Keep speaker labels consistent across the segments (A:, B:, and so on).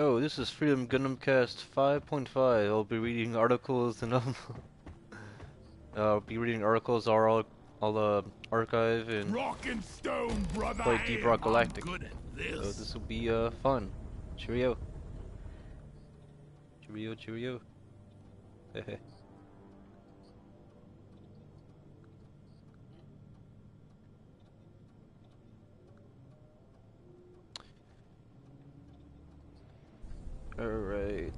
A: Oh, this is Freedom Gundam Cast 5.5. I'll be reading articles and I'll be reading articles I'll archive and
B: Rock and stone, brother.
A: play Deep Rock Galactic.
B: I'm good at this.
A: So this will be fun. Cheerio. Cheerio, cheerio. Hehe. Alright,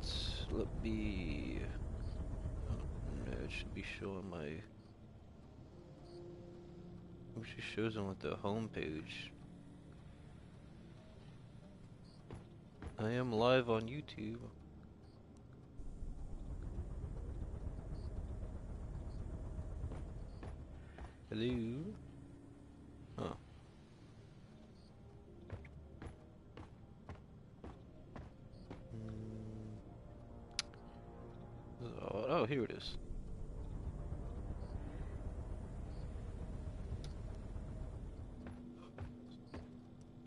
A: let me... Oh, no, it should be showing my... It usually shows them with the home page. I am live on YouTube. Hello? Huh. Oh, here it is.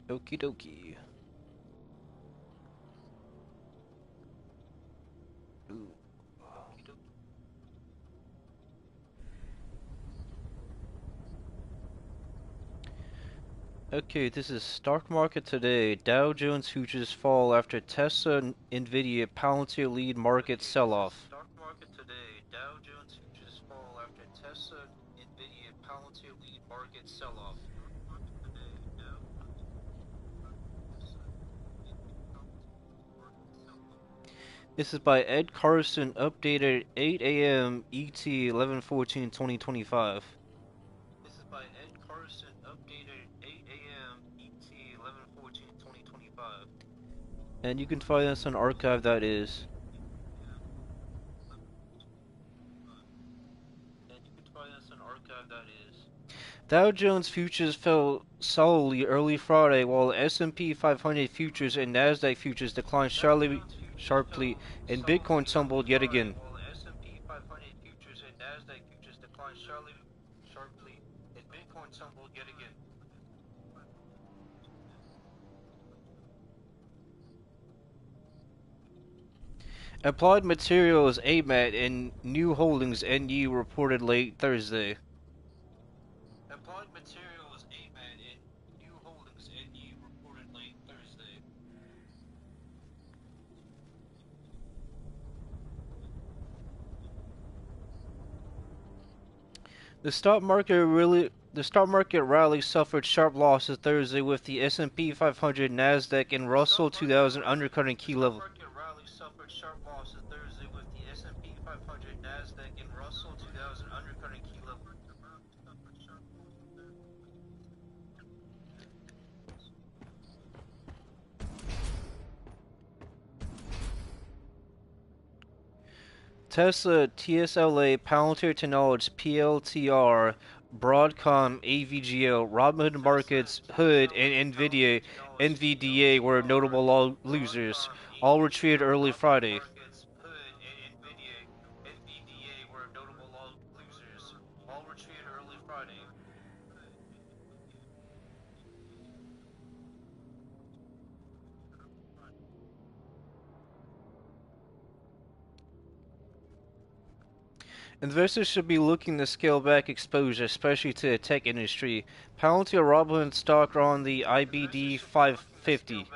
A: Okie dokie. Ooh. Okay, this is stock market today. Dow Jones futures fall after Tesla and Nvidia Palantir lead market sell-off. Stock market today. Dow Jones futures fall after Tesla and Nvidia Palantir lead market sell-off. This is by Ed Carson, updated 8 a.m. ET 11/14/2025. This is by Ed Carson, updated 8 a.m. ET 11/14/2025. And you can find this on archive.is. Dow Jones futures fell solidly early Friday, while S&P 500 futures and Nasdaq futures declined sharply, and Bitcoin tumbled yet again. Applied Materials AMAT and New Holdings NU reported late Thursday. Applied Materials AMAT and New Holdings NU reported late Thursday. The stock market rally suffered sharp losses Thursday, with the S&P 500, Nasdaq, and Russell 2000 undercutting key levels. Tesla, TSLA, Palantir Technologies, PLTR, Broadcom, AVGO, Robinhood Markets, Hood, and NVDA were notable losers. All retreated early Friday. Investors should be looking to scale back exposure, especially to the tech industry. Palantir Robinhood stock are on the IBD 550.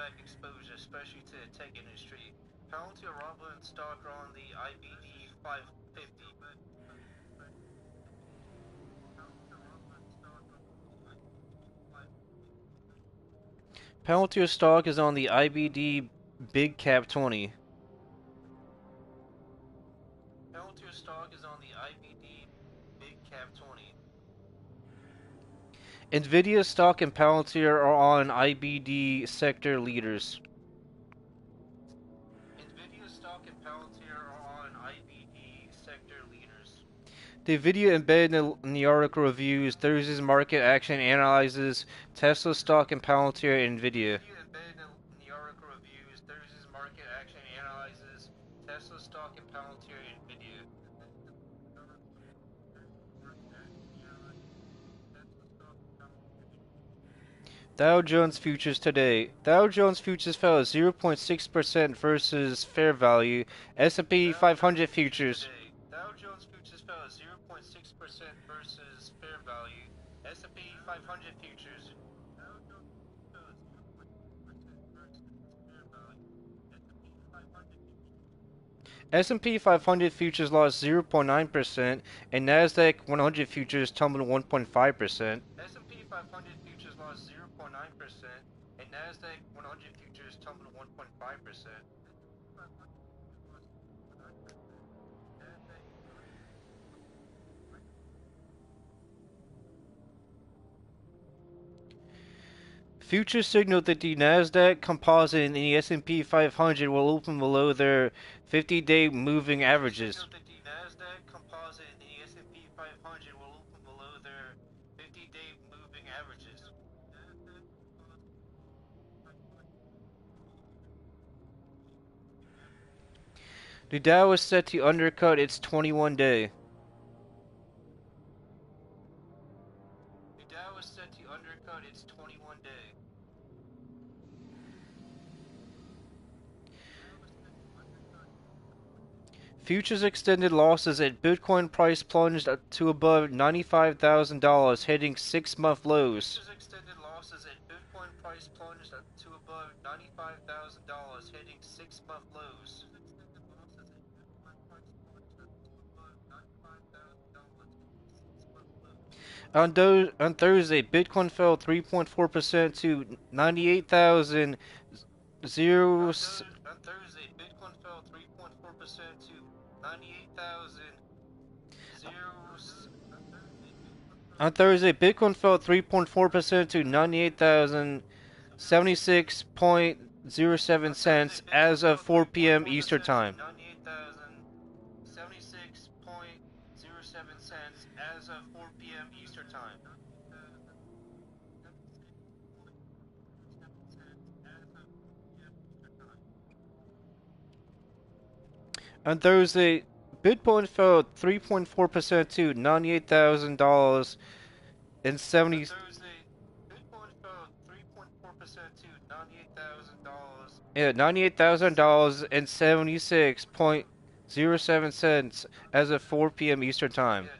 A: Palantir stock is on the IBD Big Cap 20. Palantir stock is on the IBD Big Cap 20. Nvidia stock and Palantir are on IBD sector leaders. Nvidia stock and Palantir are on IBD sector leaders. The video embedded in the article reviews Thursday's market action, analyzes Tesla stock and Palantir and Nvidia. Tesla stock and Palantir and Nvidia. Dow Jones futures today. Dow Jones futures fell 0.6% versus fair value. S&P 500 futures. Dow Jones futures fell 0.6% versus fair value. S&P 500 futures. Dow Jones fell 0.6% versus fair value. S&P 500 futures lost 0.9%, and Nasdaq 100 futures tumbled 1.5%. S&P 500 futures lost 0.9%, and Nasdaq 100 futures tumbled 1.5%. Futures signal that the Nasdaq Composite and the S&P 500 will open below their 50-day moving averages. The Nasdaq Composite and the S&P 500 will open below their 50-day moving averages. The Dow is set to undercut its 21-day. The Dow is set to undercut its 21-day. Futures extended losses as Bitcoin price plunged to above $95,000, hitting 6-month lows. Futures extended losses as Bitcoin price plunged to above $95,000, hitting 6-month lows. On Thursday, Bitcoin fell 3.4% to 98,000. On Thursday, Bitcoin fell 3.4% to 98,000. On Thursday, Bitcoin fell 3.4% to 98,076.07 cents as of 4 p.m. Eastern Time. 98,076.07 cents as of 4 p.m. Eastern Time. On Thursday, Bitcoin fell 3.4% to $98,000 and 70. Bitcoin fell 3.4% to $98,000. Yeah, $98,000 and 76.07 as of 4 p.m. Eastern Time. Yeah,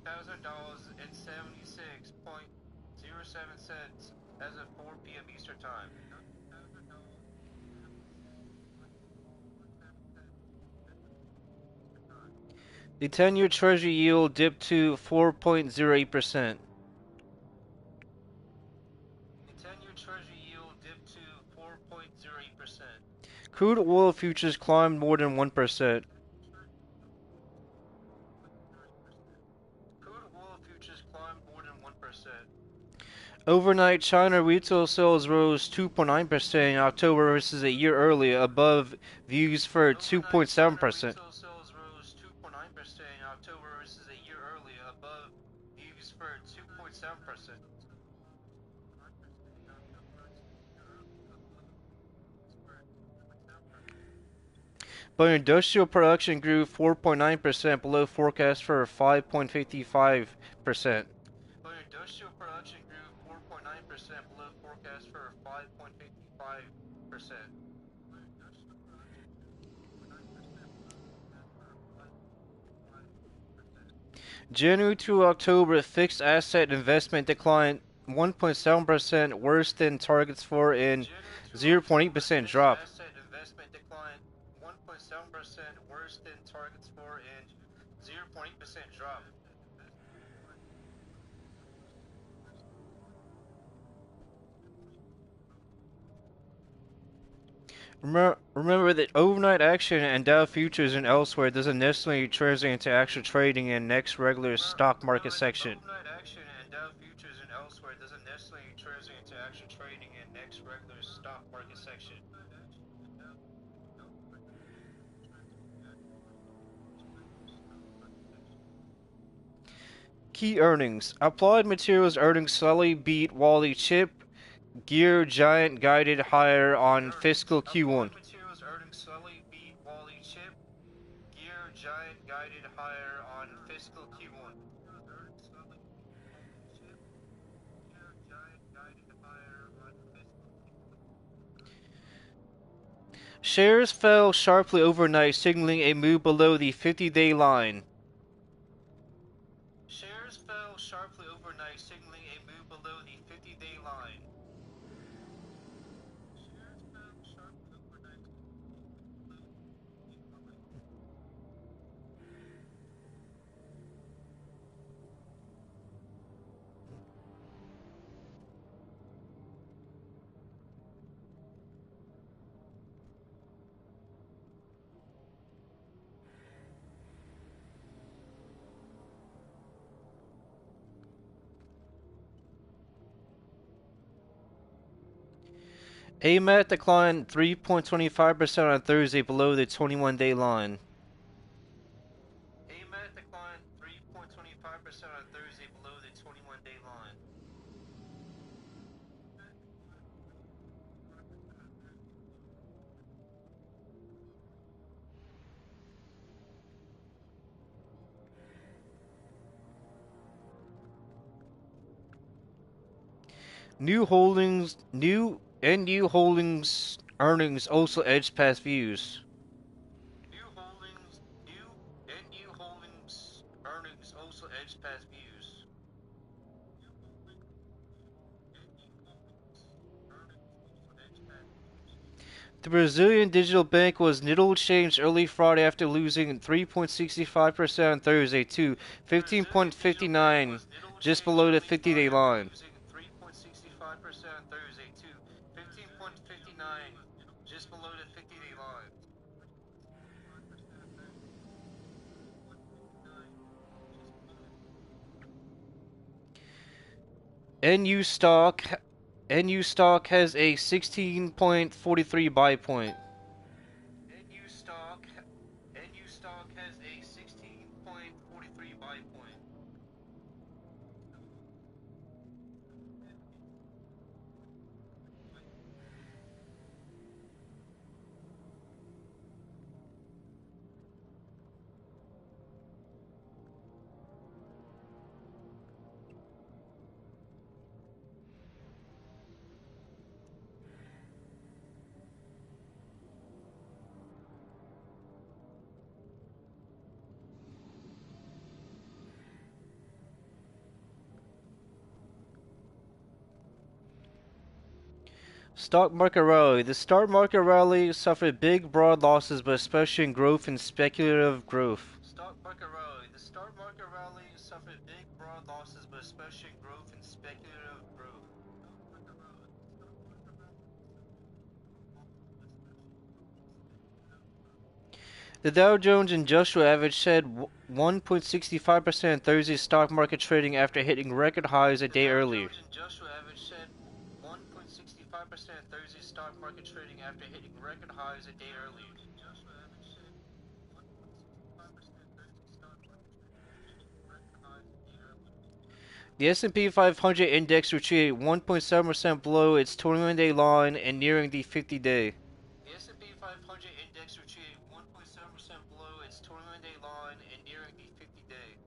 A: $98,000 and 76.07 as of 4 p.m. Eastern Time. The 10-year Treasury yield dipped to 4.08%. The 10-year Treasury yield dipped to 4.08%. Crude oil futures climbed more than 1%. Crude oil futures climbed more than 1%. Overnight, China retail sales rose 2.9% in October versus a year earlier, above views for 2.7%. Retail sales rose 2.9% in October versus a year earlier, above views for 2.7%. But industrial production grew 4.9% below forecast for 5.55%. But industrial production grew 4.9% below forecast for 5.55%. January to October, fixed asset investment declined 1.7%, worse than targets for an 0.8% drop. Asset investment declined 1.7%, worse than targets for an 0.8% drop. Remember that overnight action and Dow futures and elsewhere doesn't necessarily translate into actual trading in next regular stock market section. Overnight action and Dow futures and elsewhere doesn't necessarily translate into actual trading in next regular stock market section. Key earnings. Applied Materials earnings slightly beat while the chip gear giant guided higher on fiscal Q1. Applied Materials earnings slightly beat while the chip gear giant guided higher on fiscal Q1. Shares fell sharply overnight, signaling a move below the 50-day line. Shares fell sharply overnight, signaling a move below the 50-day line. Shares fell sharply overnight. AMAT declined 3.25% on Thursday below the 21-day line. AMAT declined 3.25% on Thursday below the 21-day line. New NU Holdings earnings also edged past views. New NU Holdings earnings also edged past views. The Brazilian digital bank was little changed early Friday after losing 3.65% on Thursday to 15.59, just below the 50-day line. Just below the 50-day line. NU stock NU stock has a 16.43 buy point. NU stock NU stock has a 16.43 buy point. Stock market rally. The stock market rally suffered big broad losses, but especially in growth and speculative growth. Stock market rally. The stock market rally suffered big broad losses, but especially in growth and speculative growth. The Dow Jones Industrial Average shed 1.65% in Thursday's stock market trading after hitting record highs a day earlier. The Dow Jones Industrial Average shed 1.65% in Thursday's stock market trading after hitting record highs a day earlier. The S&P 500 index retreated 1.7% below its 21-day line and nearing the 50-day. The S&P 500 index retreated 1.7% below its 21-day line and nearing the 50-day.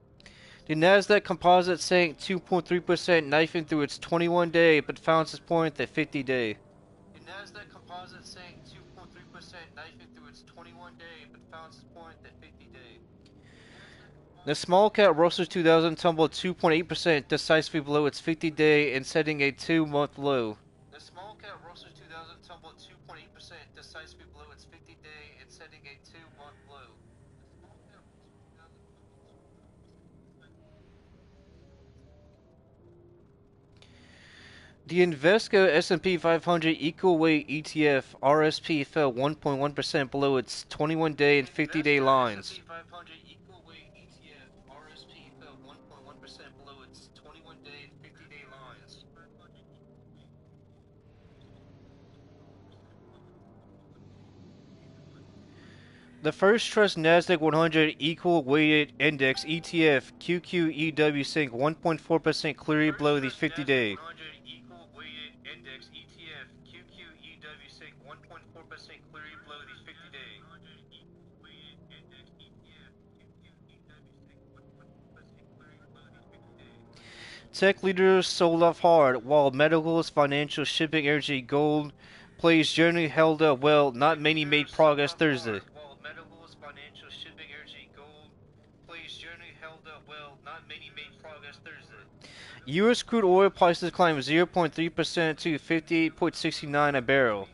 A: The Nasdaq Composite sank 2.3%, knifing through its 21-day, but found its point at 50-day. The Nasdaq Composite sank 2.3%, knifing through its 21-day, but found its point at 50-day. The small cap Russell 2000 tumbled 2.8%, decisively below its 50-day and setting a 2-month low. The small cap Russell 2000 tumbled 2.8%, decisively below its 50-day and setting a 2-month low. The Invesco S&P 500 Equal Weight ETF (RSP) fell 1.1% below its 21-day and 50-day lines. The S&P 500 Equal Weight ETF (RSP) fell 1.1% below its 21-day and 50-day lines. The First Trust Nasdaq 100 Equal Weighted Index ETF (QQEW) sank 1.4%, clearly below the 50-day. Tech leaders sold off hard, while metals, financial, shipping, energy, gold, Plays generally held up well. Not many made progress Thursday. While metals, financial, shipping, energy, gold plays generally held up well. Not many made progress Thursday. U.S. crude oil prices climbed 0.3% to 58.69 a barrel.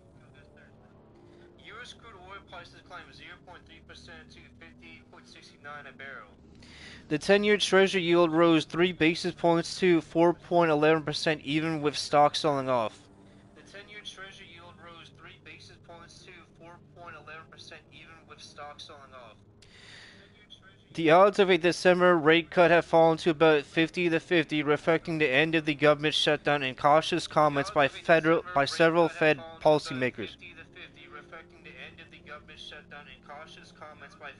A: U.S. crude oil prices climbed 0.3% to 58.69 a barrel. The 10-year Treasury yield rose 3 basis points to 4.11% even with stocks selling off. The 10-year Treasury yield rose 3 basis points to 4.11% even with stocks selling off. The odds of a December rate cut have fallen to about 50-50, reflecting the end of the government shutdown and cautious comments by several Fed policymakers. Reflecting the end of the government shutdown and cautious comments by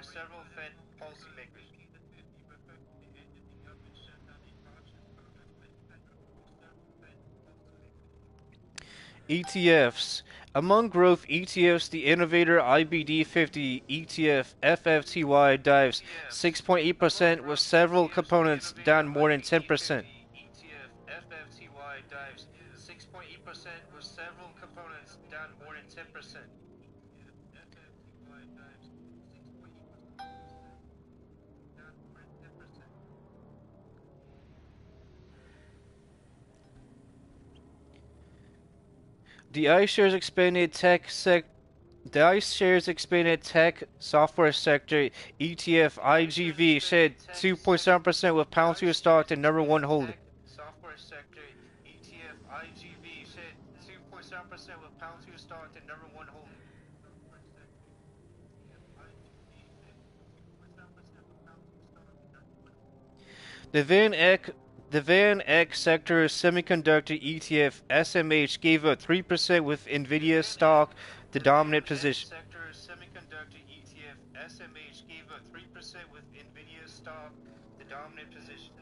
A: several Fed policymakers. ETFs. Among growth ETFs, the Innovator IBD 50 ETF FFTY dives 6.8% with several components down more than 10%. ETF FFTY dives 6.8% with several components down more than 10%. The iShares expanded tech software sector ETF IGV shed 2.7% with Palantir stock the number one holding. Software sector ETF IGV shed 2.7% with Palantir stock the number one holding. The Van Eck sector semiconductor ETF SMH gave up 3% with Nvidia stock the dominant position. Sector semiconductor ETF SMH gave up 3% with Nvidia stock the dominant position.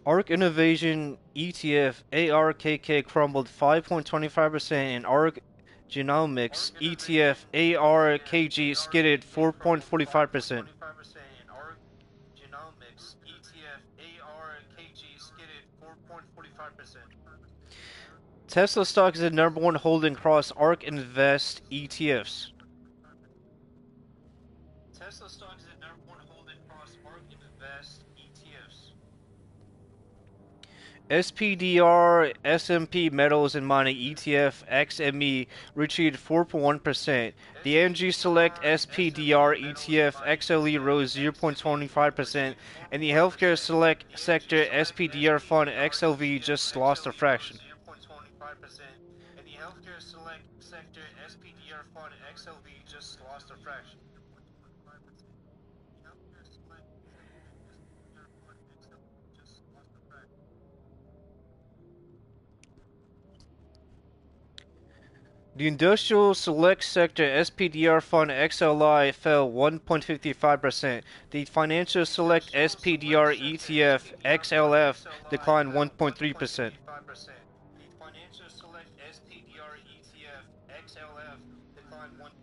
A: ARK Innovation ETF ARKK crumbled 5.25% and ARK Genomics ETF ARKG skidded 4.45%. Tesla stock is the number one holding across ARK Invest ETFs. Tesla stock is the number one holding across ARK Invest ETFs. SPDR S&P Metals and Mining ETF XME retreated 4.1%. The Energy Select SPDR ETF XLE rose 0.25%, and the Healthcare Select Sector SPDR Fund XLV just lost a fraction. And the Healthcare Select Sector SPDR Fund XLV just lost a fraction. The Industrial Select Sector SPDR Fund XLI fell 1.55%. The Financial Select SPDR ETF XLF declined 1.3%. The Financial Select SPDR ETF XLF declined 1.3%.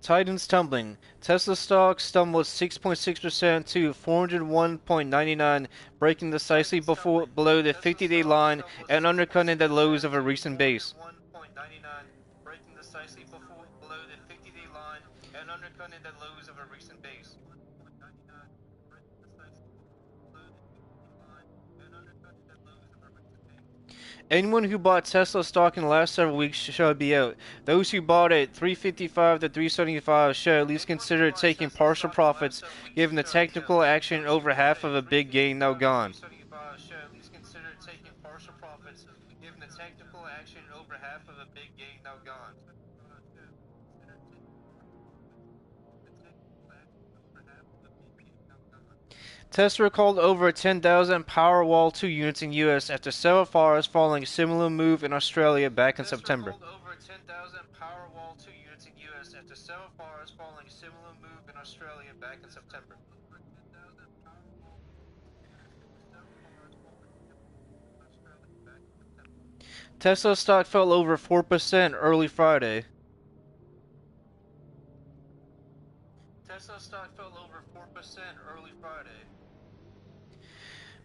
A: Titans tumbling. Tesla stock stumbled 6.6% to 401.99, breaking decisively below the 50-day line and undercutting the lows of a recent base. Breaking decisively below the 50-day line and undercutting the lows of a recent base. Anyone who bought Tesla stock in the last several weeks should be out. Those who bought at 355 to 375 should at least consider taking partial profits, given the technical action over half of a big gain now gone. Tesla recalled over 10,000 Powerwall 2 units in US after several fires following a similar move in Australia back in September. Tesla recalled over 10,000 Powerwall 2 units in US after several fires following a similar move in Australia back in September. Tesla stock fell over 4% early Friday. Tesla stock fell over 4% early Friday.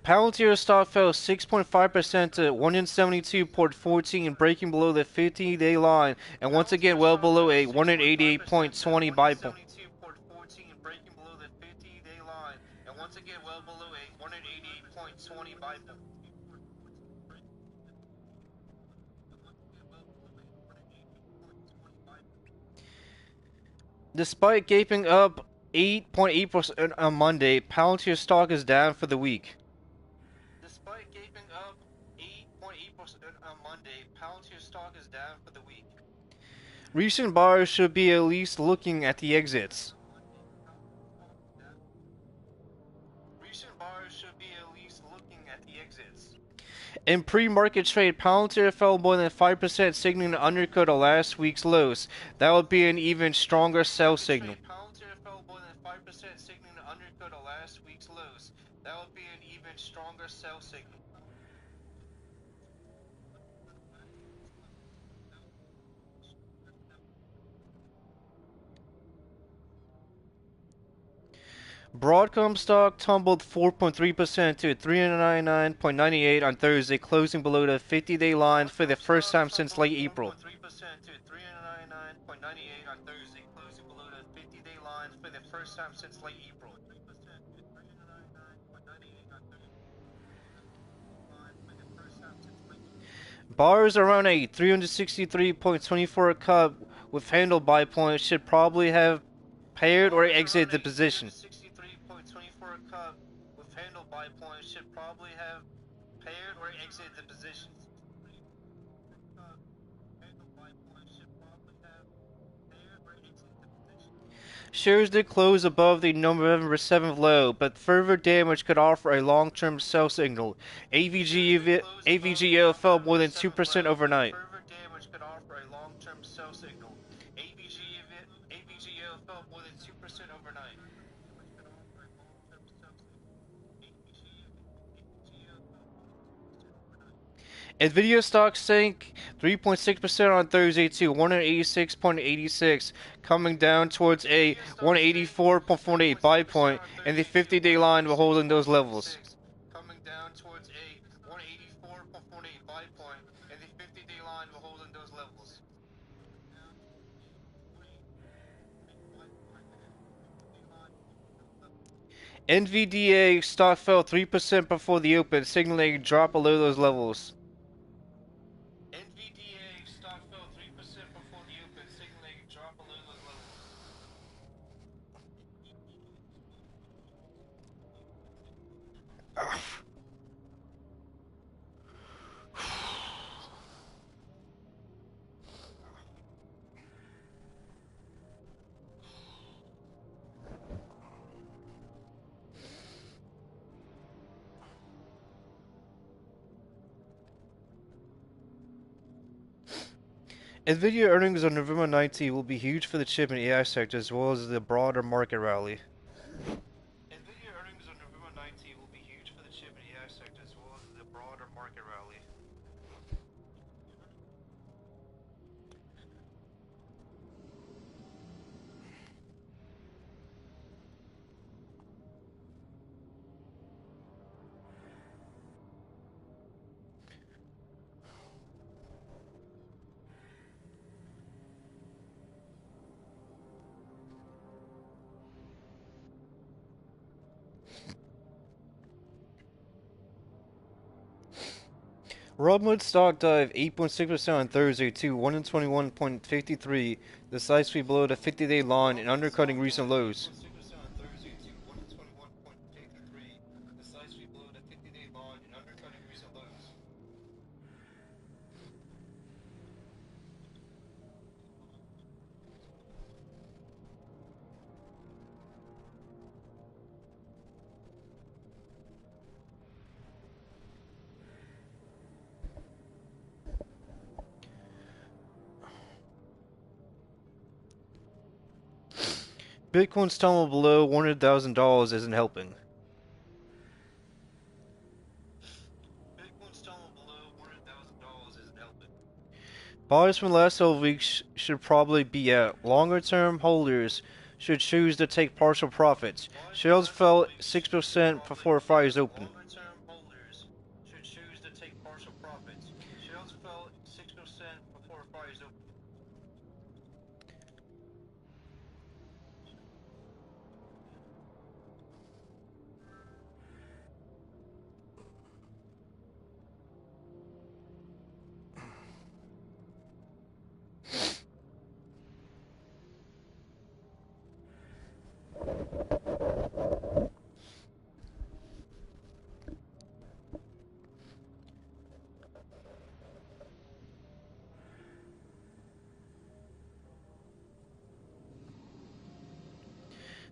A: Palantir stock fell 6.5% to 172.14, breaking below the 50-day line, and once again well below a 188.20 buy point. Breaking below the 50-day line, and once again well below a 188.20 buy point. Despite gaping up 8.8% on Monday, Palantir stock is down for the week. Despite gaping up 8.8% on Monday, Palantir stock is down for the week. Recent buyers should be at least looking at the exits. Recent buyers should be at least looking at the exits. In pre-market trade, Palantir fell more than 5%, signaling an undercut of last week's lows. That would be an even stronger sell signal. Palantir fell more than 5%, signaling an undercut of last week's lows. That would be an even stronger sell signal. Broadcom stock tumbled 4.3% to 399.98 on Thursday, closing below the 50-day line for the first time since late April. Bars around a 363.24 cup with handle buy points should probably have paired or exited the position. Shares did close above the November 7th low, but further damage could offer a long-term sell signal. AVGO fell more than 2% overnight. Nvidia stock sank 3.6% on Thursday to 186.86, coming down towards a 184.48 buy point, and the 50-day line while holding those levels. NVDA stock fell 3% before the open, signaling a drop below those levels. NVDA stock fell 3% before the open, signaling a drop below those levels. Nvidia earnings on November 19 will be huge for the chip and AI sector as well as the broader market rally. Nvidia earnings on November 19 will be huge for the chip and AI sector as well as the broader market rally. Robinhood stock dived 8.6% on Thursday to 121.53, decisively below the 50-day line and undercutting recent lows. Bitcoin's tumbling below $100,000 isn't helping. Bitcoin's tumbling below $100,000 isn't helping. Buyers from the last several weeks should probably be out. Longer-term holders should choose to take partial profits. Shares fell 6% before Friday's open. Longer-term holders should choose to take partial profits. Shares fell 6% before Friday's open.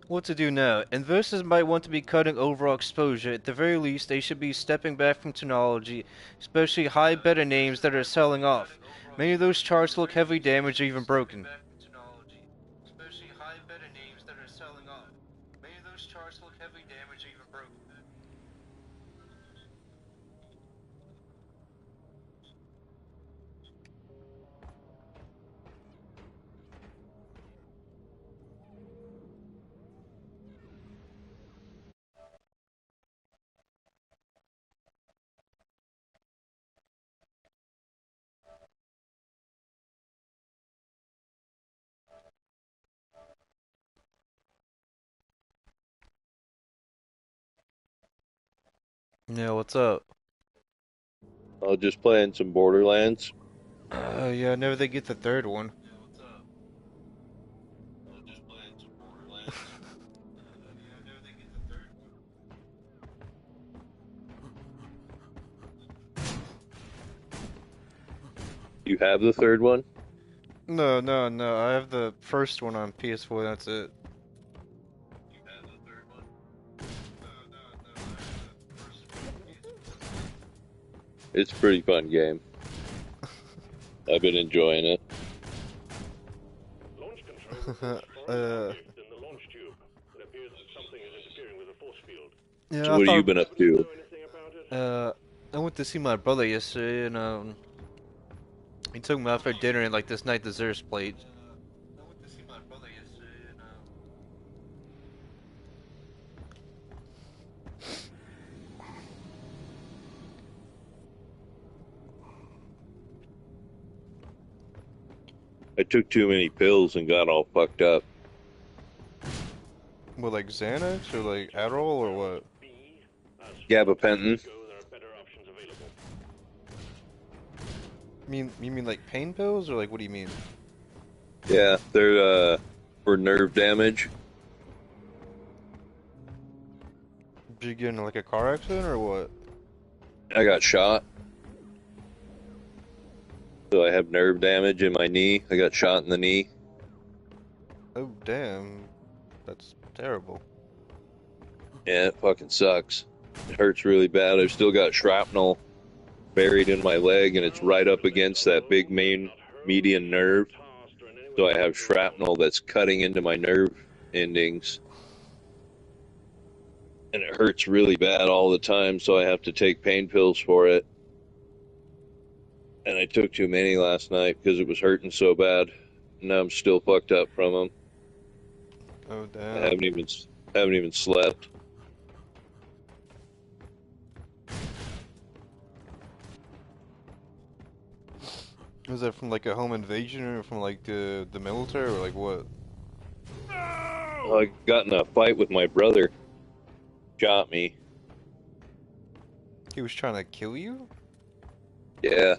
A: What to do now? Investors might want to be cutting overall exposure. At the very least, they should be stepping back from technology, especially high beta names that are selling off. Many of those charts look heavily damaged or even broken. Yeah, what's up?
C: Just playing some Borderlands.
A: Yeah, I never they get the third one.
C: You have the third one?
A: No, no, no. I have the first one on PS4. That's it.
C: It's a pretty fun game. I've been enjoying it.
D: Launch control in the launch tube. It appears that something is interfering with the force field.
A: Yeah,
C: So
A: I
C: what have you
A: thought.
C: been up to?
A: I went to see my brother yesterday, and he took me out for dinner and like this night desserts plate.
C: I took too many pills and got all fucked up.
A: What, like Xanax or like Adderall or what?
C: Gabapentin.
A: You mean like pain pills or like what do you mean?
C: Yeah, they're for nerve damage.
A: Did you get in like a car accident or what?
C: I got shot. So I have nerve damage in my knee. I got shot in the knee.
A: Oh damn, that's terrible.
C: Yeah, it fucking sucks. It hurts really bad. I've still got shrapnel buried in my leg, and it's right up against that big main median nerve. So I have shrapnel that's cutting into my nerve endings. And it hurts really bad all the time, so I have to take pain pills for it. And I took too many last night because it was hurting so bad. Now I'm still fucked up from them.
A: Oh damn.
C: I haven't even slept.
A: Was that from like a home invasion or from like the military or like what?
C: I got in a fight with my brother. Shot me.
A: He was trying to kill you?
C: Yeah.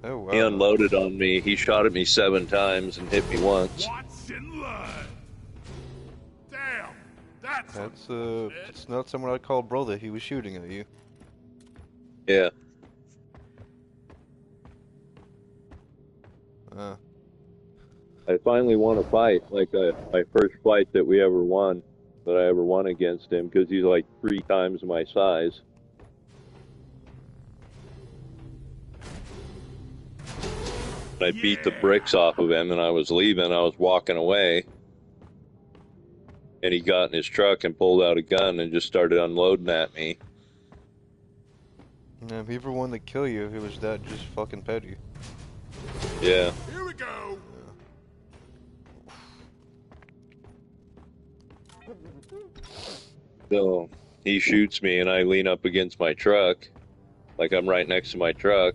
A: Oh wow.
C: He unloaded on me. He shot at me 7 times and hit me once.
B: What's in line? Damn, that's
A: It's not someone I'd call brother. He was shooting at you.
C: Yeah. I finally won a fight, like my first fight that we ever won, that I ever won against him, because he's like 3 times my size. I beat the bricks off of him, and I was leaving. I was walking away, and he got in his truck and pulled out a gun and just started unloading at me.
D: Yeah, if he ever wanted to kill you, he was that just fucking petty.
C: Yeah.
B: Here we go.
C: So he shoots me, and I lean up against my truck, like I'm right next to my truck.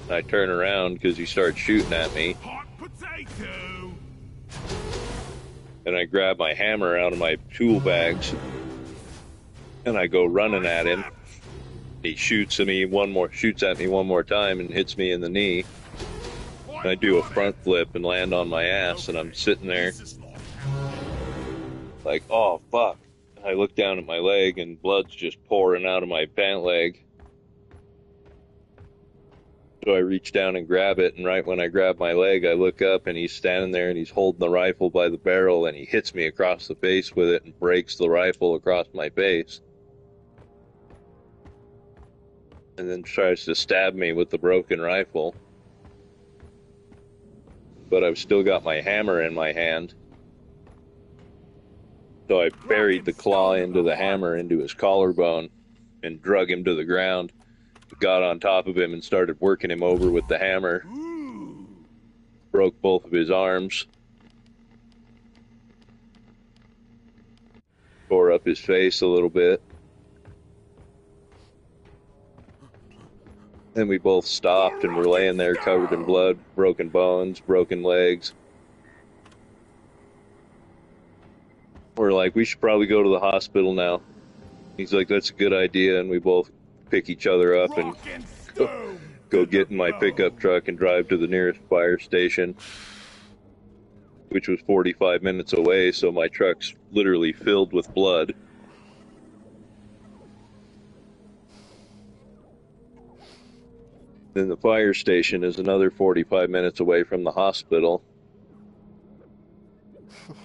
C: And I turn around because he starts shooting at me,
B: Hot potato.
C: and I grab my hammer out of my tool bags, and I go running at him. He shoots at me one more time and hits me in the knee. And I do a front flip and land on my ass, and I'm sitting there like, oh fuck. And I look down at my leg, and blood's just pouring out of my pant leg. So I reach down and grab it, and right when I grab my leg, I look up, and he's standing there, and he's holding the rifle by the barrel, and he hits me across the face with it and breaks the rifle across my face. And then tries to stab me with the broken rifle. But I've still got my hammer in my hand. So I buried the claw into the hammer into his collarbone and drug him to the ground. Got on top of him and started working him over with the hammer. Broke both of his arms. Tore up his face a little bit. Then we both stopped and were laying there covered in blood, broken bones, broken legs. We're like, we should probably go to the hospital now. He's like, that's a good idea, and we both pick each other up and go get in my pickup truck and drive to the nearest fire station, which was 45 minutes away, so my truck's literally filled with blood. Then the fire station is another 45 minutes away from the hospital.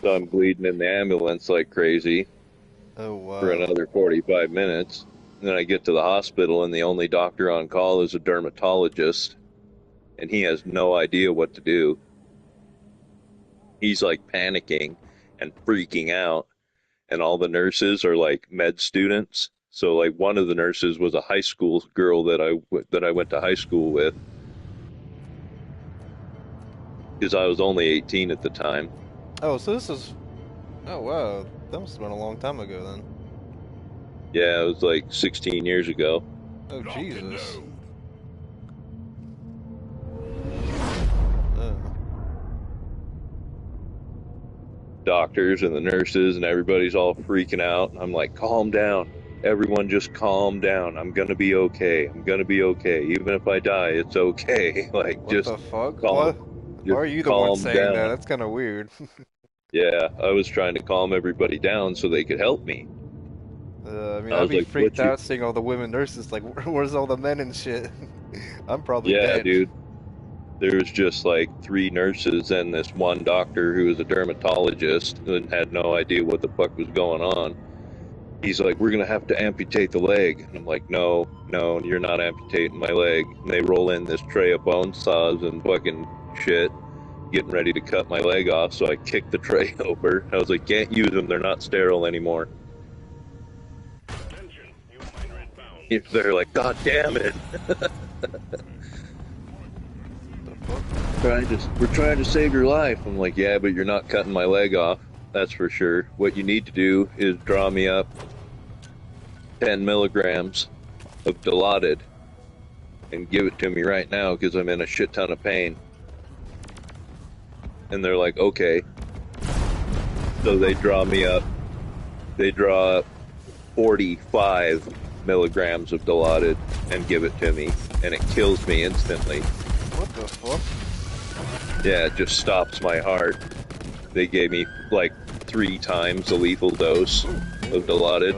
C: So I'm bleeding in the ambulance like crazy.
D: Oh, wow.
C: For another 45 minutes. And then I get to the hospital, and the only doctor on call is a dermatologist, and he has no idea what to do. He's like panicking and freaking out, and all the nurses are like med students. So like one of the nurses was a high school girl that I went to high school with, because I was only 18 at the time.
D: Oh, so this is... Oh, wow. That must have been a long time ago, then.
C: Yeah, it was like 16 years ago.
D: Oh, Jesus.
C: Doctors and the nurses and everybody's all freaking out. I'm like, calm down. Everyone just calm down. I'm gonna be okay. I'm gonna be okay. Even if I die, it's okay. Like,
D: What
C: just
D: the fuck?
C: calm.
D: Why are you the one saying that? That's kind of weird.
C: Yeah, I was trying to calm everybody down so they could help me.
D: I mean, I'd be like, freaked out seeing all the women nurses, like, where's all the men and shit? I'm probably dead.
C: Yeah, dude. There was just like 3 nurses and this one doctor who was a dermatologist and had no idea what the fuck was going on. He's like, we're gonna have to amputate the leg. And I'm like, no, you're not amputating my leg. And they roll in this tray of bone saws and fucking shit, getting ready to cut my leg off. So I kicked the tray over. I was like, can't use them, they're not sterile anymore. They're like, God damn it. We're trying to save your life. I'm like, yeah, but you're not cutting my leg off. That's for sure. What you need to do is draw me up 10 milligrams of Dilaudid and give it to me right now because I'm in a shit ton of pain. And they're like, okay. So they draw up 45 milligrams of Dilaudid and give it to me, and it kills me instantly.
D: What the fuck?
C: Yeah, it just stops my heart. They gave me like 3 times the lethal dose of Dilaudid.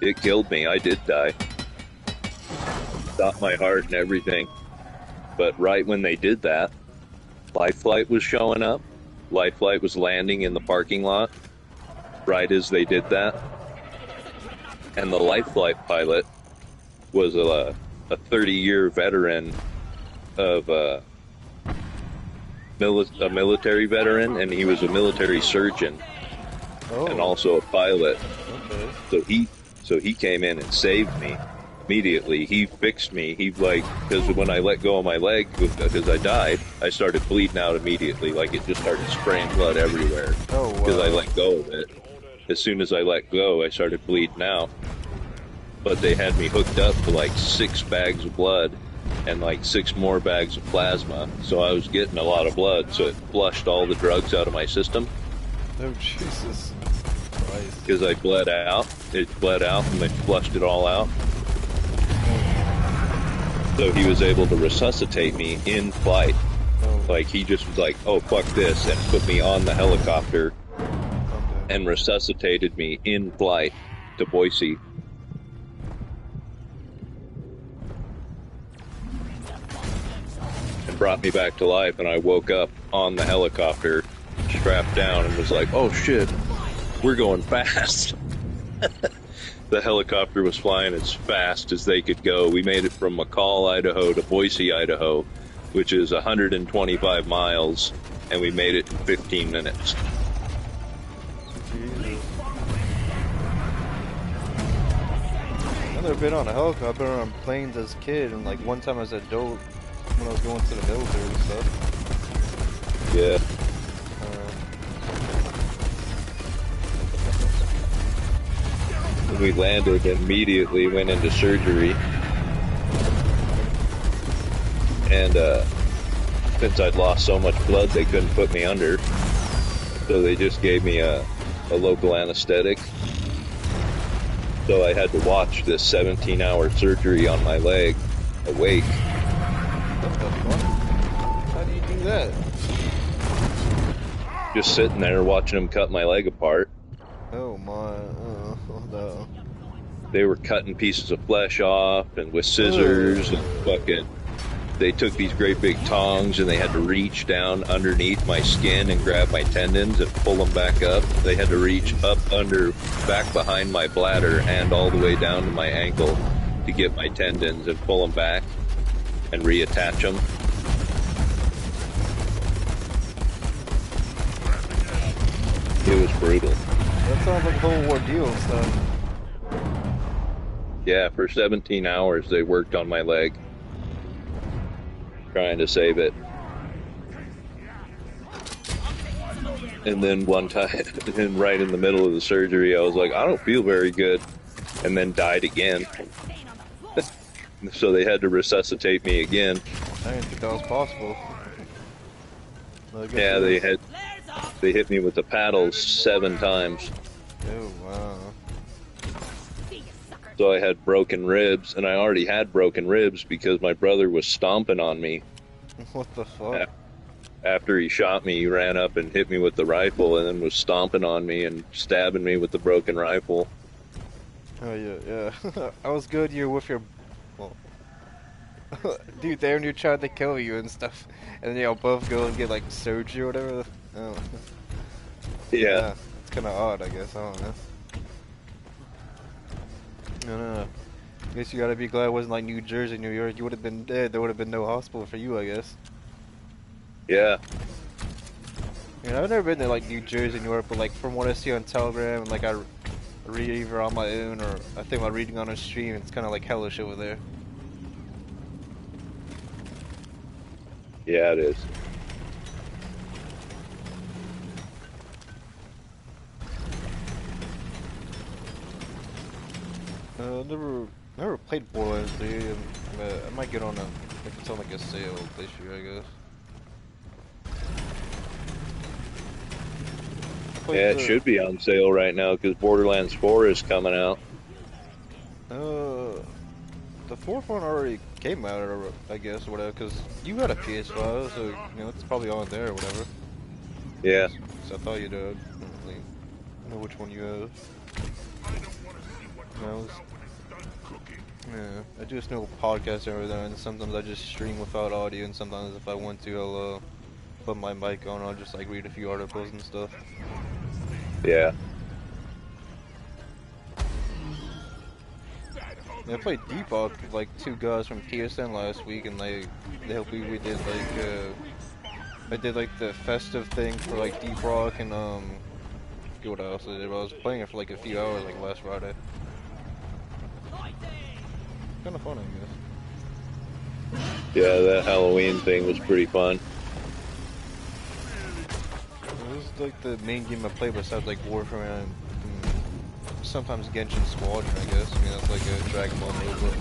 C: It killed me. I did die. Stopped my heart and everything. But right when they did that, Life Flight was showing up. Life Flight was landing in the parking lot right as they did that. And the Life Flight pilot was a 30-year veteran of a military veteran, and he was a military surgeon. and also a pilot.
D: Okay.
C: So he came in and saved me immediately. He fixed me. He because when I let go of my leg because I died, I started bleeding out immediately. Like it just started spraying blood everywhere.
D: Oh wow.
C: Because I let go of it. As soon as I let go, I started bleeding out. But they had me hooked up to like 6 bags of blood and like 6 more bags of plasma. So I was getting a lot of blood. So it flushed all the drugs out of my system.
D: Oh Jesus.
C: Because I bled out. It bled out and they flushed it all out. So he was able to resuscitate me in flight. Like he just was like, oh fuck this, and put me on the helicopter and resuscitated me in flight to Boise. And brought me back to life, and I woke up on the helicopter strapped down and was like, oh shit, we're going fast. The helicopter was flying as fast as they could go. We made it from McCall, Idaho to Boise, Idaho, which is 125 miles, and we made it in 15 minutes.
D: I've never been on a helicopter. I've been on planes as a kid, and like one time as an adult when I was going to the military and stuff.
C: Yeah. We landed and immediately went into surgery. And since I'd lost so much blood, they couldn't put me under. So they just gave me a local anesthetic. So I had to watch this 17-hour surgery on my leg awake.
D: What the fuck? How do you do that?
C: Just sitting there watching them cut my leg apart.
D: Oh my, oh no.
C: They were cutting pieces of flesh off and with scissors and fucking, they took these great big tongs and they had to reach down underneath my skin and grab my tendons and pull them back up. They had to reach back behind my bladder and all the way down to my ankle to get my tendons and pull them back and reattach them. It was brutal.
D: That sounds like a whole ordeal and stuff.
C: Yeah, for 17 hours they worked on my leg, trying to save it. And then one time, right in the middle of the surgery, I was like, I don't feel very good, and then died again. So they had to resuscitate me again.
D: I didn't think that was possible.
C: Yeah, they hit me with the paddles 7 times.
D: Oh, wow.
C: So I had broken ribs, and I already had broken ribs because my brother was stomping on me.
D: What the fuck?
C: After he shot me, he ran up and hit me with the rifle and then was stomping on me and stabbing me with the broken rifle.
D: Oh, yeah. I was good you were with your... Well... Dude, they were trying to kill you and stuff. And then y'all both go and get, like, surgery or whatever. Oh.
C: Yeah.
D: It's kind of odd, I guess. I don't know. I don't know. I guess you gotta be glad it wasn't like New Jersey, New York. You would have been dead. There would have been no hospital for you, I guess.
C: Yeah.
D: You know, I've never been to like New Jersey, New York, but like from what I see on Telegram and like I read either on my own or I think about reading on a stream, it's kind of like hellish over there.
C: Yeah, it is.
D: Never played Borderlands 3. I might get on if it's on like a sale this year, I guess.
C: Yeah, it should be on sale right now because Borderlands 4 is coming out.
D: The fourth one already came out, or I guess, or whatever. Because you got a PS5, so you know it's probably on there or whatever.
C: Yeah.
D: So I thought you'd know which one you have. Yeah, I just know podcasts and everything, and sometimes I just stream without audio, and sometimes if I want to, I'll put my mic on, I'll just like read a few articles and stuff.
C: Yeah.
D: Yeah, I played Depop with like 2 guys from PSN last week, and they helped me. We did like I did like the festive thing for like Deep Rock and forget what else I did, but I was playing it for like a few hours like last Friday. Kind of fun, I guess.
C: Yeah, that Halloween thing was pretty fun.
D: This is like the main game I play besides like Warframe and sometimes Genshin Squadron, I guess. I mean, that's like a Dragon Ball mode, but...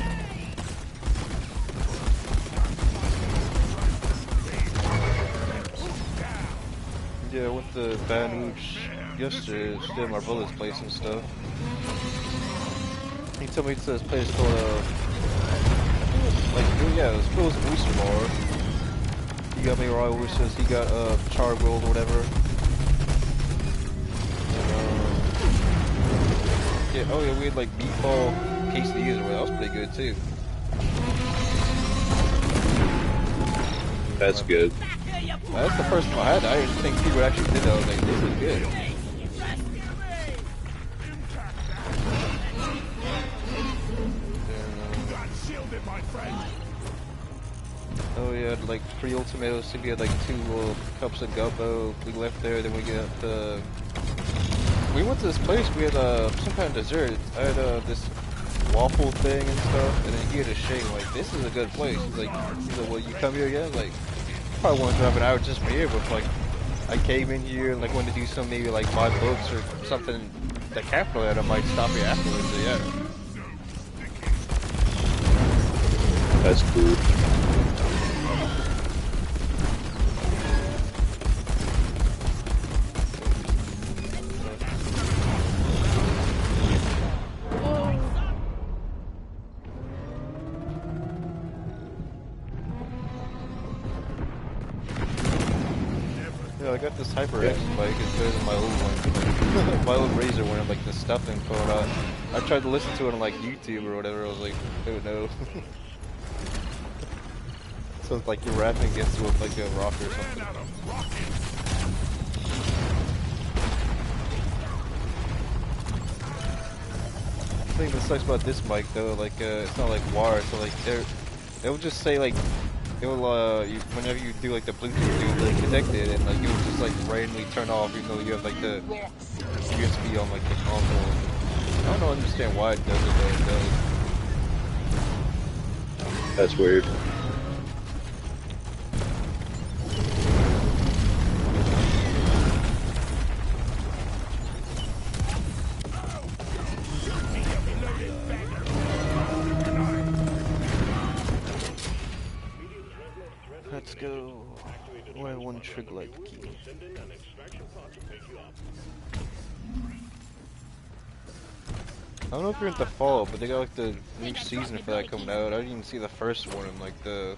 D: Yeah, I went to Baton Rouge yesterday to stay at my brother's place and stuff. He told me it's this place called, yeah, it was Oyster Bar. He got me raw oysters, he got, char grilled or whatever. Yeah, oh yeah, we had like meatball quesadillas or whatever, that was pretty good too.
C: That's good.
D: That's the first time I had it. I didn't think people actually did that. I was like, this is good. Oh yeah, like pre-ultimate so we had like 2 little cups of gumbo. We left there, then we got we went to this place, we had some kind of dessert. I had this waffle thing and stuff, and then he had a shake. I'm like, this is a good place. He's like, well, you come here again? Like, probably want to drive an hour just for here, but like, I came in here and like wanted to do some maybe like buy books or something. The capital that I might stop here afterwards. So yeah.
C: That's cool.
D: Yeah, I got this HyperX bike. It's better than my old one. My old Razor one had like the stuffing going on. I tried to listen to it on like YouTube or whatever. I was like, oh no. So it's like you're rapping against it with like a rock or something. The thing that sucks about this mic though, like it's not like wired, so like it'll just say like it will whenever you do like the Bluetooth, you like connect it and like it will just like randomly turn off even though you have like the USB on like the console. I don't understand why it does it, but it does.
C: That's weird.
D: Let's go. I have 1 trig light key. I don't know if you're into Fallout, but they got like the new season for that coming out. I didn't even see the first one in like the...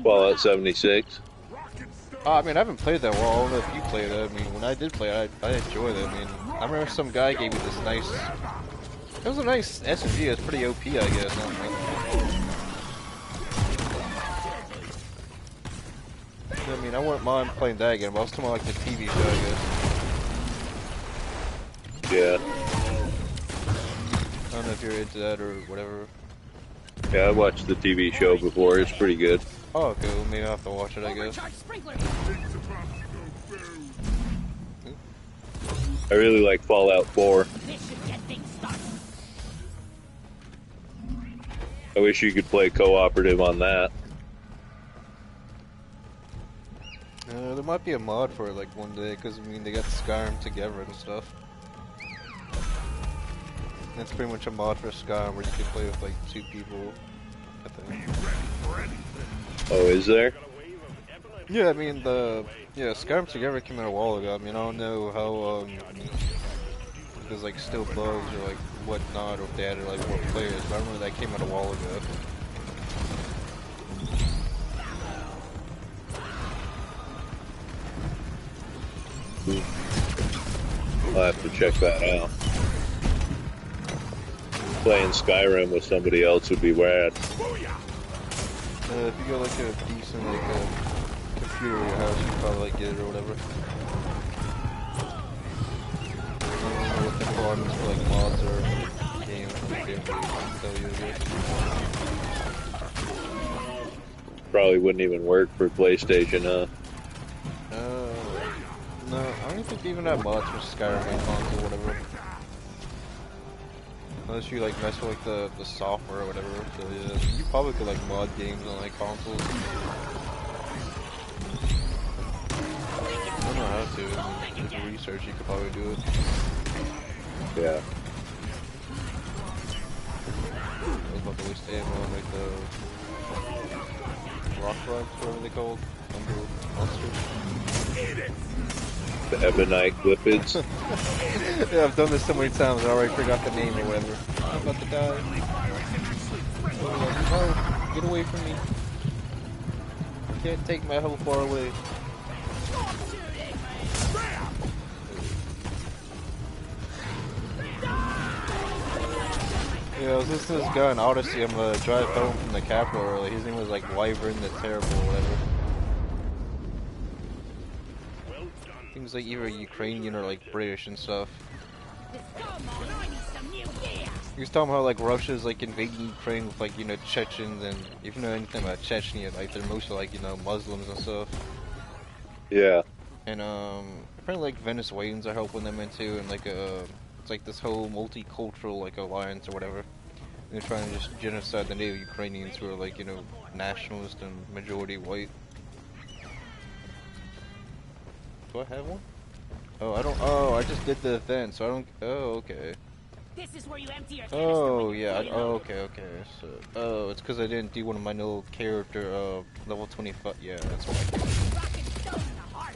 C: Fallout 76.
D: Oh, I mean, I haven't played that well. I don't know if you played it. I mean, when I did play it, I enjoyed it. I mean, I remember some guy gave me this nice... It was a nice SMG. It was pretty OP, I guess. I don't know. I mean, I wouldn't mind playing that again, but I was talking about like the TV show, I guess.
C: Yeah.
D: I don't know if you're into that or whatever.
C: Yeah, I watched the TV show before. It's pretty good.
D: Oh, cool. Maybe I'll have to watch it, I guess.
C: I really like Fallout 4. I wish you could play cooperative on that.
D: There might be a mod for it like one day, because I mean they got Skyrim together and stuff. That's pretty much a mod for Skyrim where you can play with like 2 people, I think.
C: Oh, is there?
D: Yeah, I mean Skyrim together came out a while ago. I mean I don't know how if there's like still bugs or like whatnot, or if they added like more players, but I remember that came out a while ago.
C: I'll have to check that out. Playing Skyrim with somebody else would be rad.
D: If you got like a decent like computer in your house, you can probably like get it or whatever. I don't know what the requirements for like mods or games or games I can tell you, I guess.
C: Probably wouldn't even work for PlayStation, huh?
D: don't think they even have mods for Skyrim on console or whatever. Unless you like mess with like the software or whatever. So yeah, you probably could like mod games on like consoles. I don't know how to. If you research, you could probably do it.
C: Yeah.
D: I was about to waste ammo on like the rock flags, whatever they called. Under monsters.
C: The ebonite lipids.
D: Yeah, I've done this so many times I already forgot the name or whatever. I'm about to die. Oh, no, get away from me. You can't take my health far away. Yeah, I was listening to this guy in Odyssey. I'm gonna drive home from the capital early. His name was like Wyvern the Terrible or whatever. I think it was like either Ukrainian or like British and stuff. He was talking about like Russia's like invading Ukraine with like, you know, Chechens, and if you know anything about Chechnya, like they're mostly like, you know, Muslims and stuff.
C: Yeah.
D: And apparently like Venezuelans are helping them into, and like it's like this whole multicultural like alliance or whatever. And they're trying to just genocide the native Ukrainians who are like, you know, nationalist and majority white. Do I have one? Oh, I don't. Oh, I just did the event, so I don't. Oh, okay.
E: This is where you empty your
D: Oh, yeah. Oh, okay, okay. So, oh, it's because I didn't do one of my little character, level 25. Yeah, that's why.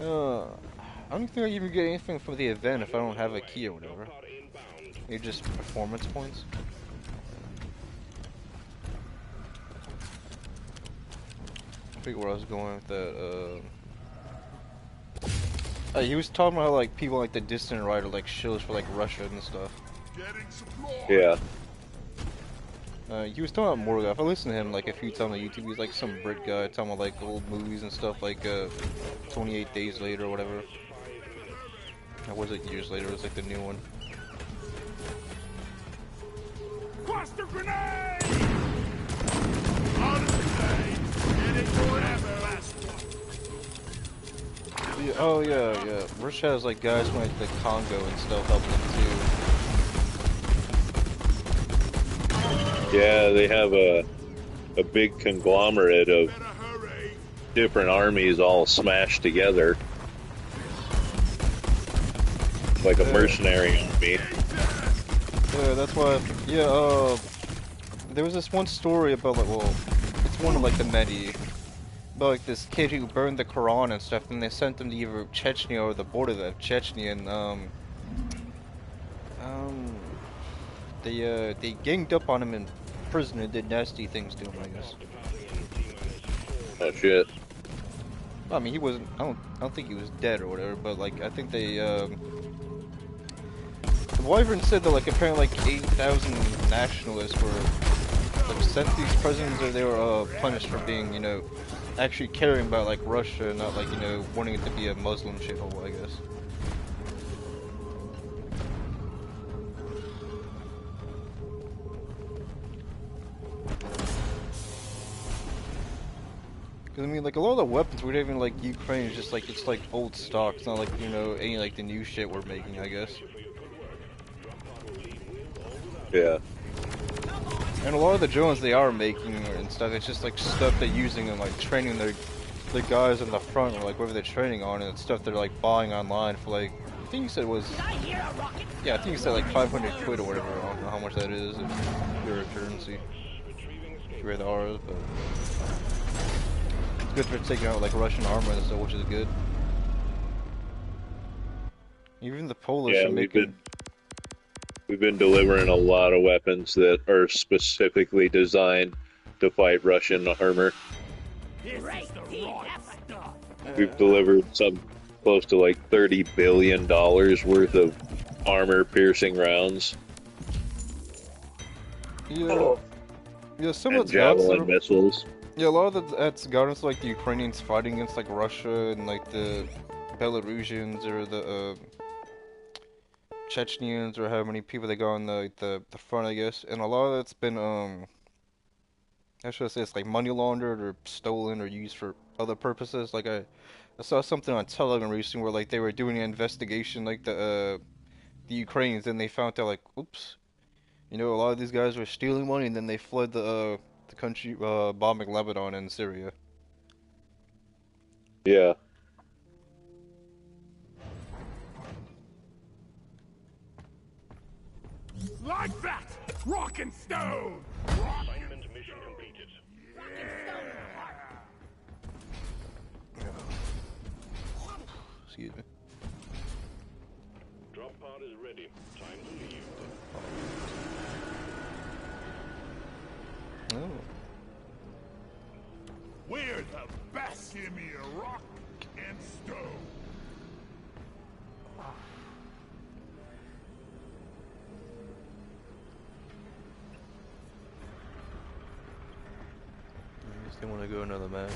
D: I don't think I even get anything from the event if I don't have a key or whatever. Maybe just performance points. I forget where I was going with that. He was talking about how, like, people like the Distant Rider like shows for like Russia and stuff.
C: Yeah.
D: He was talking about Morgoth. I listened to him like a few times on YouTube. He's like some Brit guy talking about like old movies and stuff, like 28 Days Later or whatever. Or was it Years Later? It was like the new one.
B: Cluster grenade! On the grenade! Get it forever!
D: Yeah, oh yeah, yeah. Russia has like guys from like the Congo and stuff helping them too.
C: Yeah, they have a big conglomerate of different armies all smashed together. Like a mercenary army.
D: Yeah, that's why. Yeah, there was this one story about like, well, it's one of like the many, about like this kid who burned the Quran and stuff, and they sent him to either Chechnya or the border of Chechnya, and they ganged up on him in prison and did nasty things to him, I guess.
C: Oh shit.
D: I mean, he wasn't. I don't think he was dead or whatever, but like I think they the Wyvern said that like apparently like 8,000 nationalists were like sent to these prisons, or they were punished for being, you know, actually caring about like Russia, not like, you know, wanting it to be a Muslim shithole, I guess. Cause I mean, like a lot of the weapons we're having like Ukraine is just like, it's like old stock. It's not like, you know, any like the new shit we're making, I guess.
C: Yeah.
D: And a lot of the drones they are making and stuff, it's just like stuff they're using and like training the guys in the front, or like whatever they're training on, and it's stuff they're like buying online for like, I think you said it was, yeah, I think you said like 500 quid or whatever. I don't know how much that is if you're a currency. If you're the R's, but it's good for taking out like Russian armor and stuff, which is good. Even the Polish
C: Yeah,
D: are making.
C: We've been delivering a lot of weapons that are specifically designed to fight Russian armor. We've delivered some close to like $30 billion worth of armor-piercing rounds.
D: Yeah, yeah, some of
C: And
D: it's got
C: javelin missiles.
D: yeah, a lot of that's got into like the Ukrainians fighting against like Russia and like the Belarusians or the Chechens, or how many people they got on the front, I guess. And a lot of that's been I should say it's like money laundered or stolen or used for other purposes. Like I saw something on Telegram recently where like they were doing an investigation, like the Ukrainians, and they found out like, oops, you know, a lot of these guys were stealing money, and then they fled the country, bombing Lebanon and Syria.
C: Yeah.
B: Like that! Rock and stone! Assignment mission completed.
D: Excuse me.
B: Drop pod is ready. Time to leave.
D: Oh.
B: We're the best. Give me a rock and stone.
D: I guess they want to go another match.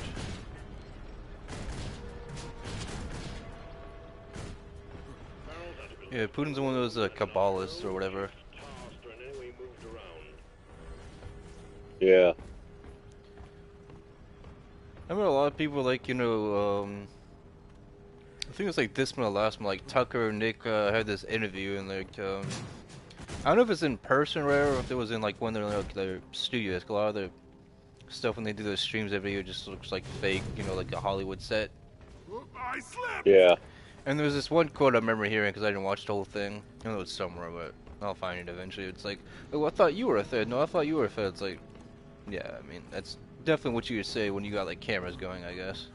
D: Yeah, Putin's one of those Kabbalists or whatever.
C: Yeah.
D: I remember a lot of people like, you know, I think it was like this one or last one, like Tucker and Nick had this interview and like, I don't know if it's in person or if it was in like one of their studios. A lot of their stuff when they do those streams, every video just looks like fake, you know, like a Hollywood set.
B: I slipped.
C: Yeah.
D: And there was this one quote I remember hearing because I didn't watch the whole thing. I know it's somewhere, but I'll find it eventually. It's like, oh, I thought you were a Fed. No, I thought you were a Fed. It's like, yeah, I mean, that's definitely what you would say when you got like cameras going, I guess.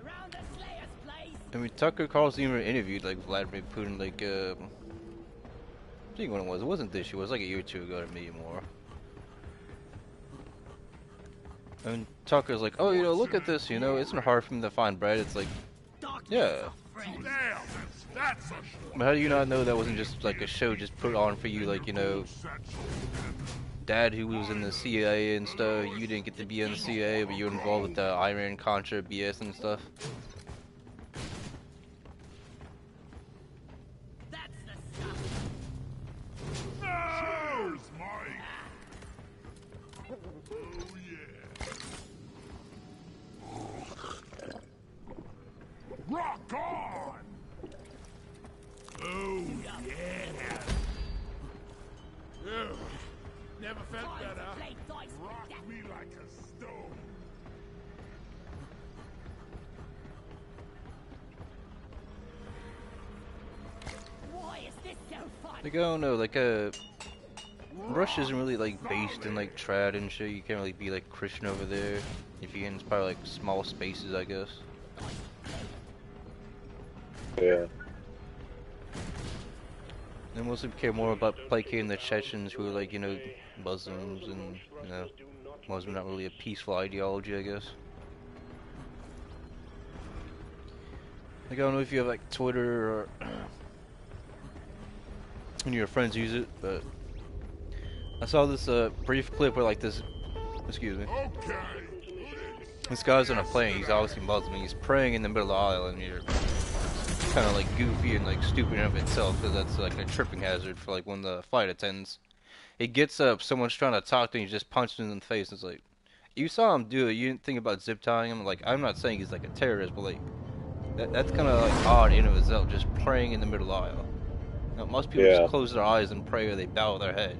E: Around the Slayer's place.
D: I mean, Tucker Carlson even interviewed like Vladimir Putin, like I think when it was. It wasn't this year. It was like a year or two ago, or maybe more. And Tucker's like, oh, you know, look at this. You know, it's not hard for him to find bread. It's like, yeah.
B: Damn, that's a
D: But how do you not know that wasn't just like a show just put on for you, like, you know, Dad who was in the CIA and stuff, you didn't get to be in the CIA, but you're involved with the Iran-Contra BS and stuff?
E: That's the stuff.
B: Cheers, Mike. Oh yeah. Rock on. Oh yeah. Ugh. Never felt
E: Time to
B: better.
E: play dice with
B: Rock
E: that.
B: me like a stone.
E: Why is this so fun?
D: Like, I don't know, like, Russia isn't really, like, based in, like, trad and shit. You can't really be, like, Christian over there. If you can, it's probably, like, small spaces, I guess.
C: Yeah.
D: They mostly care more about placating the Chechens who are, like, you know, Muslims and, you know, Muslim not really a peaceful ideology, I guess. Like, I don't know if you have, like, Twitter or any of your friends use it, but I saw this, brief clip where, like, this, excuse me,
B: Okay.
D: this guy's on a plane, he's obviously Muslim, and he's praying in the middle of the aisle, and you're kind of, like, goofy and, like, stupid in of itself, because that's, like, a tripping hazard for, like, when the flight attends. He gets up, someone's trying to talk to him, he just punches him in the face, it's like, you saw him do it, you didn't think about zip tying him, like, I'm not saying he's, like, a terrorist, but, like, that's kind of, like, odd in of itself, just praying in the middle of the aisle. You know, most people
C: Yeah.
D: just close their eyes and pray, or they bow their head.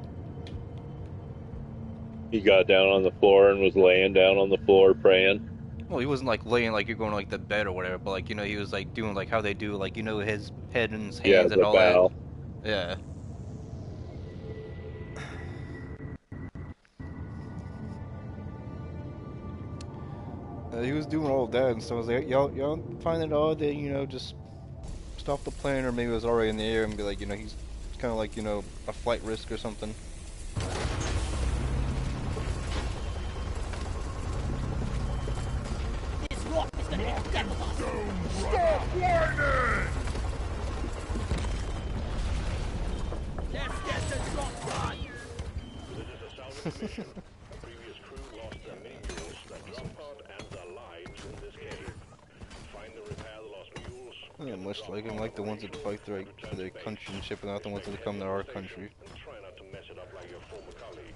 C: He got down on the floor and was laying down on the floor praying.
D: Well, he wasn't, like, laying like you're going to, like, the bed or whatever, but, like, you know, he was, like, doing, like, how they do, like, you know, his head and his
C: Yeah,
D: hands and
C: the
D: all
C: bow.
D: that. Yeah. He was doing all that, and so I was like, y'all find it odd that, you know, just stop the plane, or maybe it was already in the air, and be like, you know, he's kind of like, you know, a flight risk or something.
E: This rock is gonna be dead with us.
B: Stop whining!
E: Let's get the drop done.
B: This is a salvage mission. A previous crew lost their mini-mules, the drop pod, and their lives in this cave. Find and repair the lost mules.
D: Yeah, much like the ones that fight for their country and shit, but not the ones that come to our country.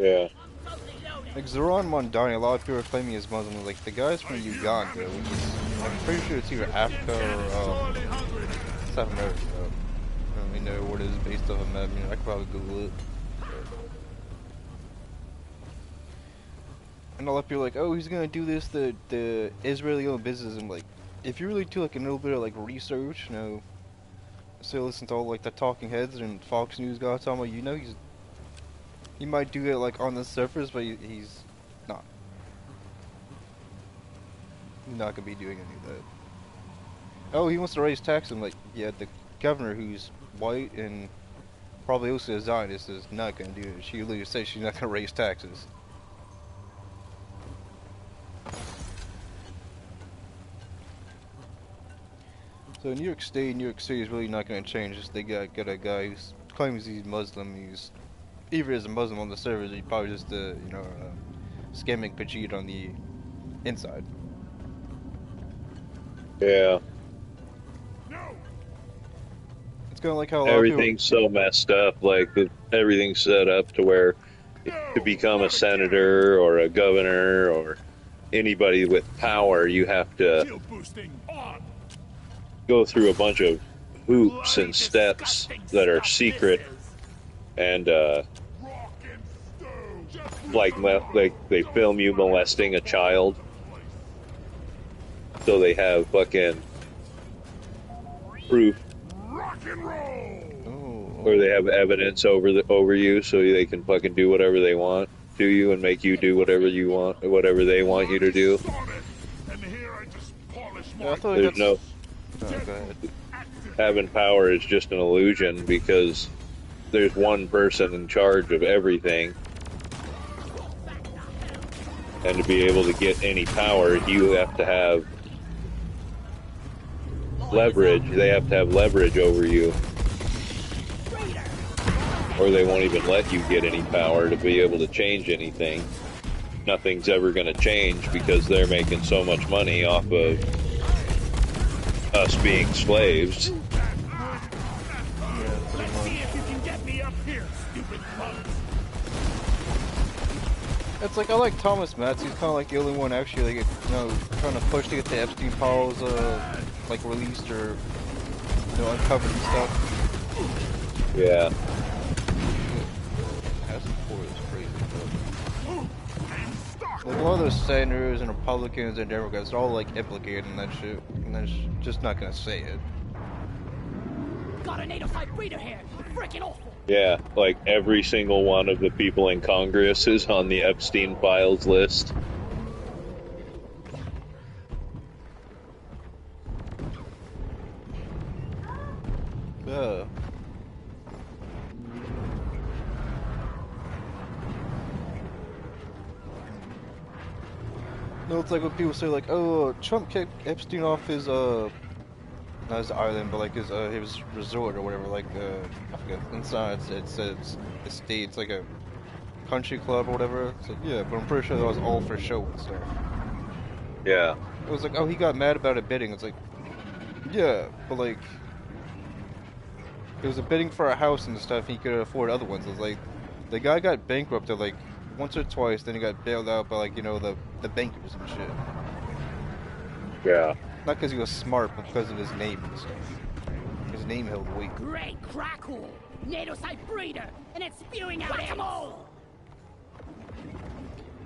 C: Yeah.
E: Totally loaded.
D: Like Zoran Mondani, a lot of people are claiming he's Muslim. Like the guy's from Uganda, which is I'm pretty sure it's either Africa or South America. I don't really know what it is based off of map. I mean, I could probably Google it. And a lot of people are like, oh, he's gonna do this the Israeli-owned business. I'm like, if you really do like a little bit of like research, you know, so listen to all like the talking heads and Fox News guys talking about, you know, he might do it like on the surface, but he's not. He's not gonna be doing any of that. Oh, he wants to raise taxes. I'm like, yeah, the governor who's white and probably also a Zionist is not gonna do it. She literally says she's not gonna raise taxes. So New York City is really not going to change. Just they got a guy who claims he's Muslim. He's either is a Muslim on the surface, or he probably just you know scamming Pajit on the inside.
C: Yeah.
D: It's kind of like how a lot of people,
C: Everything's so messed up. Like everything's set up to where to become a senator or a governor or anybody with power, you have to
B: Shield boosting on.
C: go through a bunch of hoops and steps that are secret and
B: Rock and stone. Just
C: like they film you molesting a child, so they have fucking proof,
B: rock and roll.
D: oh,
C: or they have evidence over you, so they can fucking do whatever they want to you and make you do whatever you want, whatever they want you to do.
B: And here I just polish my
D: yeah, I thought
C: There's
D: that's.
C: no
D: Oh, go ahead.
C: having power is just an illusion because there's one person in charge of everything. And to be able to get any power, you have to have leverage. They have to have leverage over you. Or they won't even let you get any power to be able to change anything. Nothing's ever going to change because they're making so much money off of us being slaves.
B: Let's see if you can get me up here, stupid bugs.
D: It's like I like Thomas Metz. He's kind of like the only one actually, like, you know, trying to push to get the Epstein files like released or uncovered and stuff.
C: Yeah.
D: Harrison Ford is crazy, but like a lot of those senators and Republicans and Democrats are all like implicated in that shit, and they're just not gonna say it.
E: Got a native type breeder here. Freaking awful.
C: Yeah, like every single one of the people in Congress is on the Epstein files list.
D: Yeah. No, it's like when people say like, oh, Trump kicked Epstein off his not his island, but like his resort or whatever. Like I forget. Inside it says estate. It's like a country club or whatever. It's like, yeah, but I'm pretty sure that was all for show and stuff.
C: Yeah.
D: It was like, oh, he got mad about a bidding. It's like, yeah, but like, it was a bidding for a house and stuff. And he could afford other ones. It was like, the guy got bankrupted like once or twice. Then he got bailed out by like the bankers and shit.
C: Yeah.
D: Not because he was smart, but because of his name and stuff. His name held weight.
E: Great crackle. Native type breeder, and it's spewing out ammo.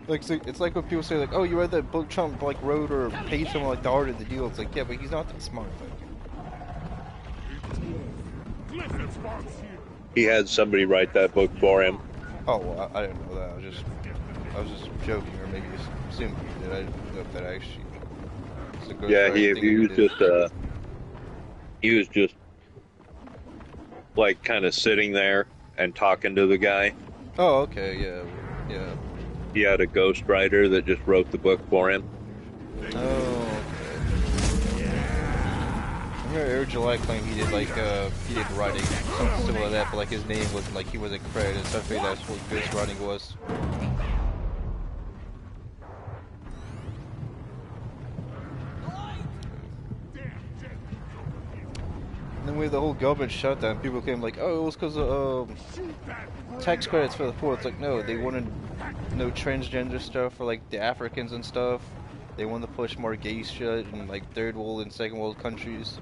D: Like, so it's like when people say like, oh, you read that book Trump like wrote or paid someone like the art of the deal. It's like, yeah, but he's not that smart.
B: Listen, Sparks here.
C: He had somebody write that book for him.
D: Oh, well, I didn't know that. I was just joking, or maybe just assuming he did. I didn't know if that actually.
C: Yeah, he was just like kind of sitting there and talking to the guy.
D: Oh, okay, yeah.
C: He had a ghostwriter that just wrote the book for him.
D: Oh, okay. I remember Eric July claimed he did like he did writing, something similar to that, but like his name wasn't like he wasn't credited. So I figured that's what ghostwriting was. made the whole government shutdown, people came like, oh, it was because of tax credits for the poor. It's like, no, they wanted no transgender stuff for like the Africans and stuff. They wanted to push more gay shit in like third world and second world countries,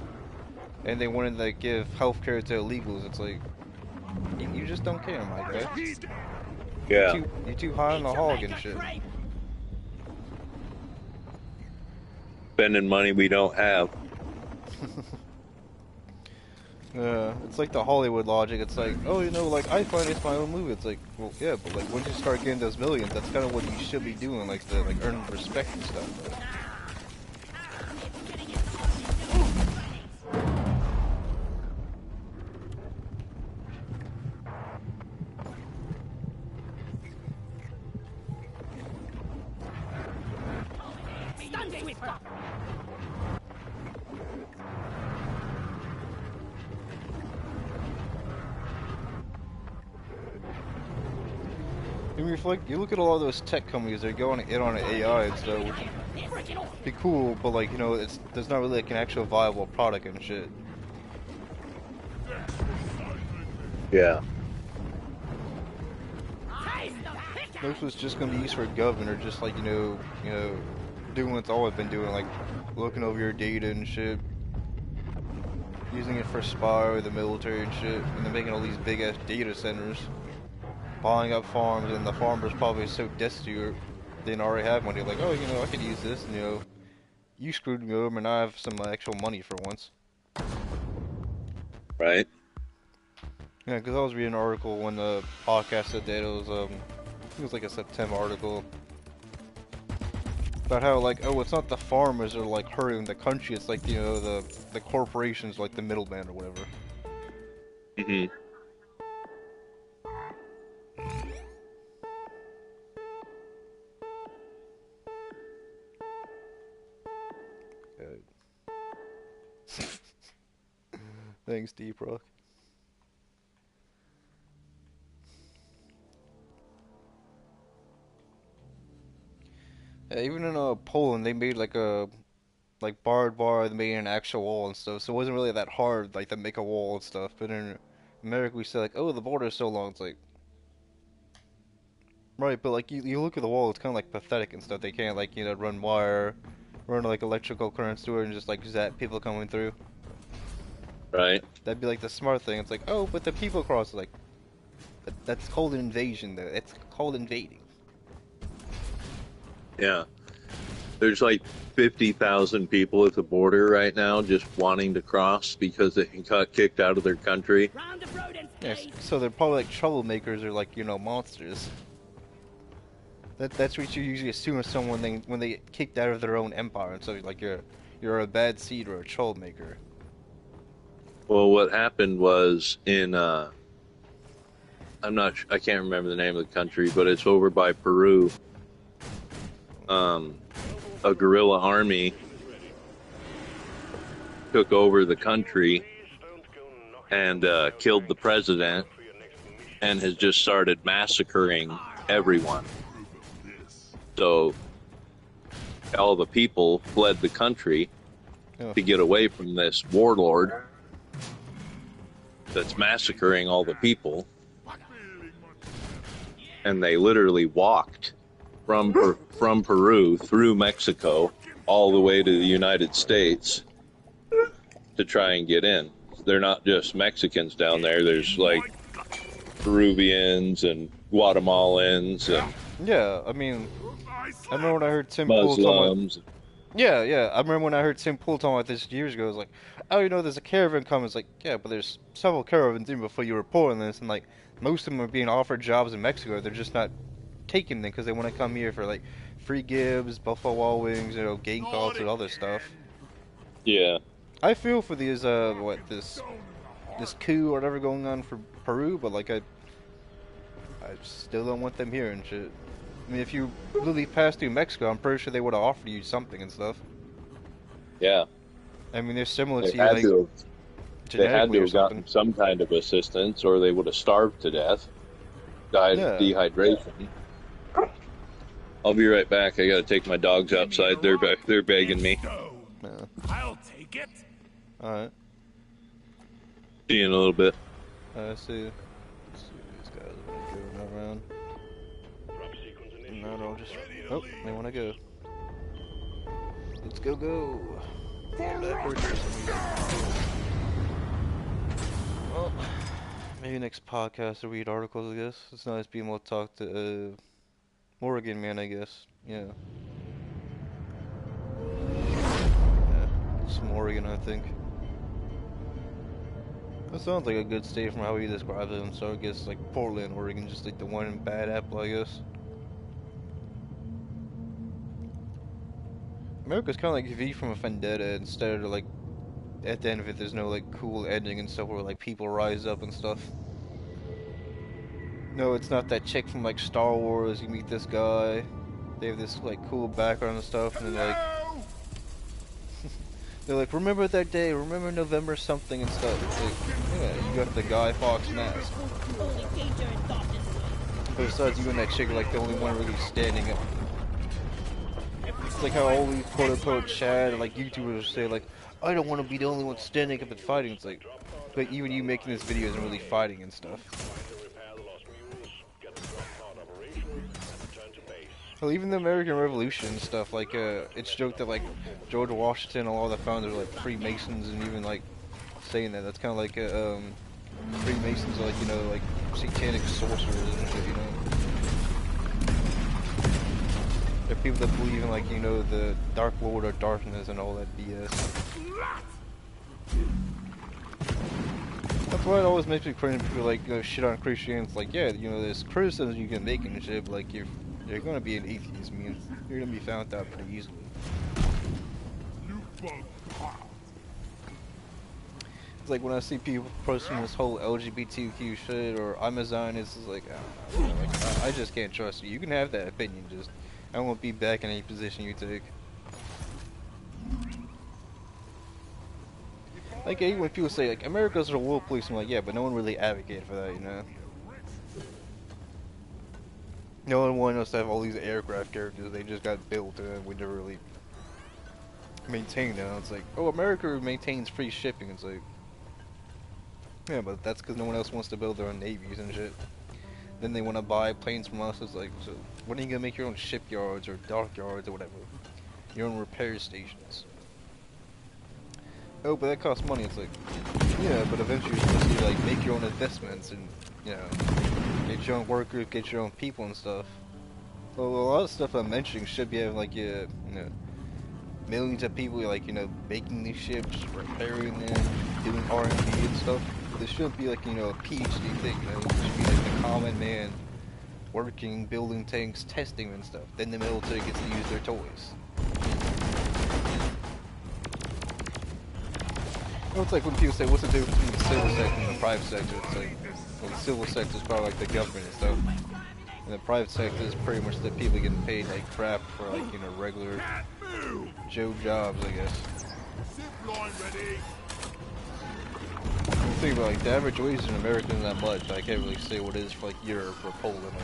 D: and they wanted to give healthcare to illegals. It's like, you just don't care, my guy.
C: Yeah.
D: You're too high on the hog and shit.
C: Spending money we don't have.
D: Yeah, it's like the Hollywood logic. It's like, oh, you know, like I finance my own movie. It's like, well, yeah, but like once you start getting those millions, that's kind of what you should be doing, like to like earn respect and stuff. But... I mean, if like you look at a lot of those tech companies, they're going in on AI and stuff, which would be cool, but like, you know, there's not really like an actual viable product and shit.
C: Yeah.
D: Most was just gonna be used for government, or just like, you know, doing what it's always been doing, like looking over your data and shit, using it for spy or the military and shit, and then making all these big ass data centers, buying up farms, and the farmers probably so destitute they didn't already have money. Like, oh, you know, I could use this, and, you know, you screwed me over, and I have some actual money for once.
C: Right.
D: Yeah, because I was reading an article when the podcast said that it was like a September article about how, like, oh, it's not the farmers that are like hurting the country, it's like, you know, the corporations, like the middleman or whatever.
C: Mhm.
D: Thanks, Deep Rock. Yeah, even in Poland, they made like a barbed wire. They made an actual wall and stuff, so it wasn't really that hard like to make a wall and stuff. But in America, we say like, oh, the border is so long. It's like, right, but like you look at the wall, it's kind of like pathetic and stuff. They can't like, you know, run wire, run like electrical currents through it, and just like zap people coming through.
C: Right.
D: That'd be like the smart thing. It's like, oh, but the people across, like, that's called invasion, though. It's called invading.
C: Yeah. There's like 50,000 people at the border right now just wanting to cross because they got kicked out of their country.
D: Yes, so they're probably like troublemakers or like, you know, monsters. That's what you usually assume of someone when they get kicked out of their own empire, and so like you're a bad seed or a troublemaker.
C: Well, what happened was in I can't remember the name of the country, but it's over by Peru. A guerrilla army took over the country and killed the president and has just started massacring everyone. So all the people fled the country to get away from this warlord that's massacring all the people, and they literally walked from Peru through Mexico all the way to the United States to try and get in. They're not just Mexicans down there. There's like Peruvians and Guatemalans and
D: yeah. I mean, I remember when I heard Tim Pool talking about, yeah. I remember when I heard Tim Pool talking about this years ago. It was like, oh, you know, there's a caravan coming. It's like, yeah, but there's several caravans in before you report on this, and like most of them are being offered jobs in Mexico. They're just not taking them because they want to come here for like free gibbs, Buffalo Wild Wings, you know, Gamecocks and other stuff.
C: Yeah.
D: I feel for these this coup or whatever going on for Peru, but like I still don't want them here and shit. I mean, if you really passed through Mexico, I'm pretty sure they would have offered you something and stuff.
C: Yeah.
D: I mean, they're similar to you,
C: like, they had to have gotten some kind of assistance, or they would have starved to death, died of dehydration. I'll be right back. I gotta take my dogs outside. They're begging me.
B: I'll take it.
D: Alright.
C: See you in a little bit.
D: I see. Let's see these guys want to go around. No, I'll just. Oh, they want to go. Let's go. Fall backwards for some reason. Well, maybe next podcast I'll read articles, I guess. It's nice being able to talk to Morgan, man, I guess. Yeah. Yeah, it's Morgan, I think. That sounds like a good state from how he describes it, so I guess like Portland, Oregon, just like the one bad apple, I guess. America's kind of like V from a Vendetta, instead of like, at the end of it, there's no like cool ending and stuff where like people rise up and stuff. No, it's not that chick from like Star Wars, you meet this guy, they have this like cool background and stuff, and then like, they're like, remember that day, remember November something and stuff. It's like, yeah, you got the Guy Fawkes mask. But besides, you and that chick are like the only one really standing up. It's like how all these quote-unquote Chad, like YouTubers say like, I don't want to be the only one standing up and fighting. It's like, but even you making this video isn't really fighting and stuff. Well, even the American Revolution and stuff, like, it's joked that, like, George Washington and all the founders are, like, Freemasons, and even, like, saying that, that's kind of like, Freemasons are, like, you know, like, satanic sorcerers and shit, you know? There are people that believe in, like, you know, the Dark Lord or Darkness and all that BS. That's why it always makes me cringe when people, like, shit on Christianity. It's like, yeah, you know, there's criticism you can make and shit, but, like, you're gonna be an atheist, I mean, you're gonna be found out pretty easily. It's like when I see people posting this whole LGBTQ shit, or I'm a Zionist, it's like, I just can't trust you. You can have that opinion, just, I won't be back in any position you take. Like, when people say, like, America's a world police, I'm like, yeah, but no one really advocated for that, you know? No one wanted us to have all these aircraft characters, they just got built and we never really maintained them. It's like, oh, America maintains free shipping. It's like, yeah, but that's because no one else wants to build their own navies and shit. Then they want to buy planes from us. It's like, so when are you gonna make your own shipyards or dockyards or whatever? Your own repair stations. Oh, but that costs money. It's like, yeah, but eventually you're supposed to, like, make your own investments and, you know, get your own workers, get your own people and stuff. Well, a lot of stuff I'm mentioning should be having, like, you know, millions of people, like, you know, making these ships, repairing them, doing R&D and stuff. This shouldn't be, like, you know, a PhD thing, you know? It should be, like, the common man working, building tanks, testing them and stuff. Then the military gets to use their toys. Well, it's like when people say, what's the difference between the civil sector and the private sector? It's like, well, the civil sector is probably like the government and stuff. And the private sector is pretty much the people getting paid like crap for, like, you know, regular Joe jobs, I guess. Think about, like, the average wages in America isn't that much. I can't really say what it is for, like, Europe or Poland, I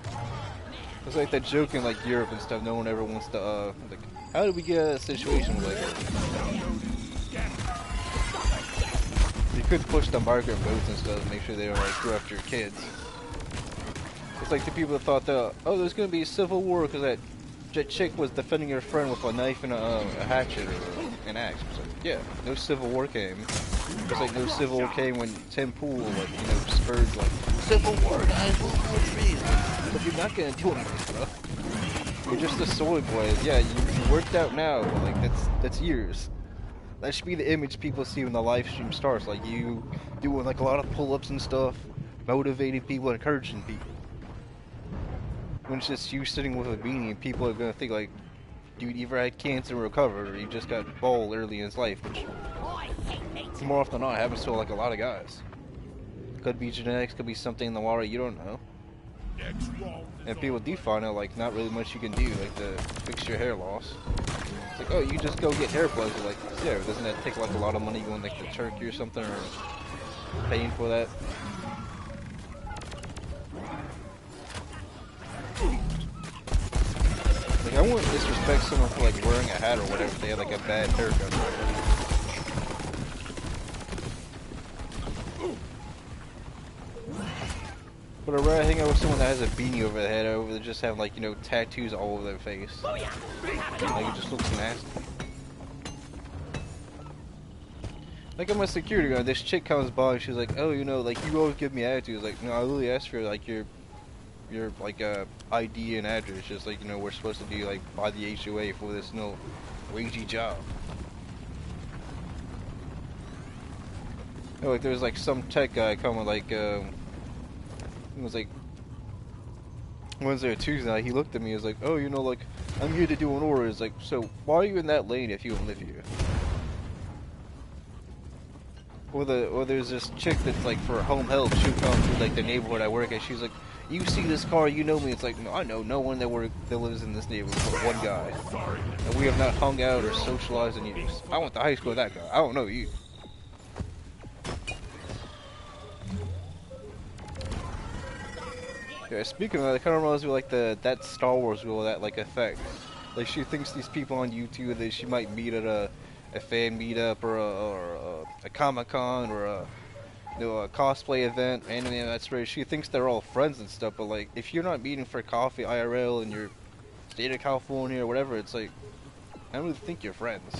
D: guess. It's like that joke in, like, Europe and stuff, no one ever wants to, like, how did we get out of that situation like that? You could push the migrant votes and stuff, make sure they don't, like, screw after your kids. It's like the people that thought that, oh, there's gonna be a civil war because that chick was defending her friend with a knife and a hatchet or an axe. It's like, yeah, no civil war came. It's like no civil war came when Tim Pool, like, you know, spurred, like, civil war, guys, we'll go trees. But you're not gonna do anything, bro. You're just a soy boy. Yeah, you worked out now. Like, that's years. That should be the image people see when the live stream starts. Like, you doing, like, a lot of pull-ups and stuff, motivating people, encouraging people. When it's just you sitting with a beanie and people are gonna think, like, dude either had cancer and recovered, or he just got bald early in his life, which more often than not happens to, like, a lot of guys. Could be genetics, could be something in the water, you don't know. And people do find out, like, not really much you can do, like, to fix your hair loss. It's like, oh, you just go get hair plugs. Like, yeah, doesn't that take, like, a lot of money going, like, to Turkey or something, or paying for that? Like, I wouldn't disrespect someone for, like, wearing a hat or whatever if they had, like, a bad haircut. But I'd rather hang out with someone that has a beanie over their head over than just have, like, you know, tattoos all over their face. Like, it just looks nasty. Like, I'm a security guard, this chick comes by and she's like, oh, you know, like, you always give me attitudes. Like, no, I literally asked for, like, your like, ID and address. Just like, you know, we're supposed to be, like, by the HOA for this, no, wagey job. Oh, like, there's, like, some tech guy coming, like, it was, like, Wednesday or Tuesday night, he looked at me, he was like, oh, you know, like, I'm here to do an order. It's like, so, why are you in that lane if you don't live here? Or there's this chick that's like for home health, she'll come through like the neighborhood I work at, she's like, you see this car, you know me. It's like, no, I know no one that lives in this neighborhood but one guy. And we have not hung out or socialized in years. I went to high school with that guy. I don't know you. Yeah, speaking of that, it kind of reminds me like that Star Wars girl, that like effect. Like she thinks these people on YouTube that she might meet at a fan meetup or a Comic-Con or a cosplay event, anime, that's right. She thinks they're all friends and stuff, but like if you're not meeting for coffee IRL in your state of California or whatever, it's like I don't really think you're friends.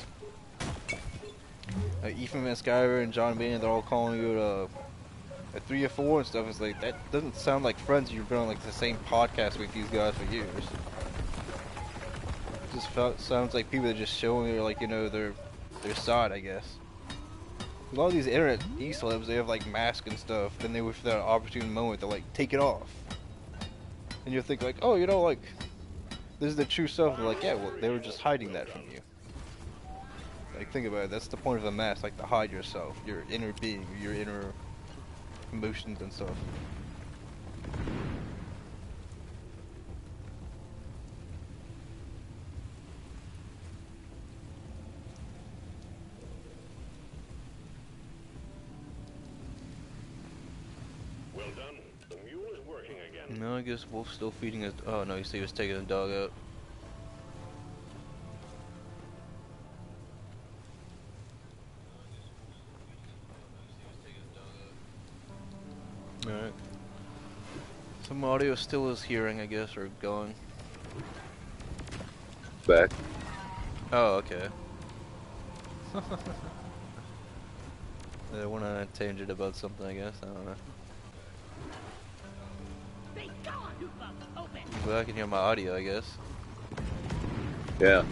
D: Ethan Van Sciver and John Bain, they're all calling you a 3 or 4 and stuff. It's like that doesn't sound like friends. You've been on like the same podcast with these guys for years. It just sounds like people are just showing you, like, you know, their side, I guess. A lot of these internet e-celebs, they have like masks and stuff, then they wait for that opportune moment to like take it off. And you'll think like, oh, you know, like, this is the true self. They're like, yeah, well, they were just hiding that from you. Like, think about it, that's the point of a mask, like to hide yourself, your inner being, your inner emotions and stuff.
B: Well done. The mule is working again.
D: No, I guess Wolf's still feeding his. Oh no, you see, he was taking the dog out. Alright. Some audio still is hearing, I guess, or going.
C: Back.
D: Oh, okay. I went on a tangent about something, I guess. I don't know.
E: Be gone, Hoopa! Open!
D: Well, I can hear my audio, I guess.
C: Yeah.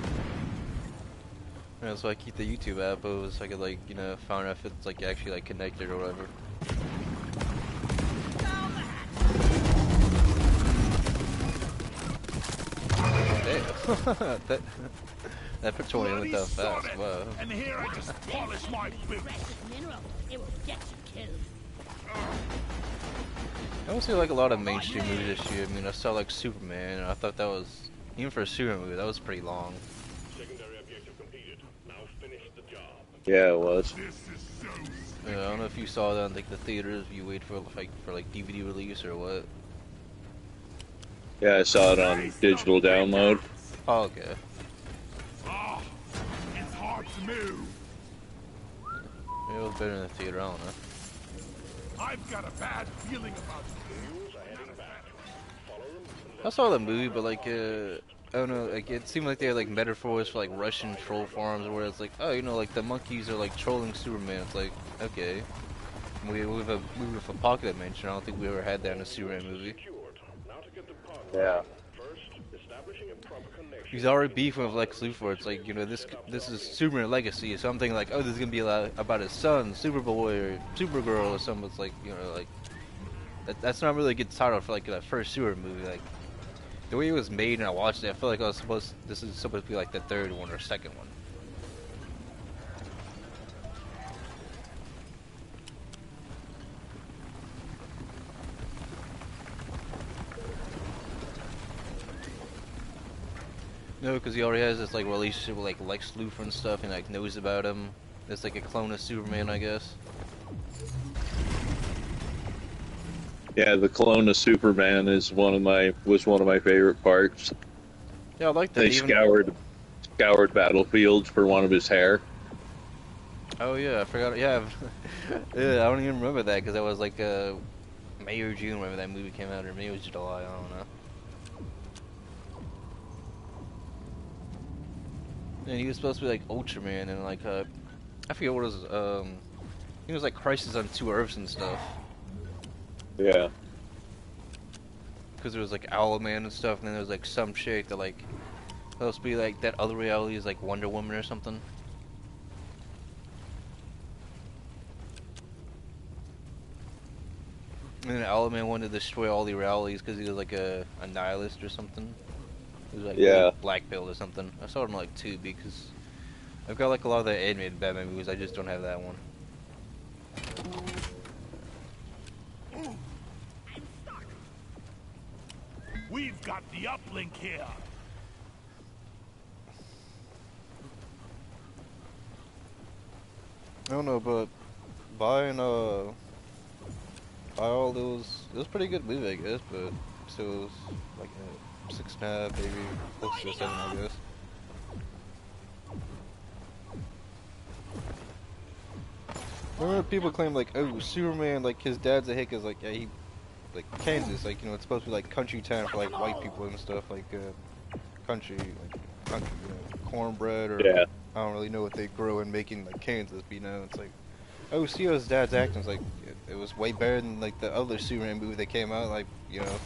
D: Yeah, so I keep the YouTube app over so I could, like, you know, find out if it's like actually like connected or whatever. Damn. that patrol went down fast. Wow.
B: And here I just polish my boots.
E: Precious mineral. It will get you killed.
D: I don't see like a lot of mainstream movies this year. I mean, I saw like Superman, and I thought that was, even for a Superman movie, that was pretty long.
B: Secondary objective completed. Now finish the job.
C: Yeah, it was.
B: This is so
D: I don't know if you saw that in like the theaters. If you wait for like DVD release or what.
C: Yeah, I saw it on digital download.
D: Oh, okay.
B: Ah, it's hard to move.
D: Maybe it was better in the theater. I don't know.
B: I've got a bad feeling about it.
D: I saw the movie, but like, I don't know, like it seemed like they had like metaphors for like Russian troll farms, where it's like, oh, you know, like the monkeys are like trolling Superman. It's like, okay, we have a movie with a pocket dimension. I don't think we ever had that in a Superman movie.
C: Yeah.
D: He's already beefing with Lex Luthor. It's like, you know, this is Superman Legacy. Something like, oh, this is gonna be about his son, Superboy or Supergirl or something. It's like, you know, like that's not really a good title for like that first Superman movie. Like the way it was made and I watched it, I feel like this is supposed to be like the third one or second one. No, because he already has this like relationship with like Lex Luthor and stuff, and like knows about him. It's like a clone of Superman, I guess.
C: Yeah, the clone of Superman was one of my favorite parts.
D: Yeah, I like that.
C: They scoured battlefields for one of his hair.
D: Oh yeah, I forgot. Yeah, yeah, I don't even remember that because that was like May or June, whenever that movie came out, or maybe it was July. I don't know. And he was supposed to be like Ultraman, and like I forget what it was. He was like Crisis on Two Earths and stuff.
C: Yeah.
D: Because there was like Owlman and stuff, and then there was like some chick that like supposed to be like that other reality is like Wonder Woman or something. And then Owlman wanted to destroy all the realities because he was like a nihilist or something. He was like
C: Yeah.
D: black pilled or something. I saw it on like Tubi because I've got like a lot of the animated Batman movies. I just don't have that one.
B: We've got the uplink here.
D: I don't know, but buying buy all those. It was a pretty good movie, I guess, but still it was like a 6.5, maybe close to a 7, I guess. Remember people claim like, oh, Superman, like his dad's a hick, is like, yeah, he, like Kansas, like, you know, it's supposed to be like country town for like white people and stuff, like country, you know, cornbread or
C: Yeah.
D: I don't really know what they grow and make in like Kansas, but you know, it's like, oh, see how his dad's acting, it's like, it was way better than like the other Superman movie that came out, like, you know.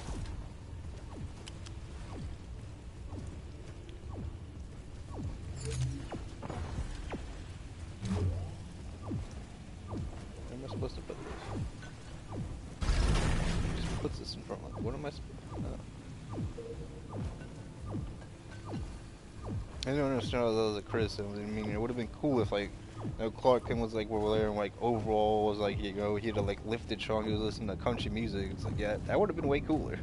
D: Where am I supposed to put this? Just puts this in front, like, what am I supposed I don't understand how that was a criticism. I mean, it would have been cool if, like, you know, Clark Kent was like, we're there, and like, overall was like, you know, he had a like lifted song, he was listening to country music. It's like, yeah, that would have been way cooler.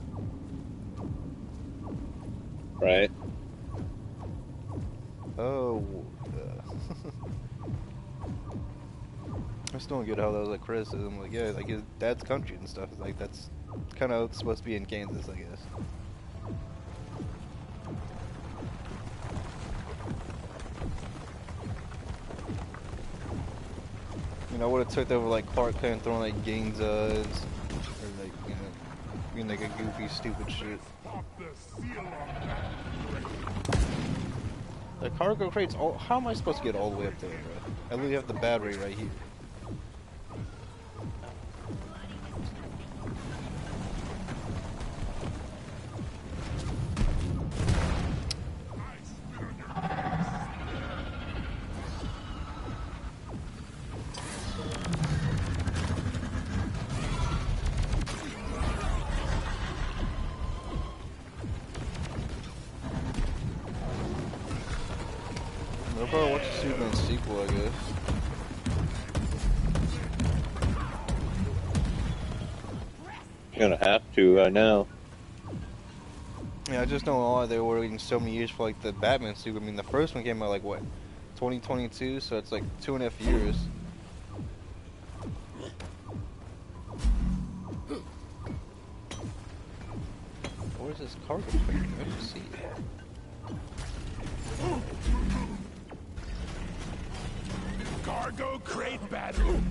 C: Right.
D: Oh, I still don't get how that was a criticism. Like, yeah, like his dad's country and stuff. Like, that's kind of supposed to be in Kansas, I guess. You know, I would have took over like Clark Kent throwing like Ginzas, or like, you know, being like a goofy, stupid shit.
B: Pop the seal on that.
D: The cargo crates, all, how am I supposed to get all the way up there, bro? I literally have the battery right here. I'll probably watch the Superman sequel, I guess.
C: Gonna have to right now.
D: Yeah, I just don't know why they were waiting so many years for like the Batman suit. I mean, the first one came out like what, 2022, so it's like 2.5 years. Where's this cargo crate? I don't see it.
B: Cargo crate battle.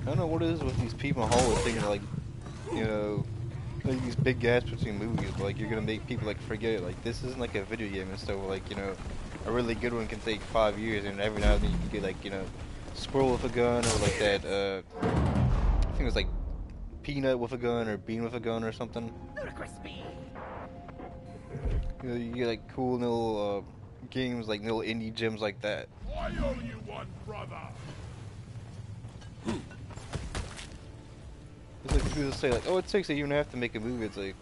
D: I don't know what it is with these people in Hollywood thinking like, you know, like these big gaps between movies, but like you're gonna make people like forget like this isn't like a video game and stuff. Where, like, you know, a really good one can take 5 years, and every now and then you can get like, you know, Squirrel with a gun, or like that. I think it was like Peanut with a gun or Bean with a gun or something. You know, you get like cool little games, like little indie gems like that.
B: I owe you one, brother.
D: It's like people say like, oh, it takes a year and a half to make a movie. It's like,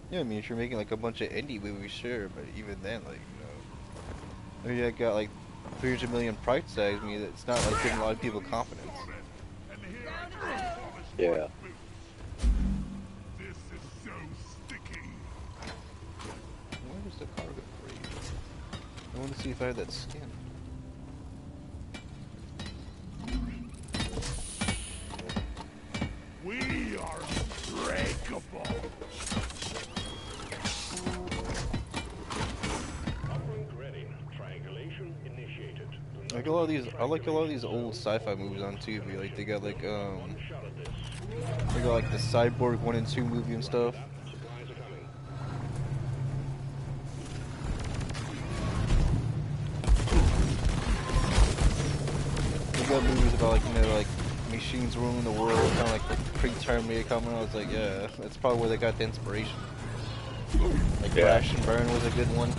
D: yeah, I mean, if you're making like a bunch of indie movies, sure, but even then, like, you know, maybe I got like 300 million price tags. I mean, it's not like giving a lot of people confidence.
C: Yeah.
B: This is so sticky.
D: Where's the cargo crate? I want to see if I had that skin.
B: We are unbreakable.
F: Uplink ready. Triangulation initiated.
D: Oh Like a lot of these, I like a lot of these old sci-fi movies on TV. Like they got like the Cyborg 1 and 2 movie and stuff. They got movies about like like machines ruling the world, kind of like the pre-Terminator coming. I was like, yeah, that's probably where they got the inspiration. Like Crash and Burn was a good one.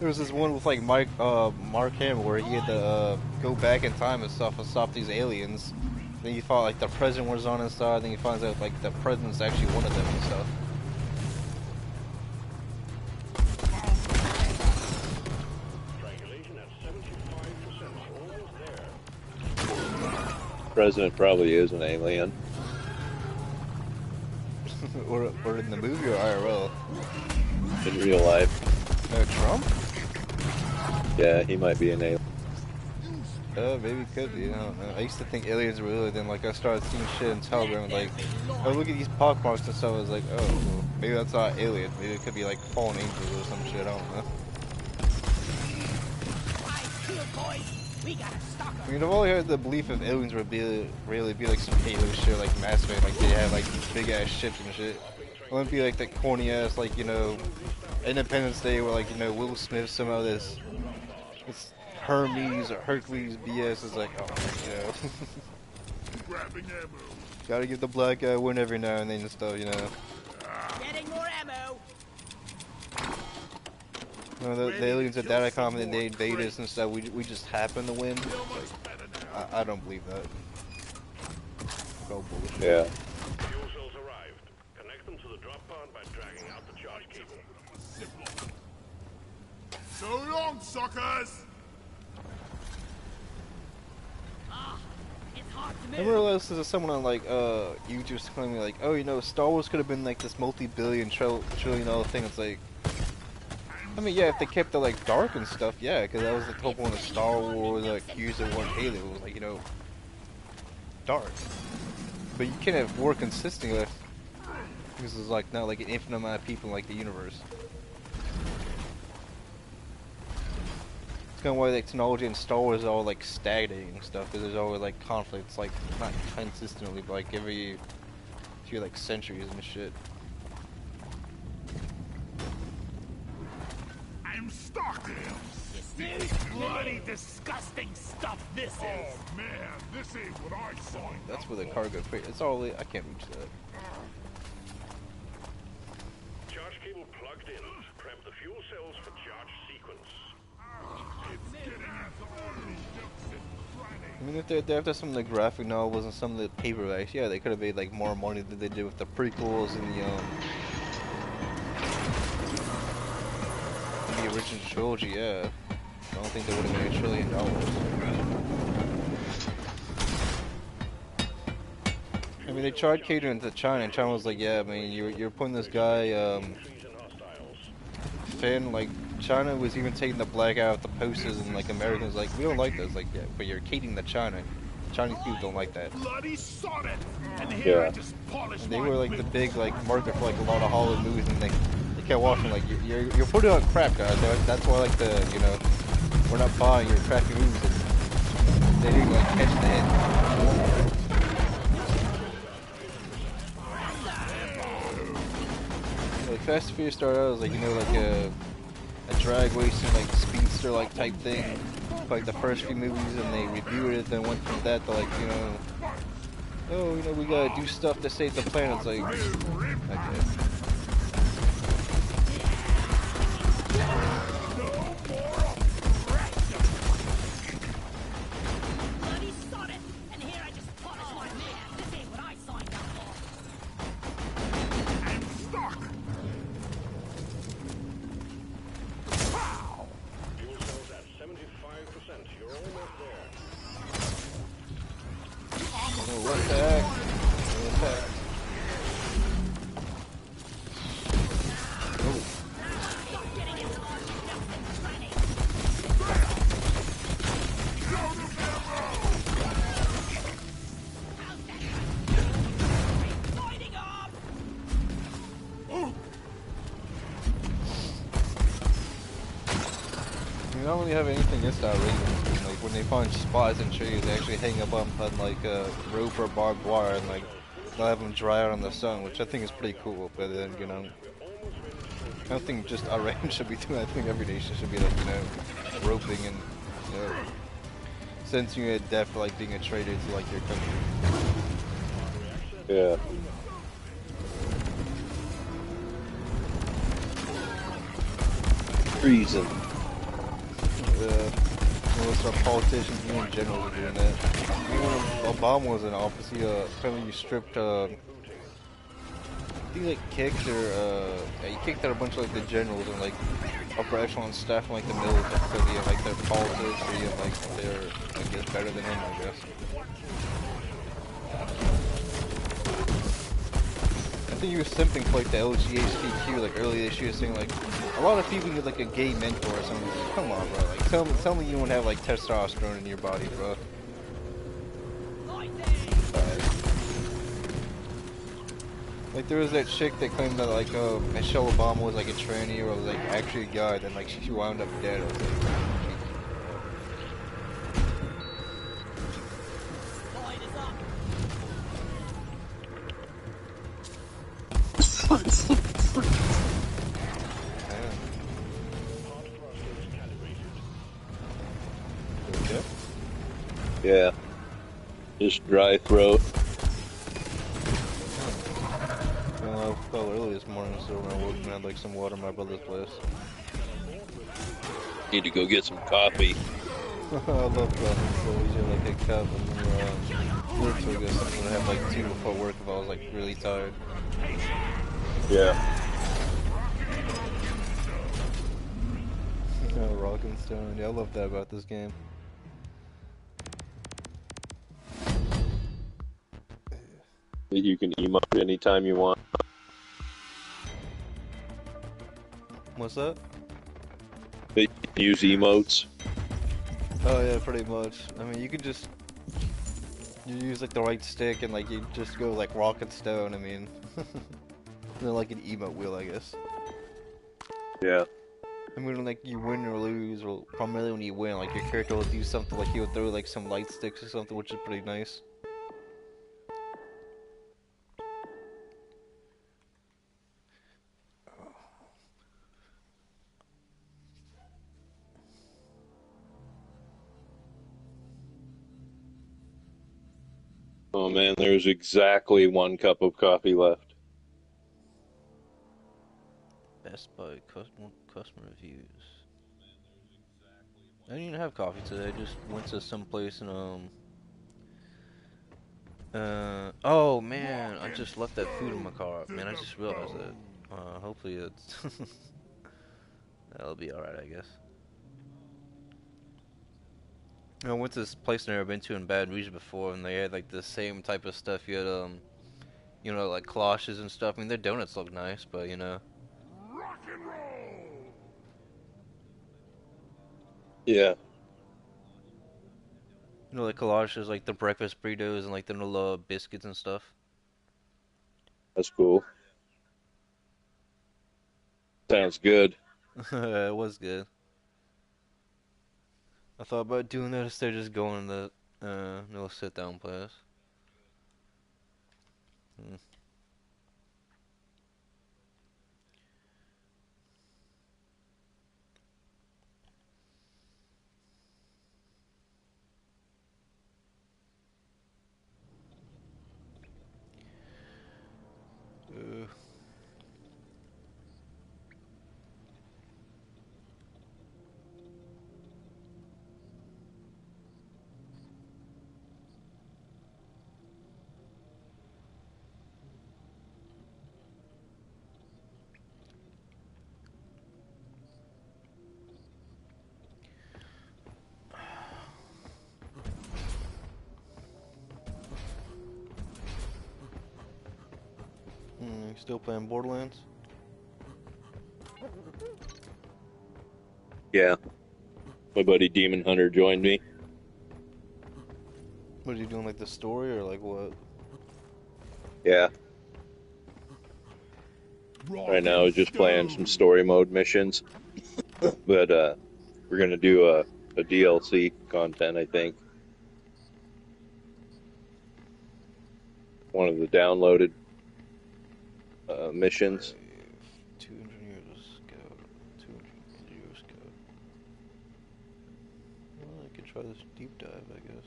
D: There was this one with like Mark Hamill where he had to go back in time and stuff and stop these aliens. Then you thought like the president was on his side. Then he finds out like the president's actually one of them and stuff.
C: President probably is an alien.
D: or in the movie or IRL?
C: In real life.
D: Trump?
C: Yeah, he might be an alien.
D: Maybe it could be. I don't know. I used to think aliens were real. Then like I started seeing shit in Telegram like, oh look at these pockmarks and stuff. I was like, oh, well, maybe that's not alien. Maybe it could be like fallen angels or some shit. I don't know. I mean, I've only heard the belief of aliens would really be like some Halo shit, like Mass Effect, like they have like these big ass ships and shit. It wouldn't be like that corny ass, like, you know, Independence Day where like, you know, Will Smith somehow this it's Hermes or Hercules BS is like, oh, you know.
B: Grabbing ammo.
D: Gotta give the black guy a win every now and then and stuff, you know.
E: Getting more ammo.
D: You know, the aliens at Datacom and they invade us and stuff, we just happen to win. Like, I don't believe that. Go bullshit.
C: Yeah.
B: Fuel cells arrived. Connect them to the drop pod by dragging out the charge cable. So long, suckers!
E: It's hard to
D: I realized there's someone on like YouTube claiming like, oh, you know, Star Wars could have been like this multi-billion trillion dollar thing. It's like, I mean, yeah, if they kept it like dark and stuff, yeah, because that was the whole point of Star Wars, like used it one Halo, it was like, you know, dark. But you can't have war consistently if because there's like not like an infinite amount of people in like the universe. It's kind of why like technology in Star Wars is all like stagnating and stuff, because there's always like conflicts, like not consistently, but like every few like centuries and shit.
B: I'm stuck! Bloody disgusting stuff this is! Oh man, this ain't what I signed.
D: That's where the cargo crate. It's all. I can't reach that.
B: Charge cable plugged in. Prep the fuel cells for charge sequence. It's getting into all these nooks and crannies.
D: I mean, if they after some of the graphic novels and some of the paperbacks, yeah, they could have made like more money than they did with the prequels and the original trilogy. Yeah, I don't think they would have made $1 trillion. I mean, they tried catering to China, and China was like, yeah, I mean, you're putting this guy, Finn, like, China was even taking the black out of the posters, and like, Americans like, we don't like this, like, yeah, but you're catering to China. Chinese people don't like that.
B: Bloody sod it! And here I just polished
D: And they were like the big, like, market for like a lot of Hollywood movies, and they kept watching, like, you're putting out crap, guys. That's why, like, you know, we're not buying your crappy movies, and they didn't, like, catch the hit. Like Fast and Furious started out as like, you know, like a drag racing like speedster like type thing, like the first few movies, and they reviewed it. Then went from that to like, you know, oh, you know, we gotta do stuff to save the planet. It's like, okay. What the heck? What the heck? We don't really have anything against our ratings. Like when they find spots and trees, they actually hang up on like a rope or barbed wire and like they'll have them dry out in the sun, which I think is pretty cool. But then I don't think just our range should be doing. I think every nation should be like roping and sentencing you to death for like being a traitor to like your country.
C: Yeah. Treason.
D: Most of our politicians and generals are doing that. Even when Obama was in office, he apparently stripped he like kicked or he kicked out a bunch of like the generals and like upper echelon staff in like the military because he had like their politics or he had like they're I guess better than him, I guess. I think he was simping for like the LGHTQ like earlier this year, saying like a lot of people need like a gay mentor or something. Like, come on, bro. Like tell me you don't have like testosterone in your body, bro. Like there was that chick that claimed that like Michelle Obama was like a tranny or was like actually a guy, then like she wound up dead. I was like, okay.
C: Yeah. Just dry throat.
D: I fell early this morning, so when I woke up, I had like some water at my brother's place.
C: Need to go get some coffee.
D: I love coffee, so usually like a cup and then literally something to have like 2 before work if I was like really tired.
C: Yeah.
D: Rock and Stone, yeah, I love that about this game.
C: You can emote anytime you want.
D: What's that?
C: They use emotes.
D: Oh yeah, pretty much. I mean, you can just you use like the right stick and like you just go like rock and stone. I mean, they're like an emote wheel, I guess.
C: Yeah.
D: I mean, like you win or lose, or primarily when you win, like your character will do something like he'll throw like some light sticks or something, which is pretty nice.
C: Oh man, there's exactly 1 cup of coffee left.
A: Best Buy customer reviews. I didn't even have coffee today. I just went to some place and oh man, I just left that food in my car. Man, I just realized that. Hopefully it's that'll be alright, I guess. I went to this place I've never been to in Baton Rouge before, and they had like the same type of stuff. You had you know, like cloches and stuff. I mean, their donuts look nice, but you know.
B: Rock and roll!
C: Yeah.
A: You know, like cloches, like the breakfast burritos and like the little biscuits and stuff.
C: That's cool. Sounds good.
A: It was good. I thought about doing that instead of just going to the little sit down place. Hmm. You still playing Borderlands?
C: Yeah. My buddy Demon Hunter joined me.
D: What are you doing, like the story or like what?
C: Yeah. Right now, just playing some story mode missions. But We're gonna do a DLC content, I think. One of the downloaded missions.
D: 200 years ago. 200 years ago. Well, I could try this deep dive, I guess.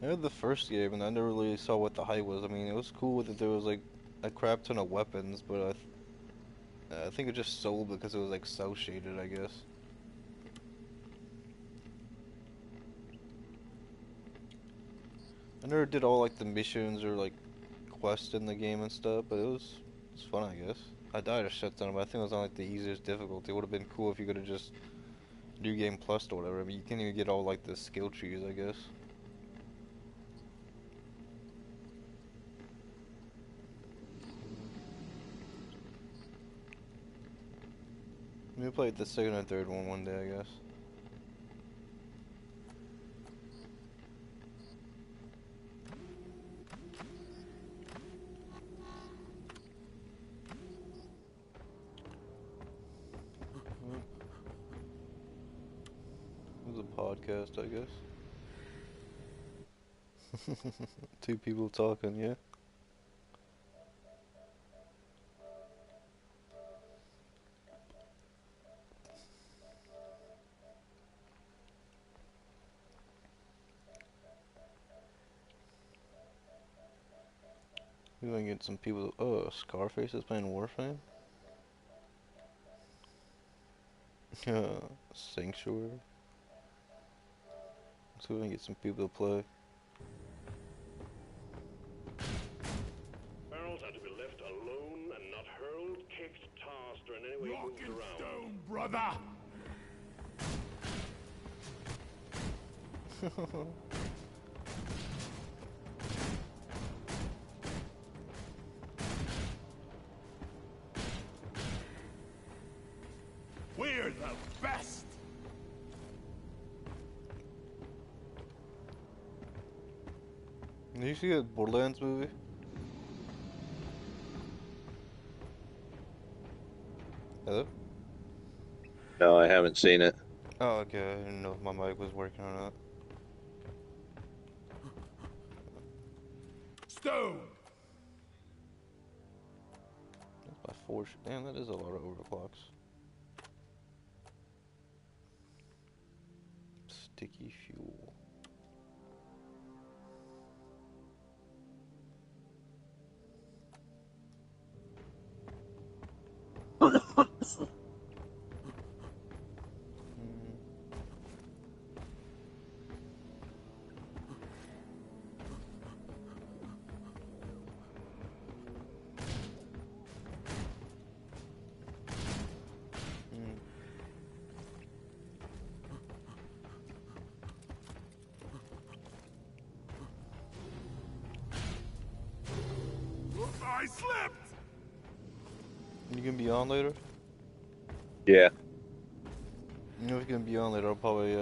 D: I had the first game, and I never really saw what the hype was. I mean, it was cool that there was like a crap ton of weapons, but I think it just sold because it was like cel shaded, I guess. I never did all like the missions or like quests in the game and stuff, but it's fun, I guess. I died a shit ton, but I think it was on like the easiest difficulty. It would have been cool if you could have just New Game Plus or whatever. I mean, you can't even get all like the skill trees, I guess. Maybe play the second and third one day, I guess. It was a podcast, I guess. Two people talking, yeah. We gonna get some people. Oh, Scarface is playing Warframe. Sanctuary. So we can get some people to play.
B: Barrels are to be left alone and not hurled, kicked, tossed, or in any way moved around.
F: Stone, brother! We're the best!
D: Did you see a Borderlands movie? Hello?
C: No, I haven't seen it.
D: Oh, okay. I didn't know if my mic was working or not.
F: Stone!
D: That's by 4. Damn, that is a lot of overclocks. Sticky fuel.
F: I slipped!
D: You gonna be on later?
C: Yeah.
D: You know, if you're gonna be on later, I'll probably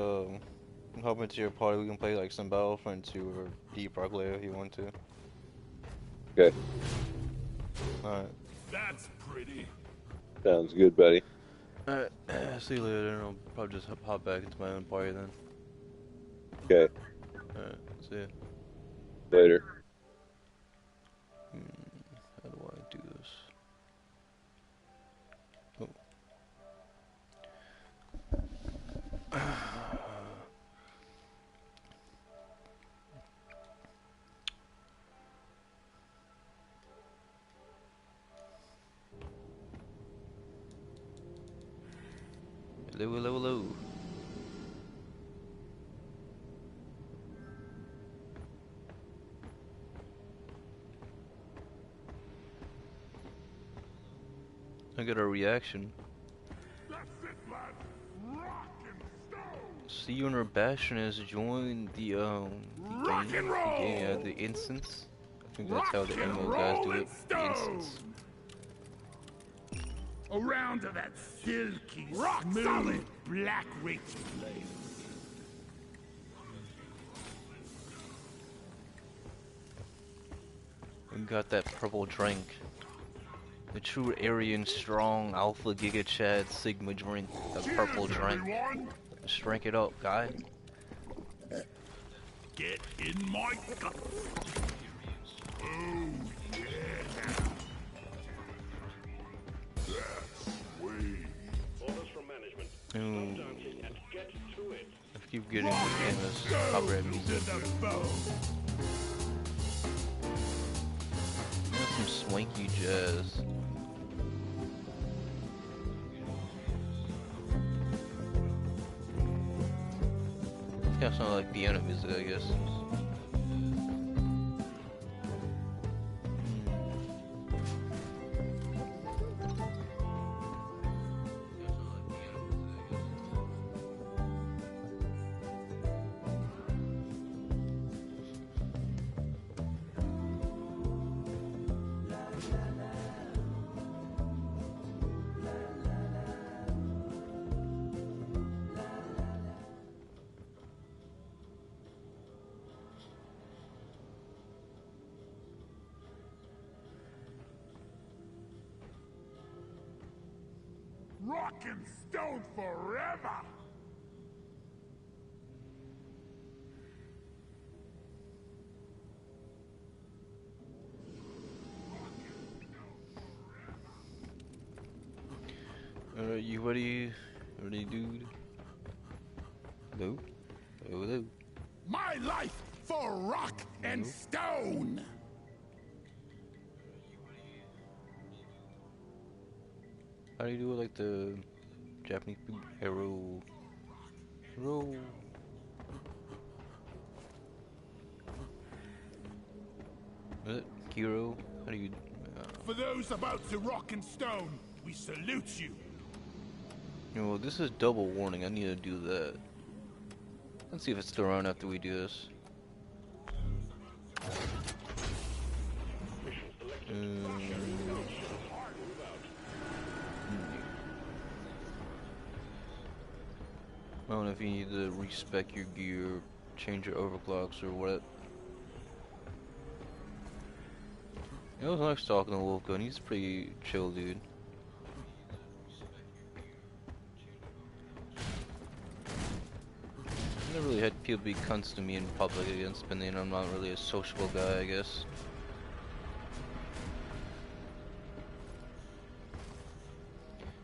D: hop into your party. We can play like some Battlefront 2 or Deep Rock later if you want to.
C: Okay.
D: Alright.
F: That's pretty.
C: Sounds good, buddy.
D: Alright. See you later, and I'll probably just hop back into my own party then.
C: Okay.
D: Alright. See ya.
C: Later.
D: How do I do this? Oh. Hello, hello, hello. I got a reaction.
F: That's it, lad. Rock and stone!
D: See you and Bastion has joined the
F: Rock and roll!
D: the game, yeah, the instance. I think that's how the MMO guys do it. The instance.
F: Around to that silky, smooth, black rich flame.
D: We got that purple drink. The true Aryan strong alpha giga chad sigma drink, the purple
F: Cheers,
D: drink.
F: everyone!
D: Just drink it up, guy.
F: Get in my gut. Oh, yeah. That's way.
B: Orders from management.
D: Ooh.
B: Stop dancing and get to it.
D: I keep getting this copyright music.
F: To the bone.
D: That's some swanky jazz. Yeah, sound like piano music, I guess.
F: Rock and stone forever!
D: Alright, you ready? Ready, dude? Hello? Hello?
F: My life for rock and stone!
D: How do you do it like the Japanese people? Hero. Hero. Is it? Kiro? How do you...
F: For those about to rock and stone, we salute you.
D: You know, this is double warning. I need to do that. Let's see if it's still around after we do this. I don't know if you need to respec your gear, change your overclocks or what. It was nice talking to Wolfgun. He's a pretty chill dude. I never really had people be cunts to me in public against me, and I'm not really a sociable guy, I guess.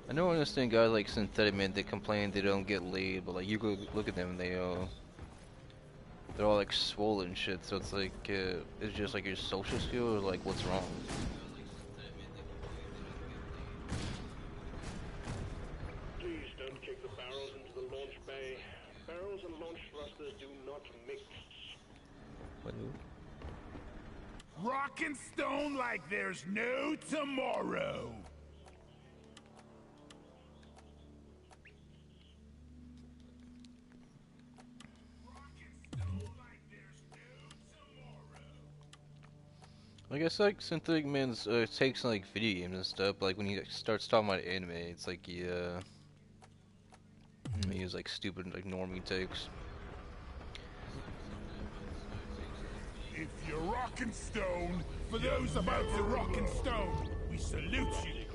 D: I don't understand guys like Synthetic Man, they complain they don't get laid, but like you go look at them and they're all like swollen and shit, so it's like, it's just like your social skill or like what's wrong?
B: Please don't kick the barrels into the launch bay. Barrels and launch thrusters do not mix.
D: What?
F: Rock and stone like there's no tomorrow.
D: I guess like Synthetic Man's takes on like video games and stuff, like when he starts talking about anime, it's like he has like stupid like normie takes.
F: If you're rock and stone, for those about to rock and stone, we salute you.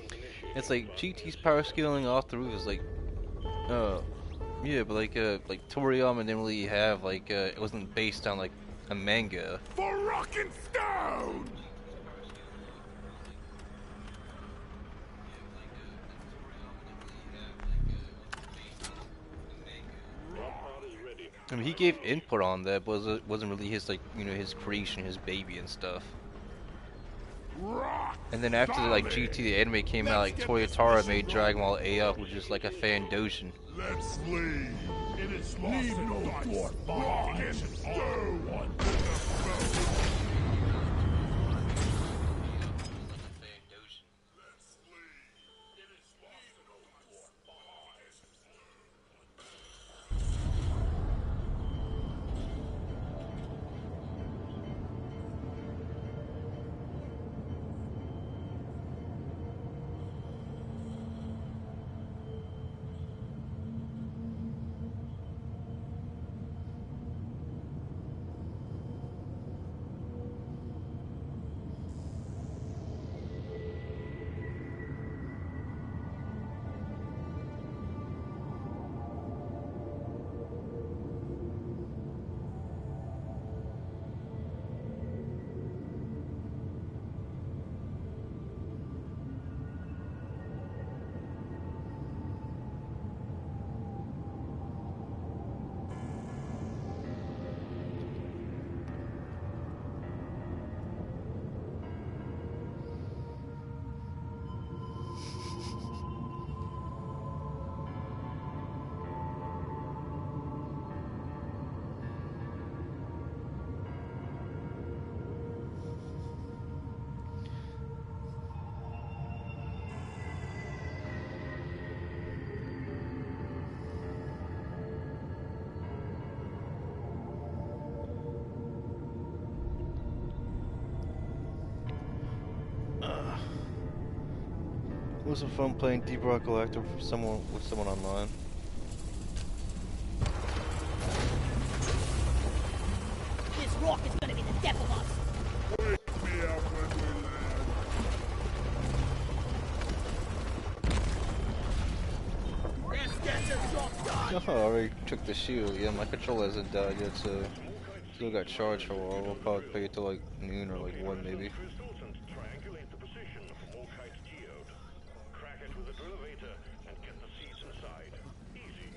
D: It's like GT's power scaling off the roof is like, yeah, but like Toriyama didn't really have like it wasn't based on like a manga.
F: For rock and stone!
D: I mean, he gave input on that, but it wasn't really his like his creation, his baby and stuff.
F: Rock
D: And then after like
F: solid.
D: GT, the anime came out, like Toyotaro made Dragon Ball AF, which is like a fan dojin.
F: Let's leave. It is leave no thought rock and stone.
D: It was fun playing Deep Rock Galactic with someone online.
E: This rock is gonna be the death of us.
F: Wake me up when we land. Let's get this rock done.
D: Oh, I already took the shield. Yeah, my controller hasn't died yet, so still got charged for a while. We'll probably play it till like noon or like 1 maybe.
B: Crystals and triangulate the position of Morkite's geode. Crack it with a drill-elevator and get the seeds inside. Easy.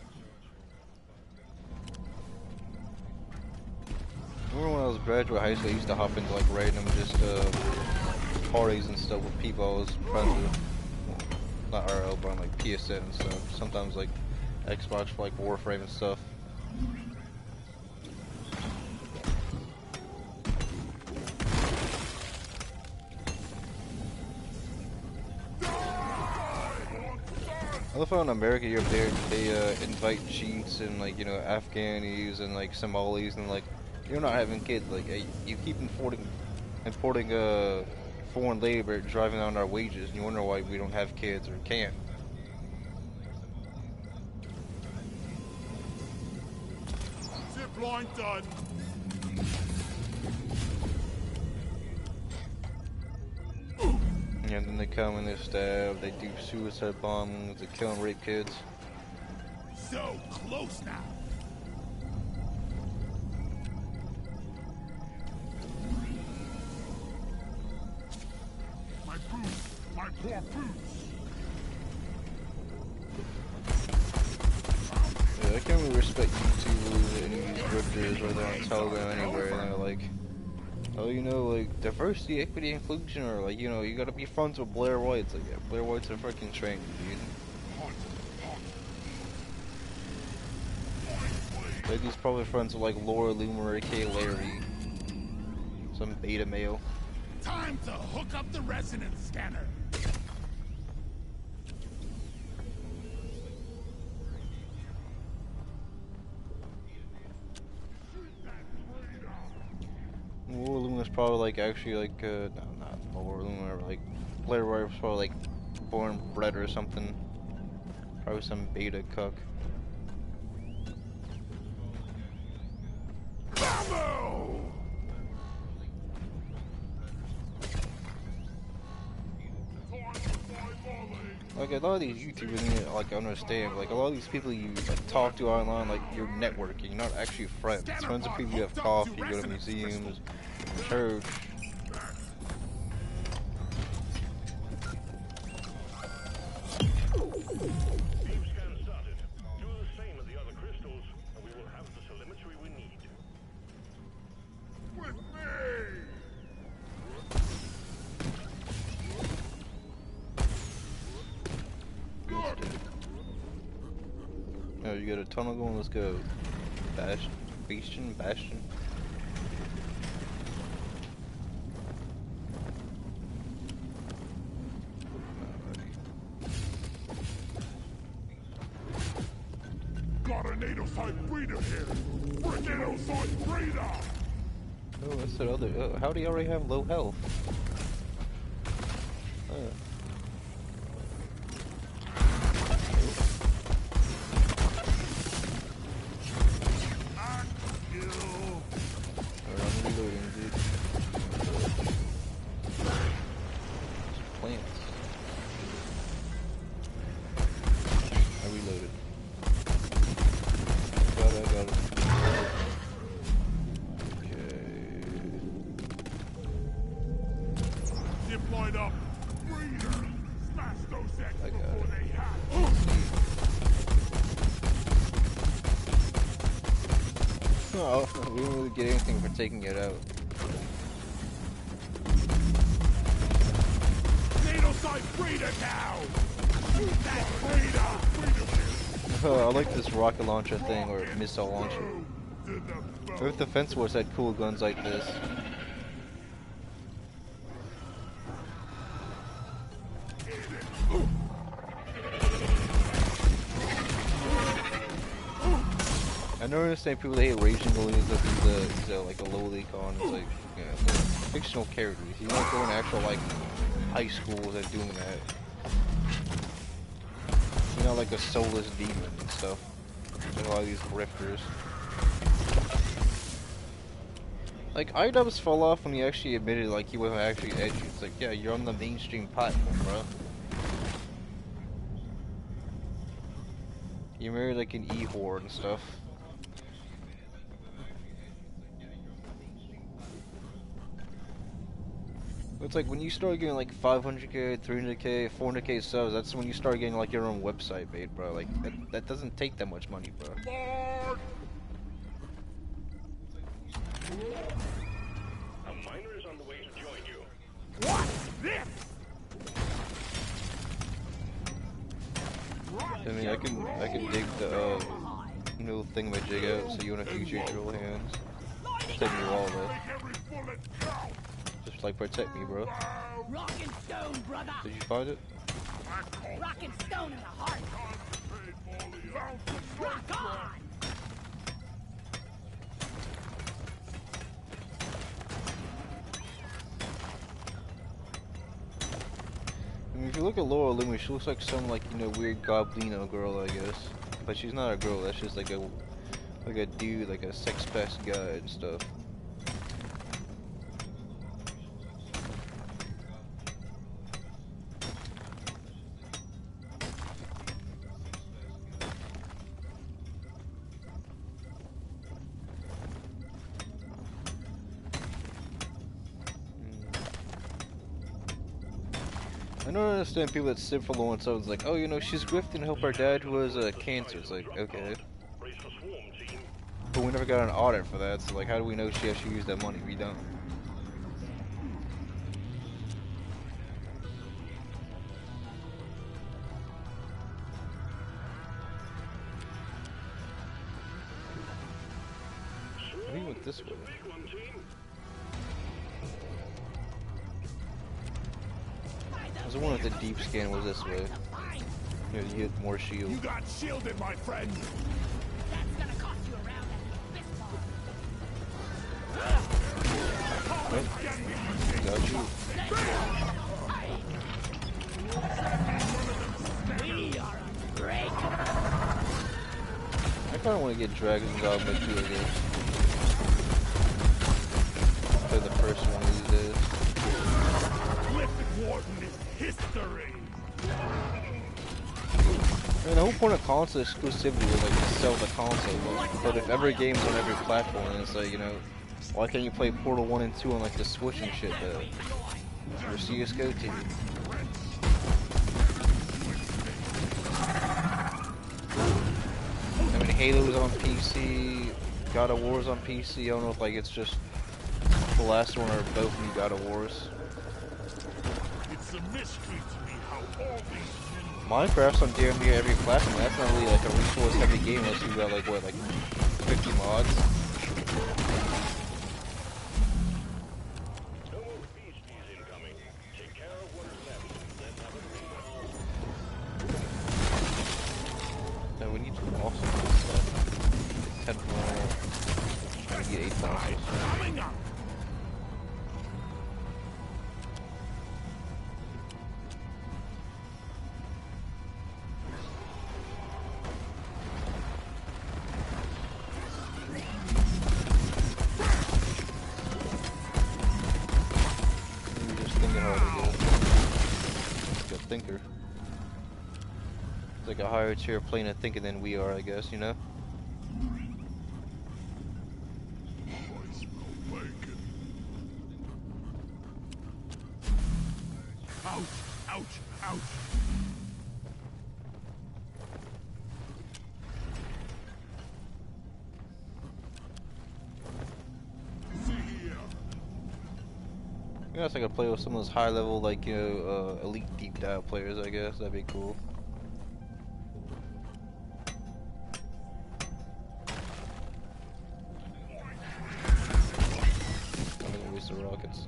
D: Remember when I was graduate high school, I used to hop into like random just parties and stuff with people I was friends with. Not RL, but on like PSN and stuff. Sometimes like Xbox for like Warframe and stuff. I love how in America you're up there, they invite cheats and like, you know, Afghanis and like Somalis and like, you're not having kids, like you keep importing foreign labor driving on our wages and you wonder why we don't have kids or can't.
F: Zip line done.
D: And then they come and they stab, they do suicide bombings, they kill and rape kids.
F: So close now. My boots, my poor boots.
D: Yeah, I can't really respect YouTubers and these grifters whether on Telegram anywhere, and they're like, oh, you know, like, diversity, equity, inclusion, or like, you know, you gotta be friends with Blair White. It's like, yeah, Blair White's a freaking train, dude. Like, he's probably friends with, like, Laura Loomer, aka Larry. Some beta male.
F: Time to hook up the resonance scanner.
D: Laura Loomer's probably, like, actually, like, no, not Laura Loomer, like, Blair White was probably, like, born bred or something. Probably some beta cuck.
F: Bravo!
D: Like, a lot of these YouTubers need to, like, understand, like, a lot of these people you, like, talk to online, like, you're networking, you're not actually friends. Friends are people you have coffee, you go to museums, church.
B: Deep scan started. Do the same at the other crystals, and we will have the telemetry we need.
F: With me!
D: Oh, you got a tunnel going, let's go. Bastion.
F: Got a native-side breeder here. We're a native-side breeder.
D: Oh, that's that other. Oh, how do you already have low health? Oh. Alright, I'm reloading, dude. Plants. I reloaded. Got it. Okay.
F: Zip line up. Breeder. Smash those X
D: I got
F: before
D: it.
F: they hatch.
D: Oh, we didn't really get anything for taking it out.
F: Native-side breeder now. Shoot that breeder.
D: Oh, I like this rocket launcher thing, or missile launcher.
F: To the
D: What
F: boat.
D: if the Defense Force had cool guns like this? I don't understand people that hate raging balloons that these like a lowly con. It's like, you know, they're fictional characters. You don't go in actual like high schools and doing that. like a soulless demon and stuff. Like a lot of these grifters. Like, iDubbbz fell off when he actually admitted, like, he wasn't actually edgy. It's like, yeah, you're on the mainstream platform, bro. You married, like, an e-whore and stuff. It's like, when you start getting, like, 500k, 300k, 400k subs, that's when you start getting, like, your own website made, bro. Like, that doesn't take that much money, bro.
F: Lord!
B: A miner is on the way to join you.
F: What's this?
D: I mean, I can dig the, little thingamajig out, so you in the future drill hands. Take me all of it.
F: Make every bullet count!
D: Just, like, protect me, bro.
E: Rock and stone, brother.
D: Did you find it?
E: Rock and stone in the heart. Rock on.
D: I mean, if you look at Laura Loomis, she looks like some, like, you know, weird goblino girl, I guess. But she's not a girl, that's just like a dude, like a sex-pest guy and stuff. I don't understand people that sit for Lauren So's like, oh, you know, she's grifting to help her dad who has cancer. It's like, okay.
B: Brace for swarm team.
D: But we never got an audit for that, so like, how do we know she actually used that money? We don't. I think it went this way.
B: Big one, team.
D: I was wondering if the deep scan was this way. You know, you get more shield.
F: You got shielded, my friend!
E: That's gonna cost you around that fist ball.
D: Got you.
E: We are unbreakable.
D: I kind of want to get Dragon's Dogma too, I guess. Play the first one these days.
F: Cliff Warden is history!
D: I mean, the whole point of console exclusivity was like to sell the console, but if every game's on every platform, then it's like, you know, why can't you play Portal 1 and 2 on like the Switch and shit though? Or CSGO TV? I mean, Halo's on PC, God of War's on PC, I don't know if like it's just the last one or both new God of Wars.
F: It's a mystery to me how all these
D: Minecraft's on damn near every platform. That's not really like a resource heavy game unless you got like what, like 50 mods.
B: No more beasties incoming. Take care of what is left, then have a
D: No, we need some awesome stuff. 10 more. I need 8 boxes.
F: coming up!
D: Thinker. It's like a higher tier plane of thinking than we are, I guess, you know?
F: I smell bacon. Ouch! Ouch! Ouch! See here.
D: I guess I could play with some of those high level, like, you know, elite deep dive players, I guess. That'd be cool. I'm gonna waste the rockets.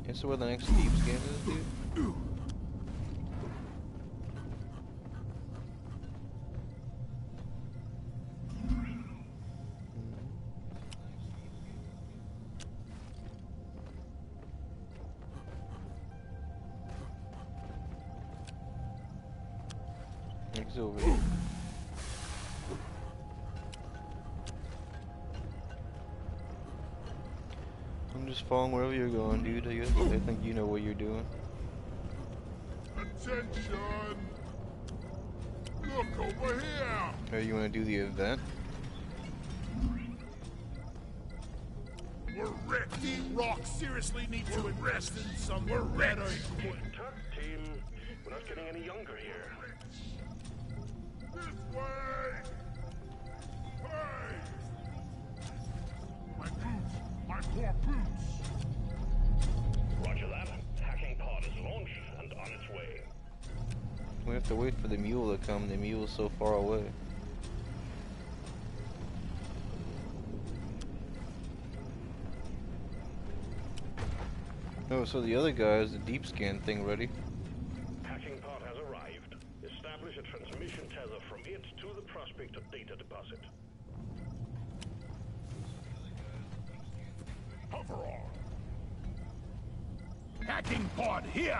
D: Guess where the next deep scan is, dude? He's over here. I'm just following wherever you're going, dude. I think you know what you're doing.
F: Attention! Look over here!
D: Hey, you want to do the event?
F: We're wrecked. Rock seriously need to invest in some better equipment.
B: Tuck team. We're not getting any younger here.
F: This way! Hey! My boots! My poor boots!
B: Roger that. Hacking pod is launched and on its way.
D: We have to wait for the mule to come. The mule's so far away. Oh, so the other guy has the deep scan thing ready.
B: Hacking pod has arrived. Establish a transmission tether from it to the prospector data deposit.
F: Hover on! Hacking pod here!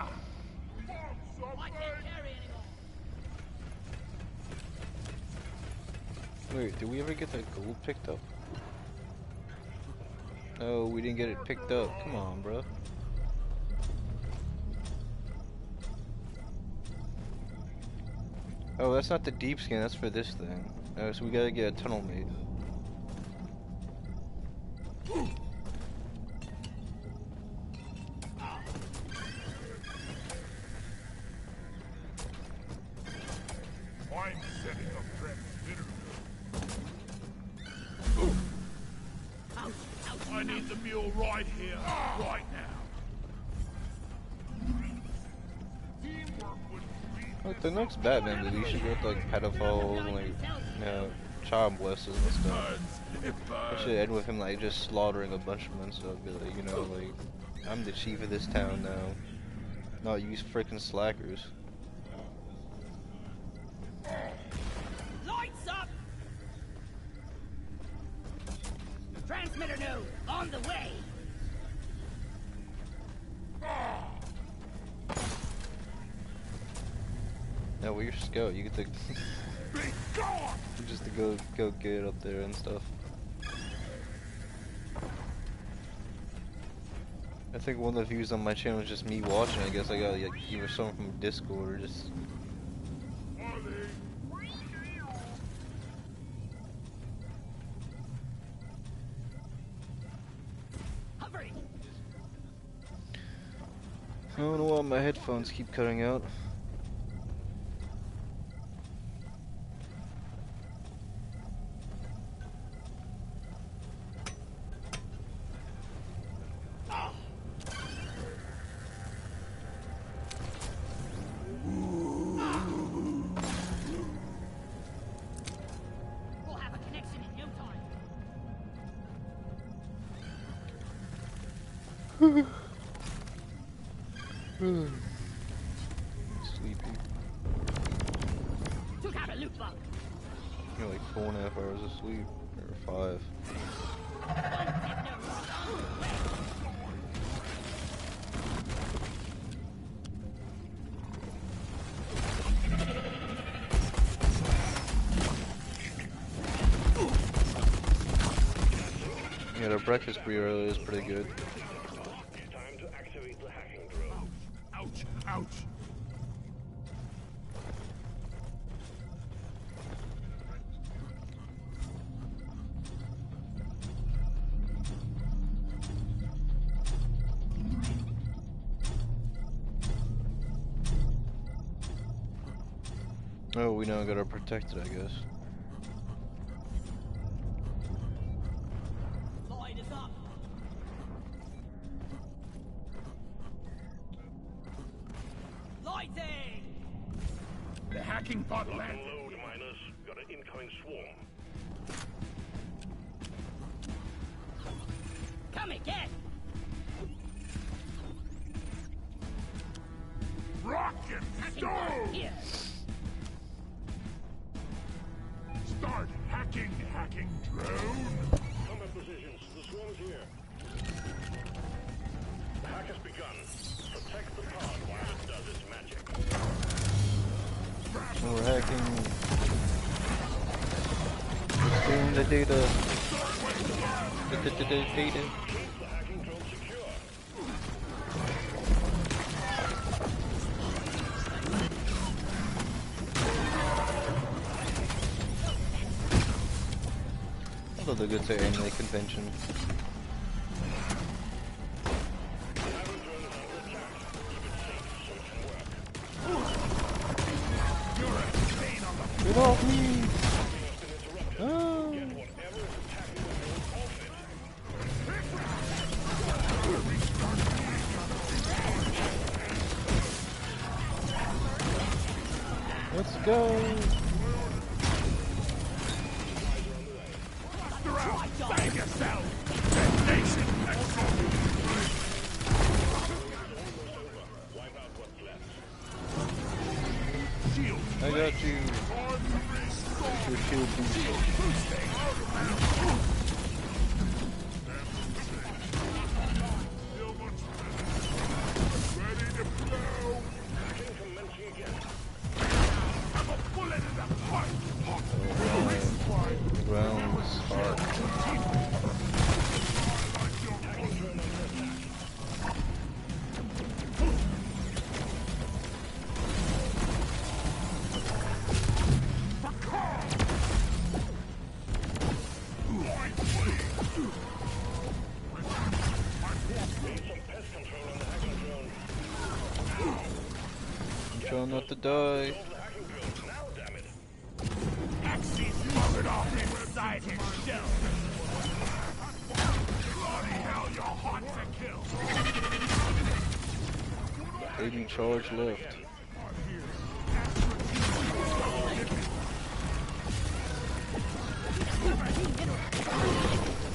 E: I can't carry anymore.
D: Wait, did we ever get that gold picked up? No, we didn't get it picked up. Come on, bro. Oh, that's not the deep scan, that's for this thing. So we gotta get a tunnel made.
F: I'm setting up transmitter.
E: Ouch, ouch.
F: I need the mule right here, right now. Teamwork wouldn't be.
D: Like the next Batman movie should go with like pedophiles and like, you know, child molesters and stuff.
F: It
D: It
F: burns.
D: should end with him like just slaughtering a bunch of them and stuff. Be like, you know, like, I'm the chief of this town now. Not you freaking slackers.
E: Lights up! Transmitter node, on the way!
D: No, well, you're scout. You get to
F: Be gone!
D: just to go get up there and stuff. I think one of the views on my channel is just me watching. I guess I got like either someone from Discord or just.
F: Ollie.
E: Hovering!
D: I don't know why my headphones keep cutting out.
E: We'll have a connection in no time.
D: Sleepy.
E: Took out a loot bug.
D: You're like 4.5 hours of sleep. Or 5.
E: One techno rock on the way.
D: Yeah, the breakfast burrito is pretty good.
B: Time to activate the hacking drone.
F: Ouch, ouch.
D: Oh, we now gotta protect it, I guess.
E: Light is up. Lighting!
F: The hacking pod landed.
B: Unload, miners. Got an incoming swarm.
E: Come again!
F: Rock and
E: Hacking pod
F: stone!
E: here!
F: Start hacking, hacking drone.
B: Combat positions. The swarm's here. The hack has begun. Protect the pod while it does its magic.
F: Strap
D: We're hacking. We're stealing the data. The data. Another good to anime convention. Get off me! Oh. Let's go!
F: Save yourself! Nation! Shield!
D: I got you! Your shield boost.
F: Ready to blow! I'm a bullet in the heart!
D: The ground's hard. I'm trying not to die.
F: Axes covered off inside his shell! Bloody hell, you're hot to kill!
D: Aiding charge left.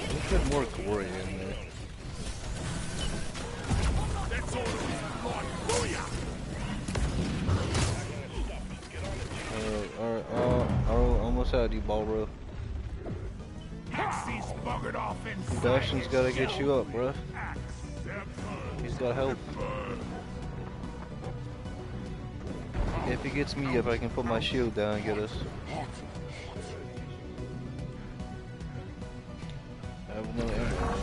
D: Let's get more glory in there.
F: That's all we want! Booyah!
D: Almost had you, Balro.
F: Axes buggered off inside
D: Bastion's
F: his
D: gotta get
F: shell.
D: you up, bruh.
F: They're burned.
D: He's got help. If he gets me up, I can put my shield down and get us. I have no ammo.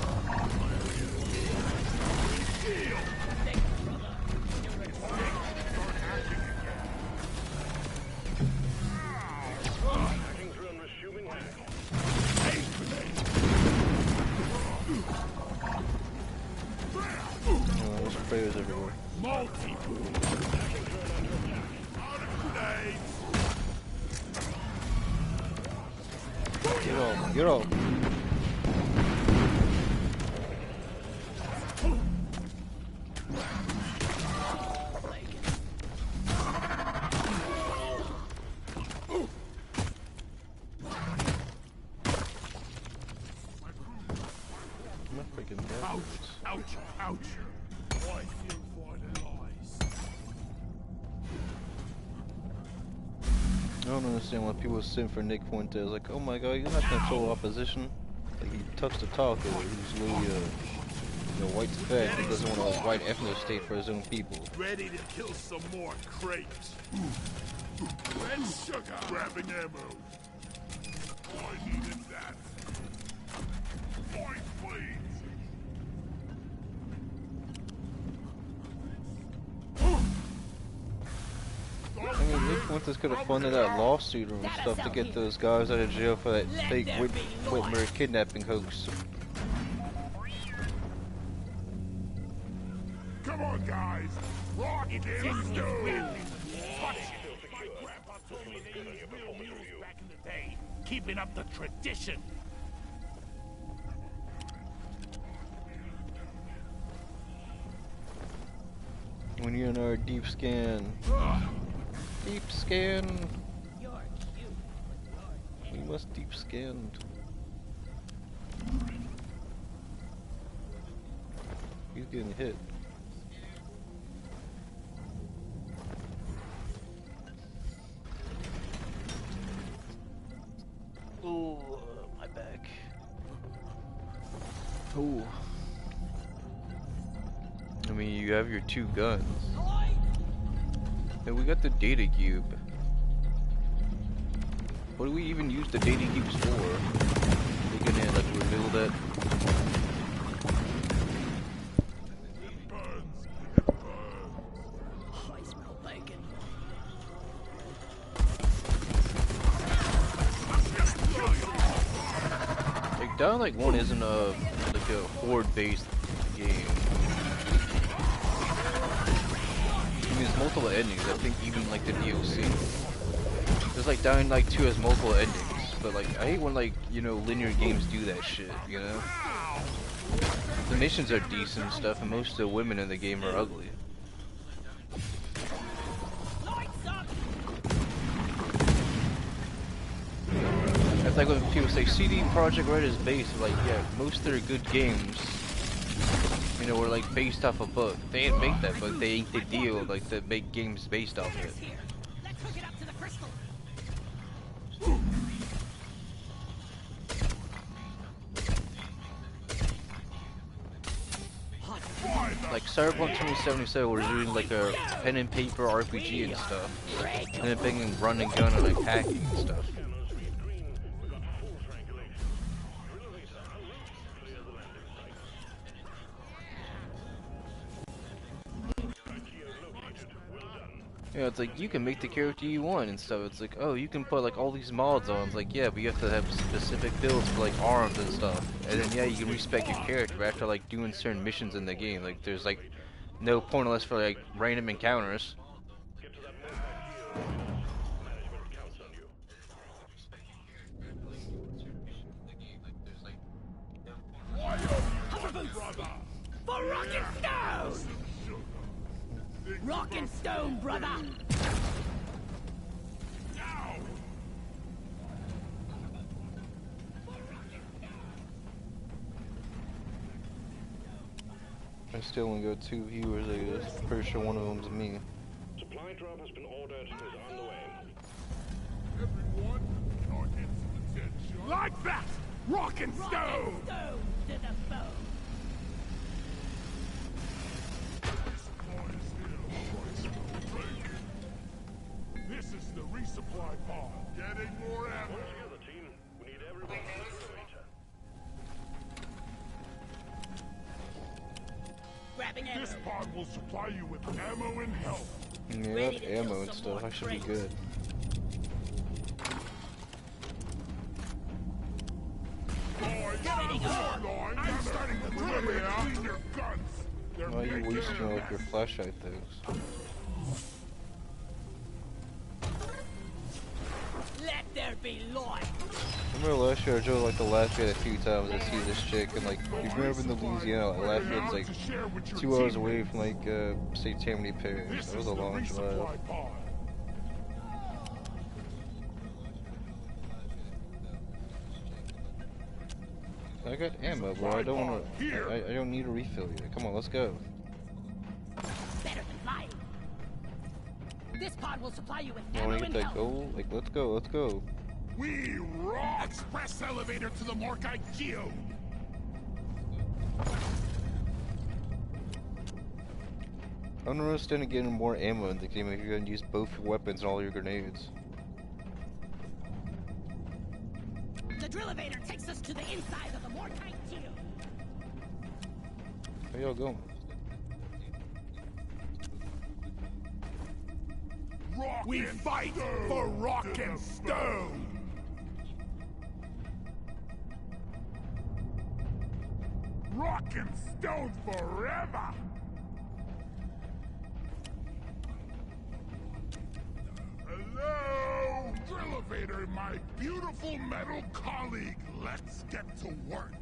D: Oh, there's prayers everywhere.
F: Multi-boom. Out of grenades.
D: Get off, get off. I'm not freaking dead.
F: Ouch, ouch, ouch. I feel vitalized.
D: I don't understand why people sin for Nick Fuentes. Like, oh my god, he's not control opposition. Like, he talks to talk, he's really, white fed. He doesn't want a white ethnic state for his own people.
F: Ready to kill some more crepes. Red sugar. Grabbing ammo. I needed that. Point, please.
D: I mean, Nick Fuentes could have funded that lawsuit and stuff to get those guys out of jail for that fake Whitmer kidnapping hoax.
F: Come on, guys. Rock it in. Touch it. My grandpa told me they used real mules back in the day. Keeping up the tradition.
D: When you're in our deep scan. Deep scan.
E: You're cute.
D: We must deep scan. He's getting hit. Oh, my back. Oh. I mean, you have your two guns. And we got the data cube. What do we even use the data cubes for? They gonna like reveal that?
E: Oh, I smell bacon.
D: Like Dying Light 1 isn't a horde-based game. I mean, there's multiple endings. I think even like the DLC. There's like Dying Light 2 has multiple endings, but like I hate when like linear games do that shit. You know, the missions are decent and stuff, and most of the women in the game are ugly. It's like when people say CD Projekt Red is based, like yeah, most of their good games, were like based off a book. They didn't make that book. They inked the deal like to make games based off it.
E: Let's hook it up to the crystal.
D: Like Cyberpunk 2077 was doing like a pen and paper RPG and stuff, and then bringing run and gun and like hacking and stuff. Yeah, it's like you can make the character you want and stuff. It's like, oh, you can put like all these mods on. It's like, yeah, but you have to have specific builds for like arms and stuff. And then yeah, you can respec your character after like doing certain missions in the game. Like there's like no point unless for like random encounters.
E: For rock and stone! Rock and stone, brother!
D: I still only got 2 viewers, I guess. Pretty sure one of them's me.
B: Supply drop has been ordered and is on the way.
F: Everyone, our attention. Like that! Rock and stone!
E: Stone to the bone!
F: This is the resupply pod. Getting more ammo.
B: Once together, team. We need everyone on the elevator.
E: Grabbing ammo.
F: This pod will supply you with ammo and health.
D: Yeah, I have ammo and stuff. I should be good.
F: I'm starting to clean your guns. They're
D: Why are you
F: making
D: wasting all of your flashlight things?
E: Let there be light!
D: Remember last year I drove like the last gate a few times to see this chick, and like, if you remember in the Louisiana, like, last gate's like 2 hours away from like, say Tammany Parish. That was a long drive. I got ammo, bro. I don't want to. I don't need to refill you. Come on, let's go.
E: Better than flying. This pod will supply you with
D: I
E: ammo
D: want to
E: and
D: get that
E: health.
D: gold. Like, let's go, let's go.
F: We rock! Express elevator to the Morkai Q.
D: I don't understand getting more ammo in the game if you're gonna use both your weapons and all your grenades.
E: The drill elevator takes us to the inside of the Morkai Q.
D: Where y'all going?
F: We fight for rock and stone. Rock and stone forever. Hello, drill elevator, my beautiful metal colleague. Let's get to work.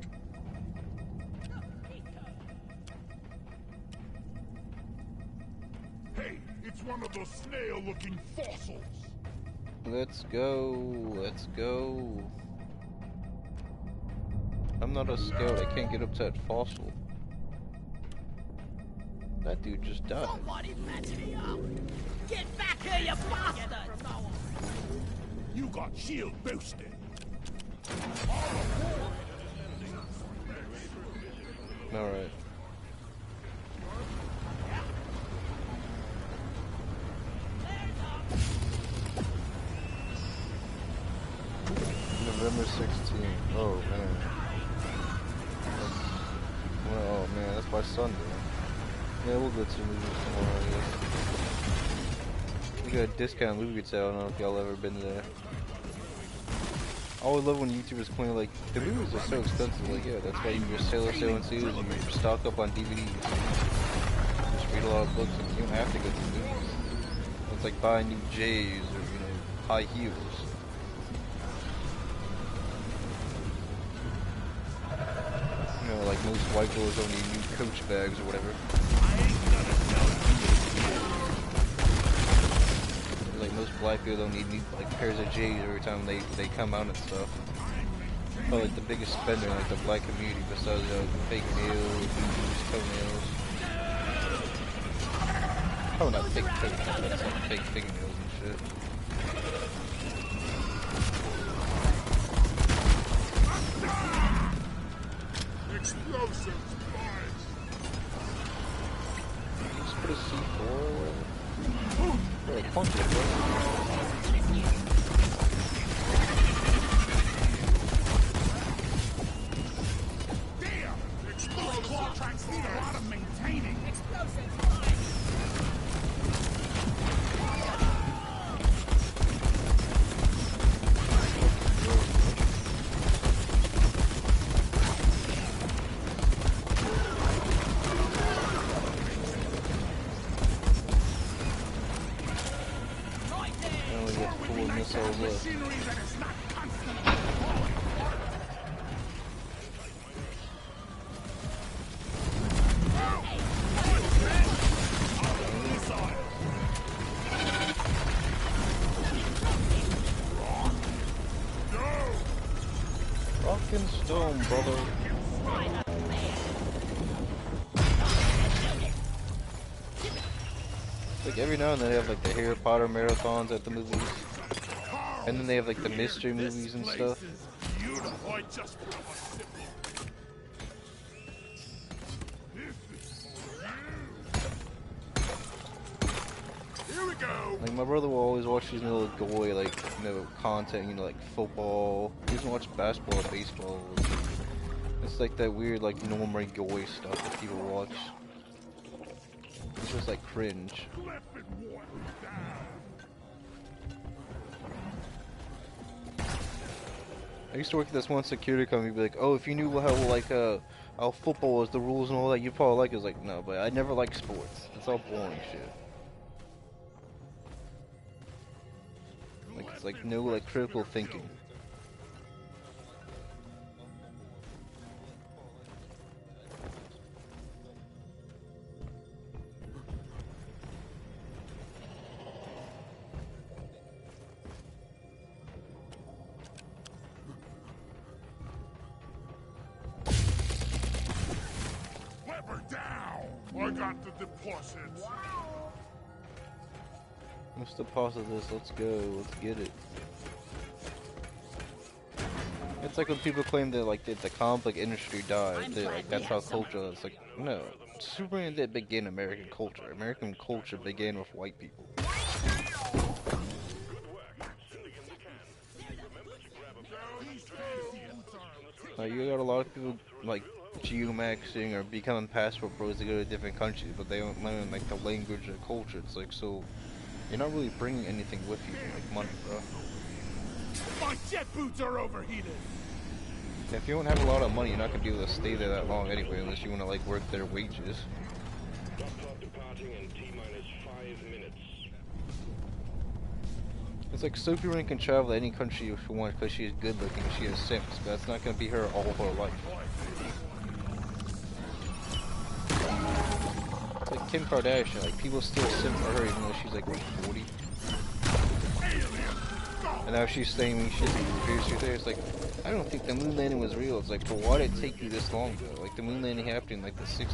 F: Hey, it's one of those snail-looking fossils.
D: Let's go, let's go. I'm not a scout, I can't get up to that fossil. That dude just died.
E: Somebody match me up! Get back here, you bastard!
F: You got shield boosted.
D: Alright. September 16th. Oh man. Oh man, that's by Sunday. Yeah, we'll go to the movies tomorrow, I guess. We got a discount movie sale. I don't know if y'all ever been there. I always love when YouTubers claim like the movies are so expensive. Like, yeah, that's why you just sell and see and you stock up on DVDs. Just read a lot of books and you don't have to go to the movies. It's like buying new J's or, you know, high heels. You know, like most white girls don't need new Coach bags or whatever. Like most black girls don't need new like pairs of J's every time they come out and stuff. Probably like the biggest spender in like the black community besides fake nails, toenails. Oh, not fake toenails, that's like fake fingernails and shit.
F: Explosives, boys!
D: Just put a C4 or like punch it, bro.
F: Damn! Explosive claw tracks need a lot of maintaining.
E: Explosives.
F: Machinery that is not constantly
D: Rockin' stone, brother. Like every now and then they have like the Harry Potter marathons at the movies. And then they have like the mystery movies and stuff.
F: beautiful. I just want a sip. Here we go.
D: Like my brother will always watch these little goy like, you know, content, you know, like football. He doesn't watch basketball or baseball. It's like that weird like normal goy stuff that people watch. It's just like cringe. I used to work at this one security company, be like, oh, if you knew how like how football is, the rules and all that, you'd probably like it. I was like, no, but I never liked sports. It's all boring shit. Like it's like no like critical thinking.
F: Lever down. I got the deposits.
D: Let's deposit this. Let's go. Let's get it. It's like when people claim that like the comic book industry died. Like that's how culture is. Like no, Superman didn't begin American culture. American culture began with white people. Like you got a lot of people like geomaxing or becoming passport bros to go to different countries, but they don't learn like the language or culture. It's like so. You're not really bringing anything with you, like money, bro.
F: My jet boots are overheated.
D: If you don't have a lot of money, you're not gonna be able to stay there that long anyway, unless you want to like work their wages.
B: Departing in T-minus 5 minutes.
D: It's like Sophie Rand can travel to any country if she wants because she is good looking and she has simps, but that's not gonna be her all her life. It's like Kim Kardashian, like people still simp for her even though she's like 40. And now she's saying shit to conspiracy theories. It's like, I don't think the moon landing was real. It's like, but why did it take you this long though? Like the moon landing happened in like the 60s.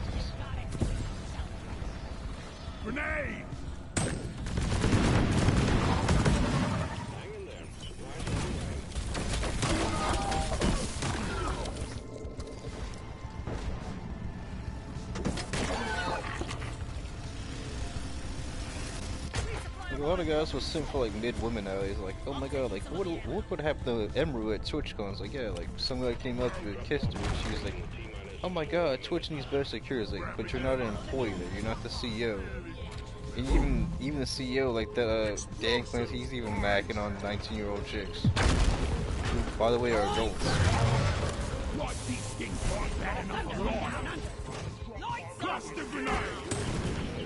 F: Grenade!
D: a lot of guys was sitting for like mid women nowadays, like, oh my god, like what would happen to Emerald at TwitchCon? It's like, yeah, like some guy came up to her, kissed her, and she was like, oh my god, Twitch needs better security. Like, but you're not an employee there, you're not the CEO. And even the CEO, like that Dan Clancy, he's even macking on 19-year-old chicks. Who, by the way, are adults.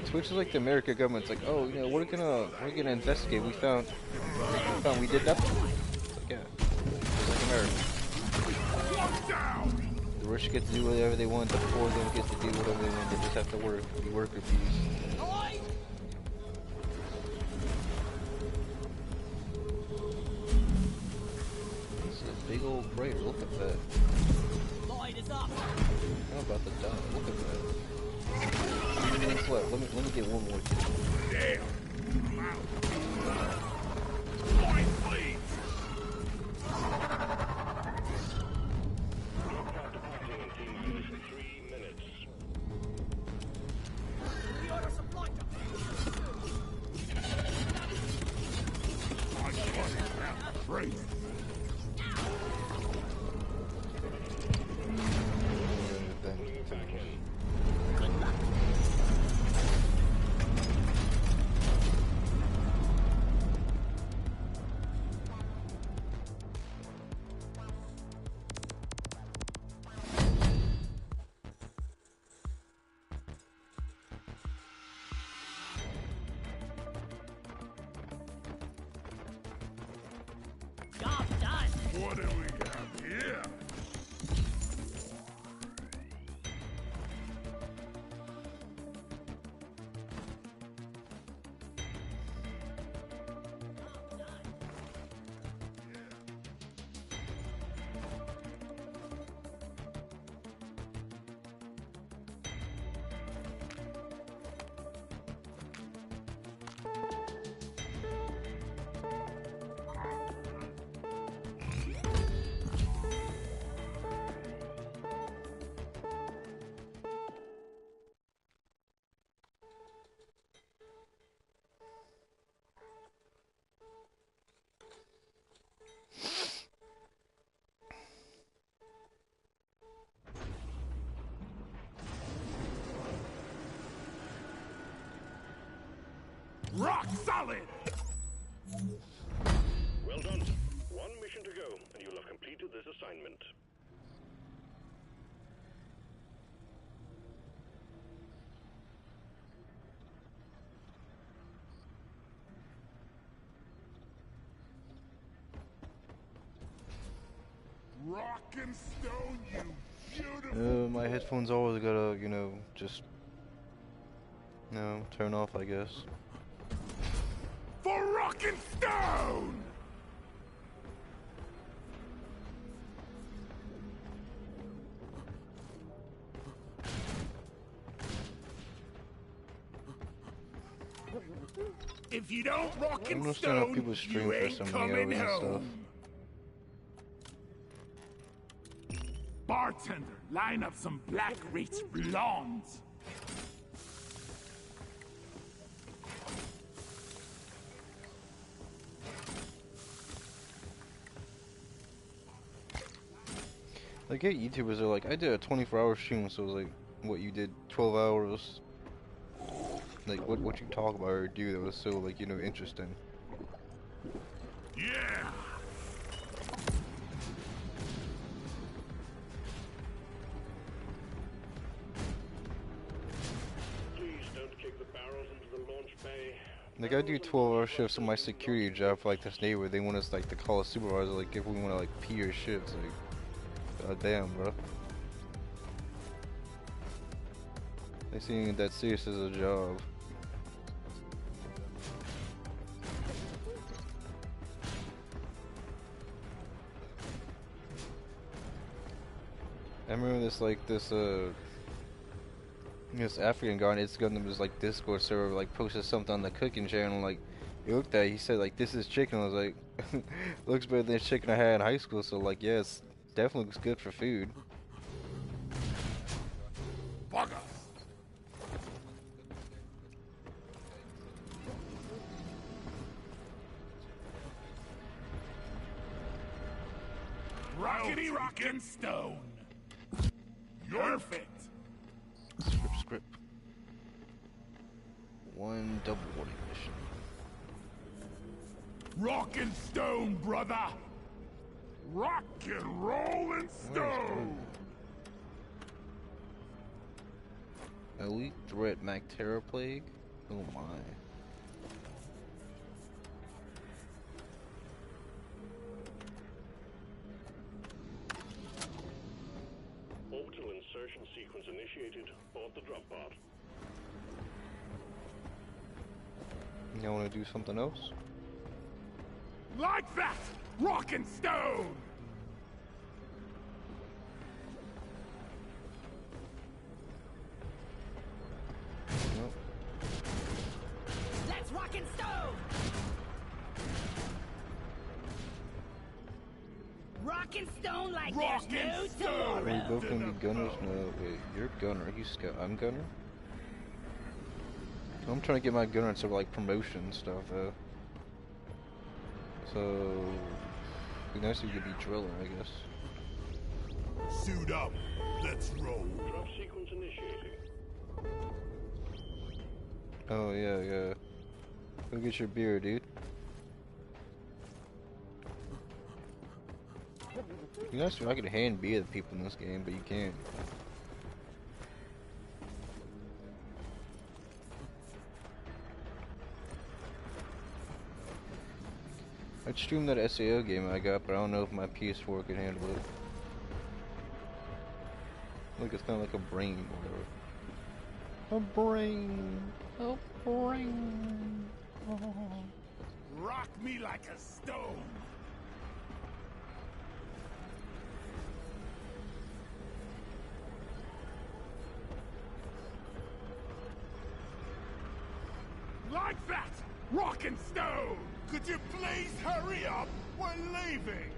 D: Twitch is like the American government's like, oh, you know, we're gonna investigate. We found we did nothing. It's like, yeah, it's like America. The rich get to do whatever they want. The poor don't get to do whatever they want. They just have to work, be worker bees. This is a big old crater. Look at that. I'm about to die. Look at that. 2 minutes left. Let me get one more kill.
F: Damn! I'm out. Please! Great.
E: Job done.
F: What do we have here? Rock solid!
B: Well done. One mission to go, and you'll have completed this assignment.
F: Rock and stone, you beautiful.
D: My headphones always gotta, you know, just, you know, turn off, I guess.
F: For rock and stone! If you don't rock
D: I don't
F: and
D: understand how
F: stone,
D: people stream
F: you
D: for
F: ain't
D: so many
F: coming
D: hours and stuff.
F: home. Bartender, line up some black race blondes.
D: Like, yeah, YouTubers are like, I did a 24-hour stream, so it was like, what, you did 12 hours? Like, what you talk about or do that was so, like, you know, interesting.
F: Yeah!
B: Please don't kick the barrels into the launch bay.
D: Like, I do 12-hour shifts on my security job for, like, this neighborhood. They want us, like, to call a supervisor, like, if we want to, like, pee or shit. It's like, god damn, bro. They seem that serious as a job. I remember this African guy on Instagram was like Discord server like posted something on the cooking channel like he looked at it, he said like this is chicken. I was like looks better than the chicken I had in high school, so like yeah, it's definitely looks good for food.
F: rock and stone. Perfect.
D: Script. One double warning mission.
F: Rock and stone, brother. Rock and roll and stone.
D: Elite threat Mactera plague? Oh my.
B: Orbital insertion sequence initiated. Board the drop pod.
D: You wanna do something else?
F: Like that! Rock and stone!
D: Nope.
E: Let's rock and stone! Rock and stone like
F: Rock
E: there's no
F: and stone!
D: Are we
E: tomorrow.
D: both gonna be gunners? No, wait, you're gunner, he's scout, I'm gunner? I'm trying to get my gunner into like promotion stuff though. So, it'd be nice if you could be driller, I guess.
F: Suit up. Let's roll.
B: Drop sequence initiating.
D: Oh yeah, yeah. Go get your beer, dude. You know, I could hand beer to people in this game, but you can't. I'd stream that SAO game I got, but I don't know if my PS4 can handle it. Look, it's kind of like a brain or whatever. A brain. A brain. Oh.
F: Rock me like a stone. Like that! Rock and stone! Could you please hurry up? We're leaving!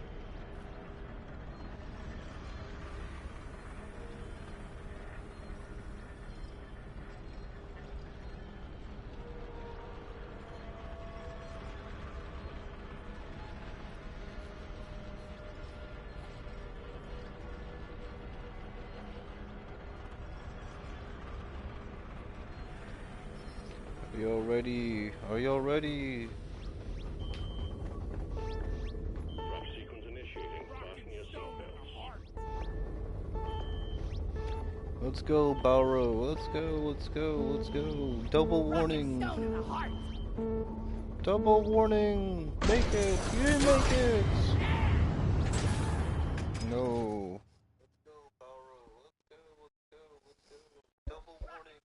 D: Are y'all ready? Are y'all ready?
B: Drop sequence initiating. Fasten your seatbelts.
D: Let's go, Balro. Let's go, let's go, let's go. Double warning.
E: Rock and stone in the heart.
D: Double warning. Make it. You didn't make it. No. Let's go, Balro. Let's go, let's go, let's go. Double warning.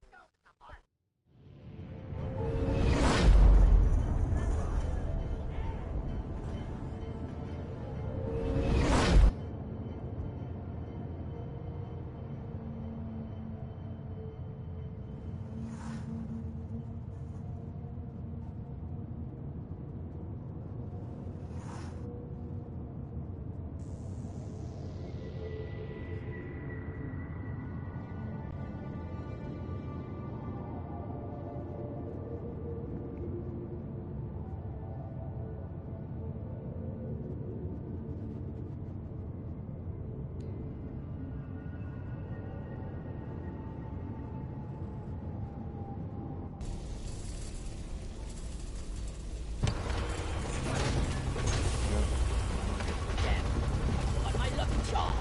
E: On my lucky jaw.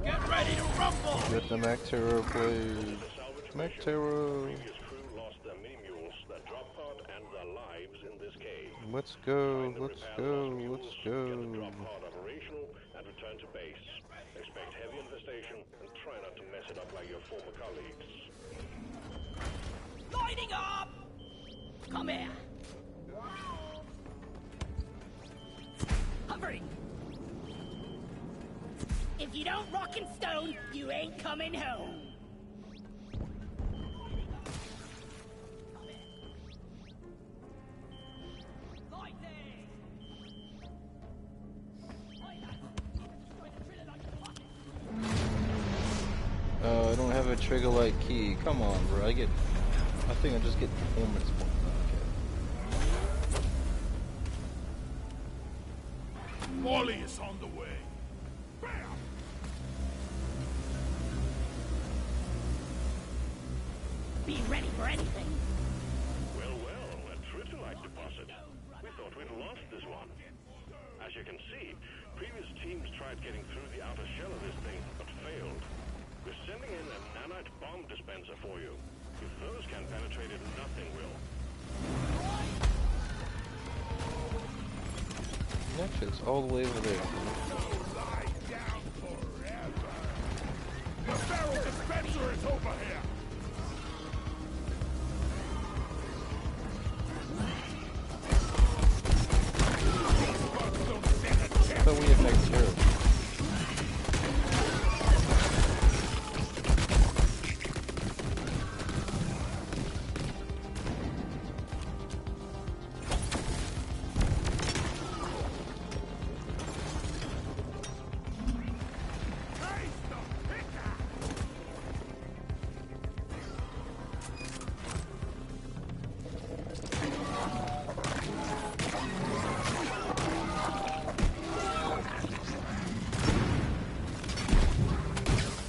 F: Get ready to rumble!
D: Get the Mactera play. Mactera.
B: Previous crew lost their mini mules, their drop pod, and their lives in this cave.
D: Let's go,
B: Find and
D: let's
B: repair the
D: go,
B: lost mules,
D: let's
B: get the
D: go.
B: drop pod operational, and return to base. Expect heavy infestation, and try not to mess it up like your former colleagues.
E: Lighting up! Come here. Hovering. If you don't rock and stone, you ain't coming home. Lightning!
D: I don't have a trigger light key. Come on, bro. I think I just get performance points. Okay.
F: Molly is on the way. Bam!
E: Be ready for anything.
B: Well, a Tritolite deposit. We thought we'd lost this one. As you can see, previous teams tried getting through the outer shell of this thing, but failed. We're sending in a nanite bomb dispenser for you. If those can penetrate it, nothing will.
D: That shit's all the way over there.
F: Lie down forever. The barrel dispenser is over here.
D: I thought we had next year.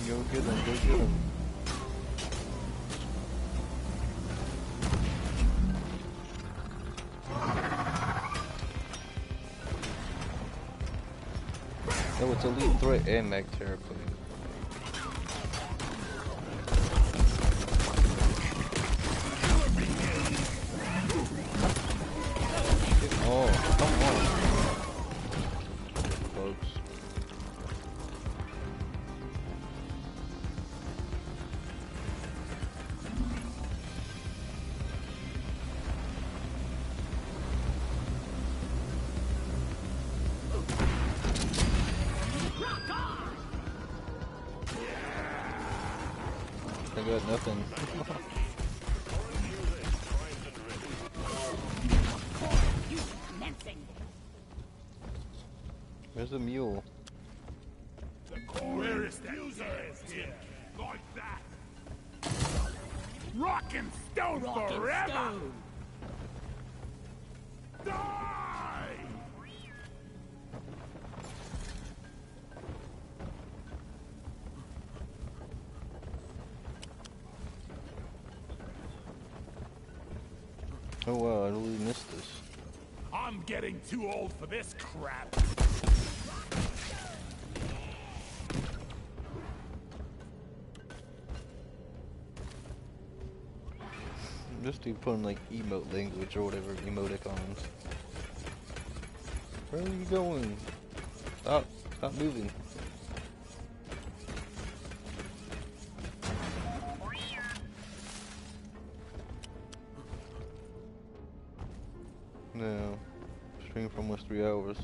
D: Go get him, go get him. Oh, it's Elite Threat and Mag Terraplane. Oh, come on. Folks. I got nothing.
E: Commencing.
D: Where's the mule?
F: Where is that here? Like that. Rock and stone
E: Rock and
F: forever.
E: stone.
F: Die!
D: Oh wow, I really missed this.
F: I'm getting too old for this crap.
D: This dude putting like emote language or whatever, emoticons. Where are you going? Stop moving. No. Stream for almost 3 hours.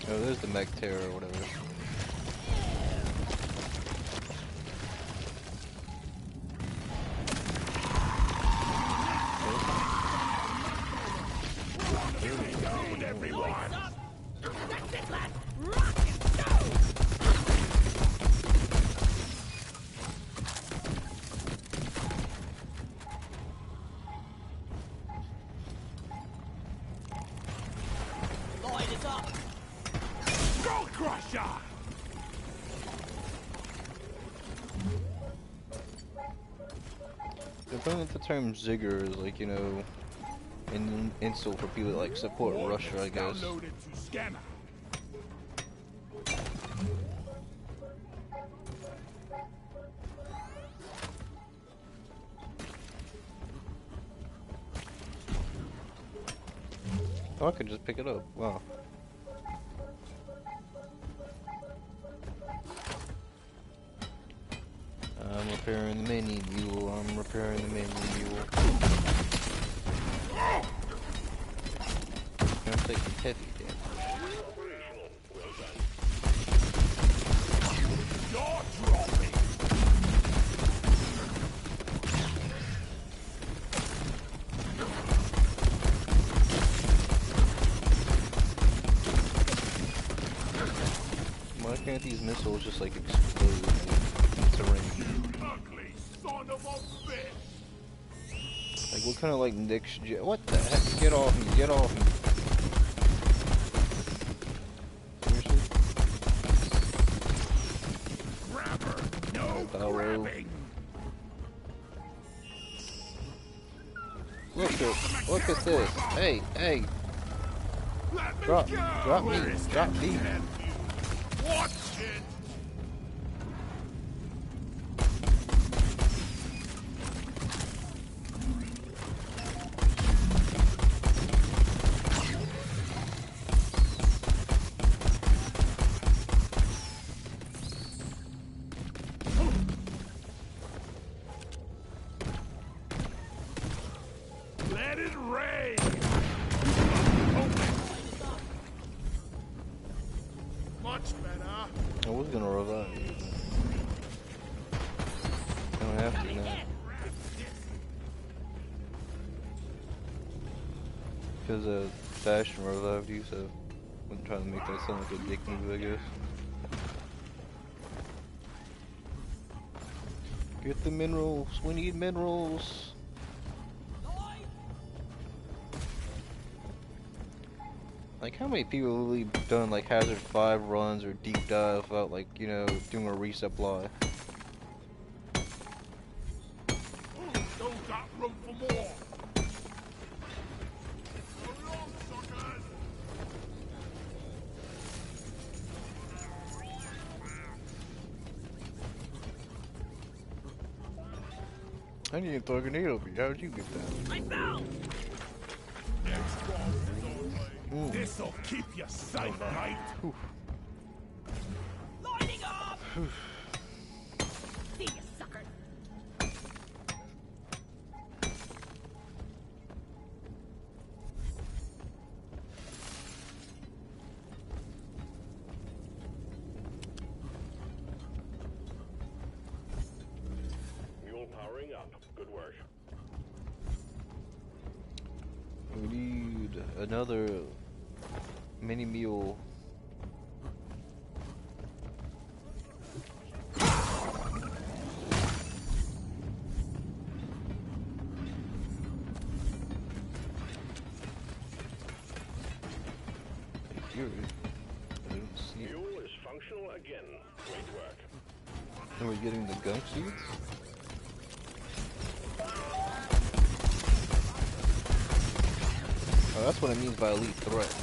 D: Oh, there's the Mech Terror or whatever.
E: That's it, lad. Rock and stone. Lloyd is up.
F: Go Crusher!
D: They're putting the term Zigger is like, you know, an insult for people that like support Russia, I guess.
F: Downloaded to scanner.
D: Oh, I could just pick it up. Wow. I'm repairing the mini mule. I'm repairing the mini mule. I'm taking heavy damage.
F: Jaw dropping.
D: Why can't these missiles just like explode in terrain?
F: Ugly son of a bitch.
D: I Like, what kind of, like, next gen? What the heck? Get off me, get off me. Seriously?
F: Grabber, no grabbing.
D: Look at this. Hey, hey. Drop me, drop me.
F: Watch it. Let it rain. Much better.
D: I was gonna revive you. I don't have to now. Because Bastion revived you, so I'm trying to make that sound like a dick move, I guess. Get the minerals. We need minerals. Like, how many people have really done, like, Hazard 5 runs or deep dive without, like, you know, doing a resupply?
F: Don't got room for more. Hurry on, suckers.
D: I need to throw a grenade over you. How'd you get that?
E: I fell!
F: This'll keep you safe, mate.
E: Lining up! See you, sucker!
B: Mule powering up. Good work.
D: We need another mini mule. Here, I didn't see it.
B: Mule is functional again. Great work.
D: And we're getting the gunk seeds? Oh, that's what it means by elite threat.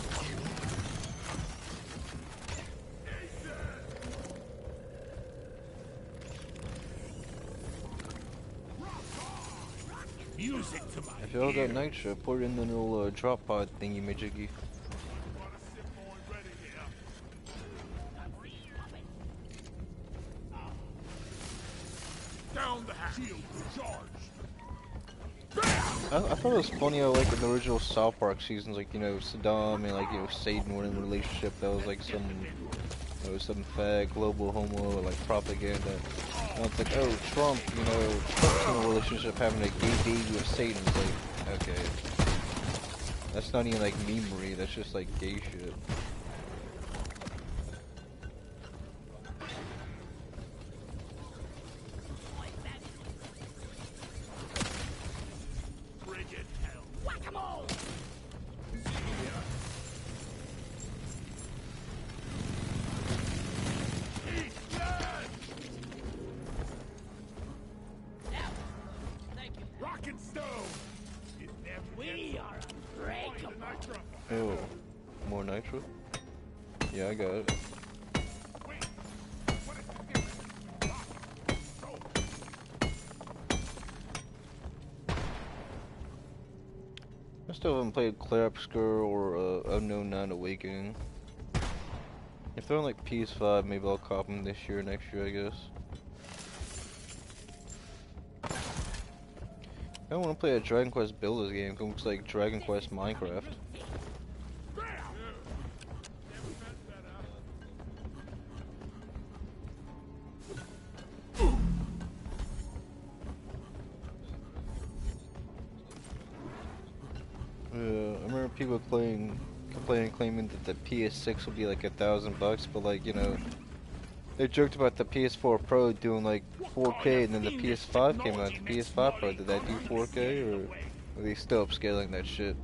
F: Music to my
D: If y'all got
F: ears.
D: nitro, put it in the little drop pod thingy majiggy.
F: Down the hatch. Shield charged.
D: I thought it was funny how, like, in the original South Park seasons, like, you know, Saddam and, like, you know, Satan were in a relationship that was, like, some fag, global homo, like, propaganda. And it's like, oh, Trump, you know, Trump's in a relationship having a gay baby with Satan. It's like, okay. That's not even, like, memery, that's just, like, gay shit.
F: Frigid hell.
E: Whack-a-mole!
F: Eat blood.
E: Thank you.
F: Rock and stone. It never
E: We
F: gets
E: are
F: old.
E: unbreakable.
F: Nitro.
D: Oh, more nitro? Yeah, I got it.
F: Wait. What is it doing? Rock. Stone.
D: I still haven't played Clarabscur or Unknown 9 Awakening. If they're on like PS5, maybe I'll cop them this year, next year, I guess. I don't want to play a Dragon Quest Builders game. It looks like Dragon Quest Minecraft. I remember people complaining, claiming that the PS6 will be like $1,000, but like, you know, they joked about the PS4 Pro doing like 4K, and then the PS5 came out. The PS5 Pro, did that do 4K or? They still upscaling that shit.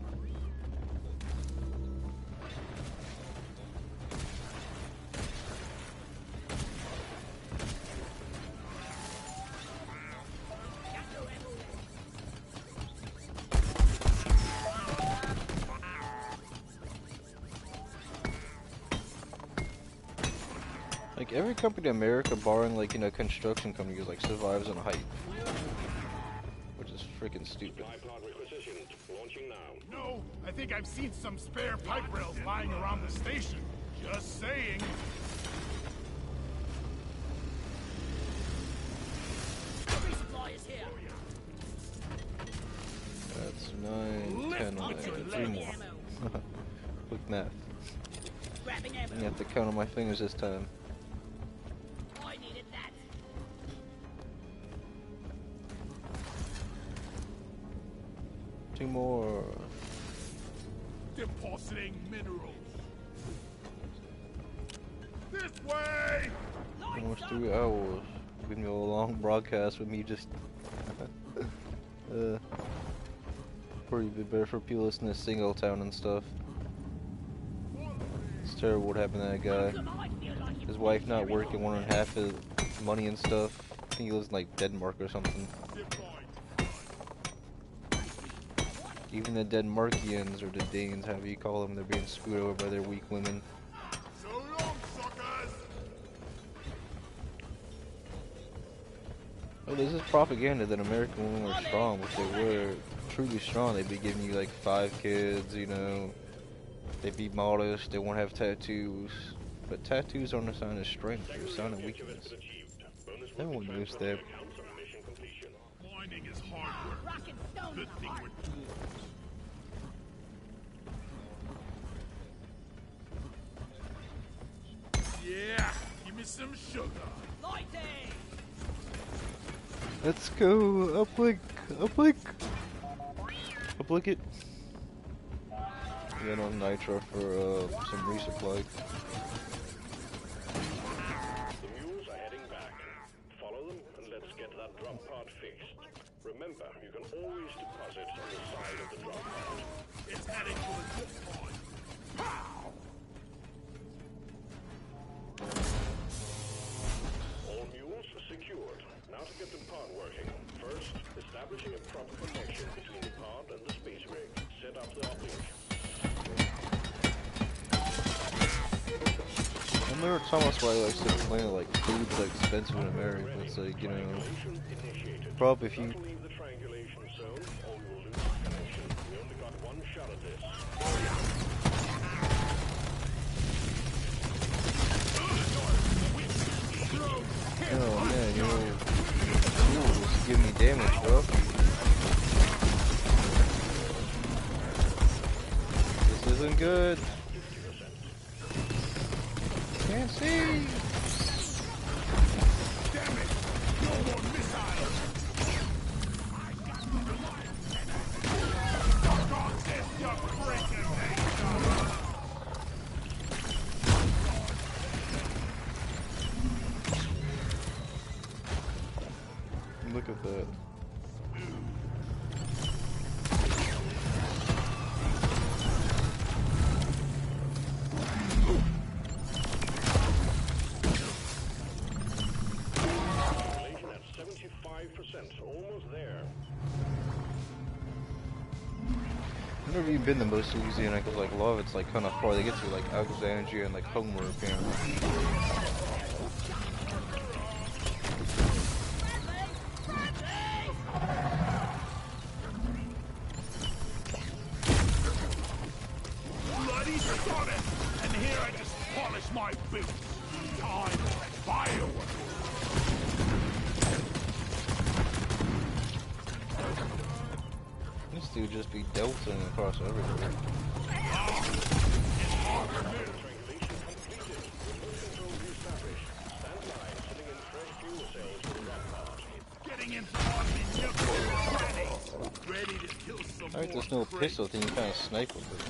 D: Like every company in America, barring like, you know, construction companies, like survives on hype, which is freaking stupid.
F: No, I think I've seen some spare pipe rails lying around the station. Just saying.
E: Resupply is here.
D: That's 9, 10, 11, 3 more. Quick math.
E: Grabbing ammo.
D: You have to count on my fingers this time.
E: I needed that.
D: Two more.
F: Depositing minerals. This way!
D: Almost 3 hours. Give me a long broadcast with me just. Probably be better for people listening to Single Town and stuff. It's terrible what happened to that guy. His wife not working, wanting half his money and stuff. I think he lives in like Denmark or something. Even the Denmarkians, or the Danes, however you call them, they're being screwed over by their weak women.
F: So long, suckers!
D: Oh, this is propaganda that American women are strong. If they were truly strong, they'd be giving you like 5 kids, you know. They'd be modest, they won't have tattoos. But tattoos aren't a sign of strength, they're a sign of weakness. Everyone knows that.
F: Mining is hard work.
E: Rock and stone
F: Good
E: in the
F: thing
E: heart.
F: we're tools. Yeah, give me some sugar.
E: Lighting!
D: Let's go, uplink, uplink, uplink it. Get on nitro for some resupply.
B: The mules are heading back. Follow them and let's get that drop pod fixed. Remember, you can always deposit on the side of the drop pod.
F: It's heading for the drop pod.
B: All mules secured. Now to get the pod working. First, establishing a proper connection between the pod and the space rig. Set up the uplink.
D: I remember Thomas why I like to complain like food's like expensive in America. It's like, you know, probably if you
B: Leave the triangulation zone or we will lose connection. We only got one shot at this.
D: oh man, you know, tools give me damage, bro. This isn't good. Can't see.
F: Damn it! No more missiles! God, this young freaking thing!
D: Look at that.
B: Triangulation at 75%. Almost there.
D: I've never even been to most Louisiana because like a lot of it's like kind of far. They get to like Alexandria and like Homer apparently.
F: Bloody solid! And here I just polish my boots. Time for fireworks.
D: This dude just be delting across everywhere.
B: Triangulation completed. Remote control reestablished. Stand by. Sitting in fresh fuel cells for the drop pod.
F: Getting into army nuclear ready. Ready to kill some
D: Alright,
F: more
D: there's no
F: crates.
D: pistol thing, you kind of snipe with it.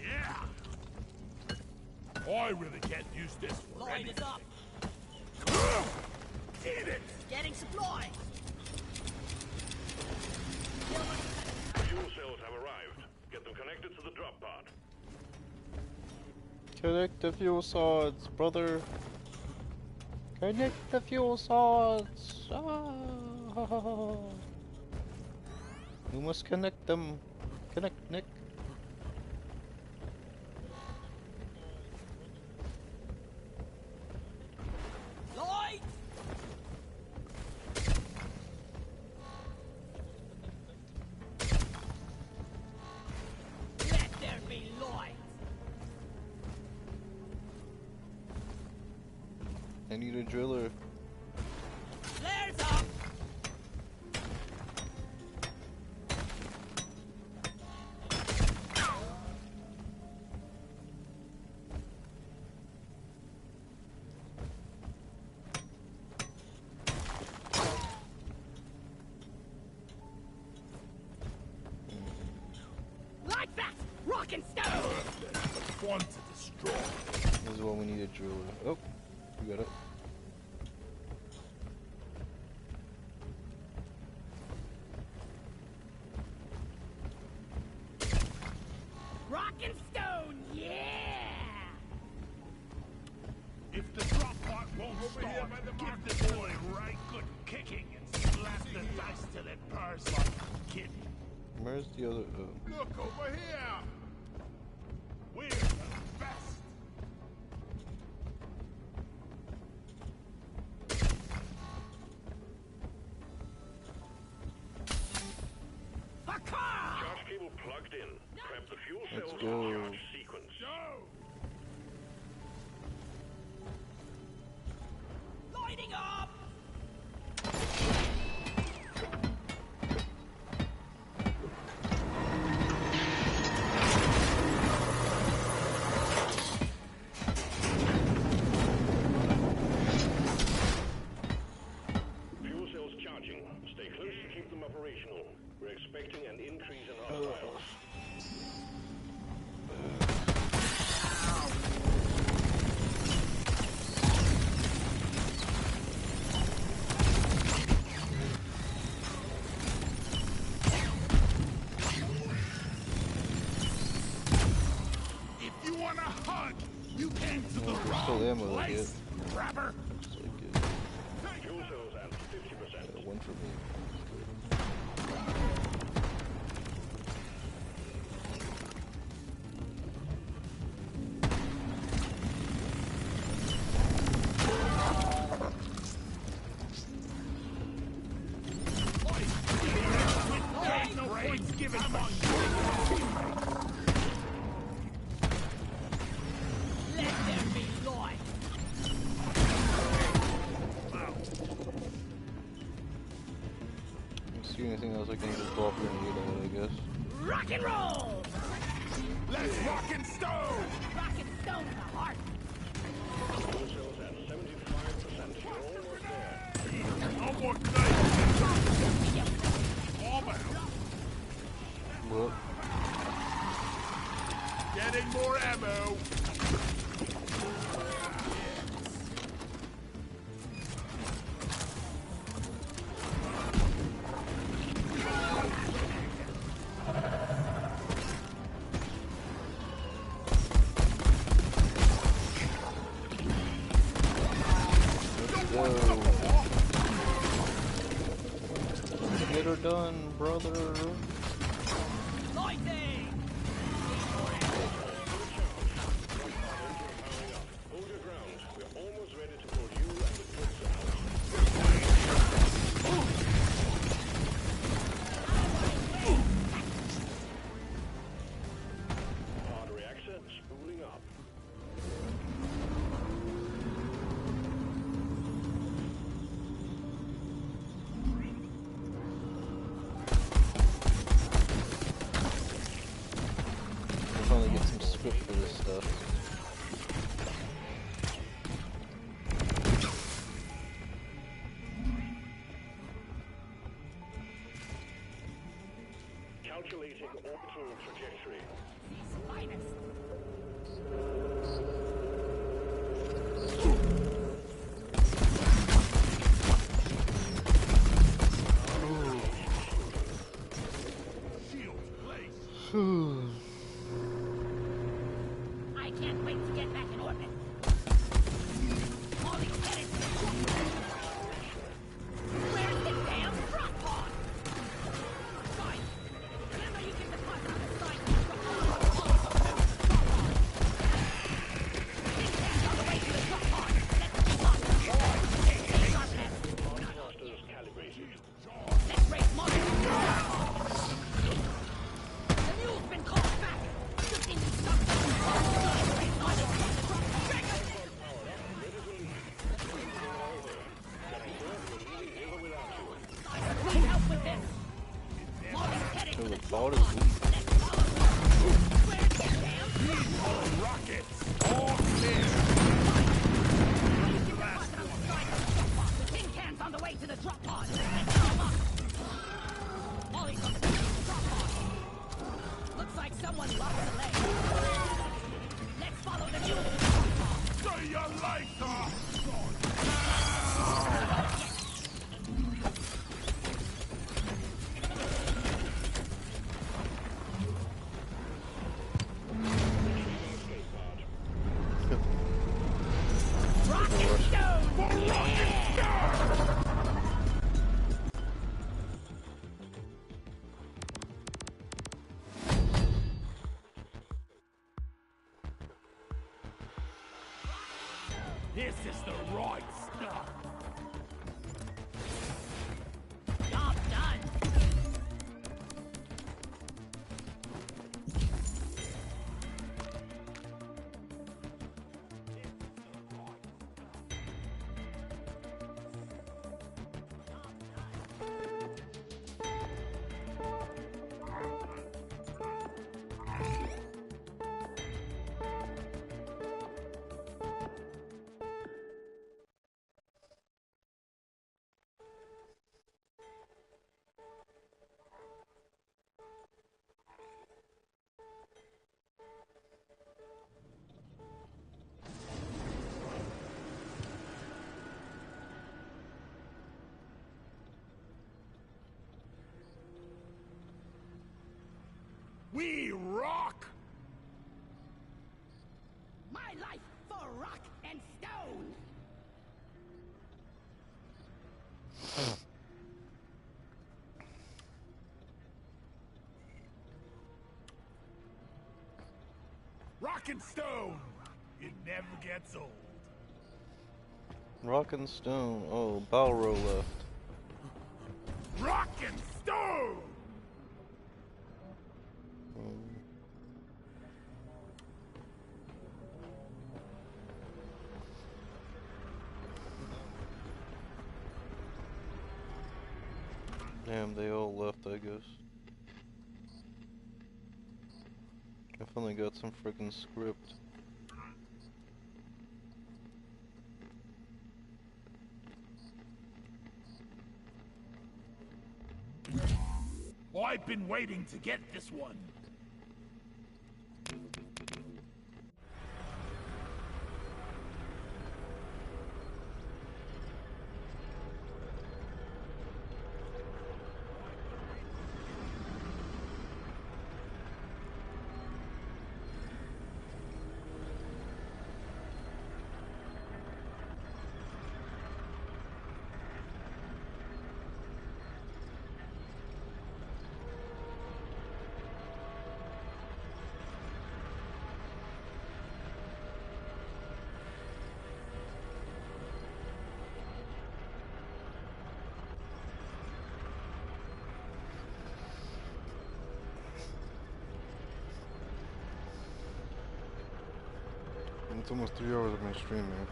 F: Yeah. I really can't use this for
E: Line is
F: anything.
E: up.
F: Eat it!
E: Getting supplies.
D: Connect the fuel sods, brother. Connect the fuel sods. Ah. You must connect them. Connect, Nick.
E: Lights! Let there be light!
D: I need a driller.
E: Flares up! Like that! Rock and stone!
F: Fun to destroy.
D: This is what we need a driller. Oh, we got it.
E: Rock and stone, yeah!
F: If the drop part won't start, give this boy a right good kicking and slap the dice till it purrs like a kitten.
D: Where's the other? Oh.
F: Look over here! We're the best!
E: A car!
B: Charge cable plugged in. Prep the fuel
D: Let's
B: cells
D: go.
B: for charge sequence.
E: Lighting up!
B: Fuel cells charging. Stay close to keep them operational. We're expecting an increase in hostiles.
F: If you want a hug, you came to the
D: There's
F: wrong
D: still ammo to
F: place,
D: get.
F: grabber!
D: Looks like it.
B: Fuel cells at 50%.
D: One for me.
F: Ain't no points given for
E: Let there be light!
D: Don't see anything else I can just blow up and get out, I guess.
E: Rock and roll!
F: Let's rock and stone!
E: Rock and stone in the heart!
B: Fuel cells at 75%. You're almost there.
F: No more knives! All out!
D: Well,
F: Getting more ammo!
D: let's go. Get her done, brother.
E: Lighting!
B: Hold your ground. We're almost ready to pull you and the goods out. Hard reactor spooling up.
D: We'll finally get some script for this stuff.
B: Calculating orbital trajectory.
E: These finest!
F: Shield placed.
E: I can't wait to get back!
D: the ball is weak.
F: Rockets! All clear!
E: The tin can's on the way to the drop pod. Let's go up. Ollie's on the way to the drop pod. Looks like someone lost a leg. Let's follow the mule to the drop pod.
F: Stay your life off! This is the right stuff.
E: Job done.
F: We rock!
E: My life for rock and stone.
F: Rock and stone! It never gets old.
D: Rock and stone. Oh, Balro left.
F: Rock and stone!
D: Damn, they all left, I guess. I finally got some freaking script.
F: I've been waiting to get this one.
D: It's almost 3 hours of my stream, man.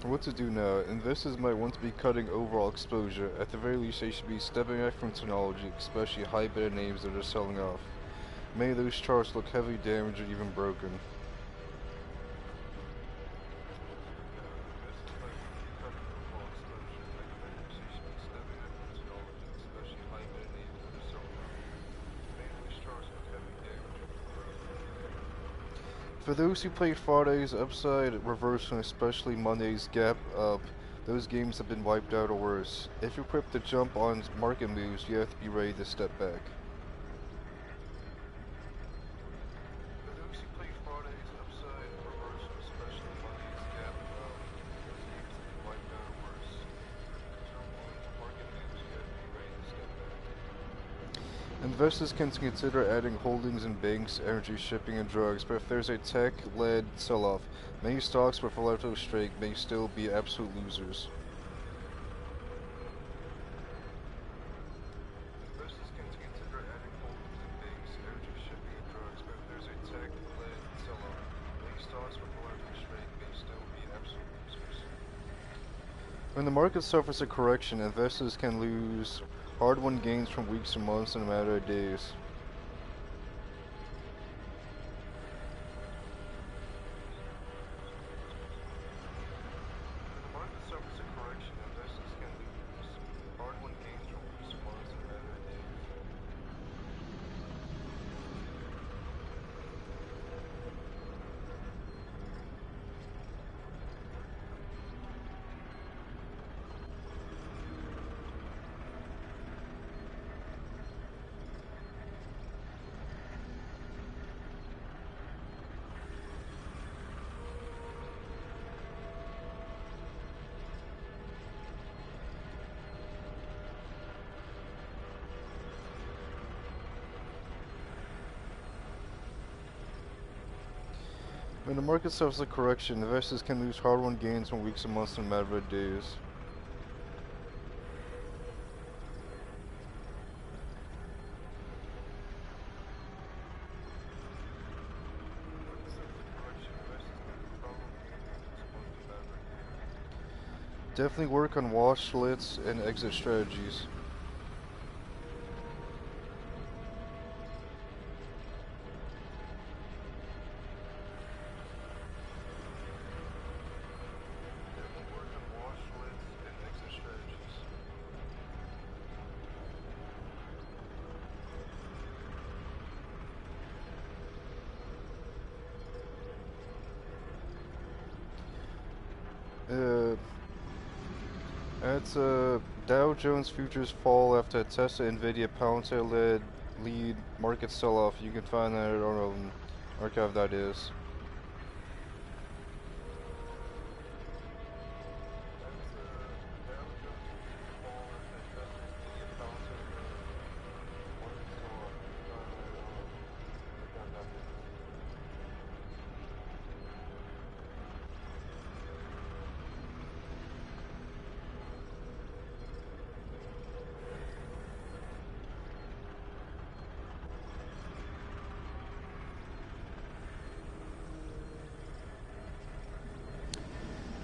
D: What to do now? Investors might want to be cutting overall exposure. At the very least, they should be stepping back from technology, especially high beta names that are selling off. Many of those charts look heavily damaged or even broken. For those who played Friday's upside, reversal, and especially Monday's gap up, those games have been wiped out or worse. If you're equipped to jump on market moves, you have to be ready to step back. For those who played Friday's upside, reversal, especially Monday's gap up, those games have been wiped out or worse. If you're equipped to jump on market moves, you have to be ready to step back. Investors can consider adding holdings in banks, energy, shipping, and drugs, but if there's a tech-led sell-off, many stocks with a relative strength may still be absolute losers. Investors can consider adding holdings in banks, energy, shipping, and drugs, but if there's a tech-led sell-off, many stocks When the market suffers a correction, investors can lose hard-won gains from weeks or months in a matter of days. When the market suffers a correction, investors can lose hard-won gains from weeks or months in a matter of days. Definitely work on wash slits and exit strategies. As Dow Jones futures fall after a Tesla Nvidia Palantir-led lead market sell-off. You can find that on archive.is.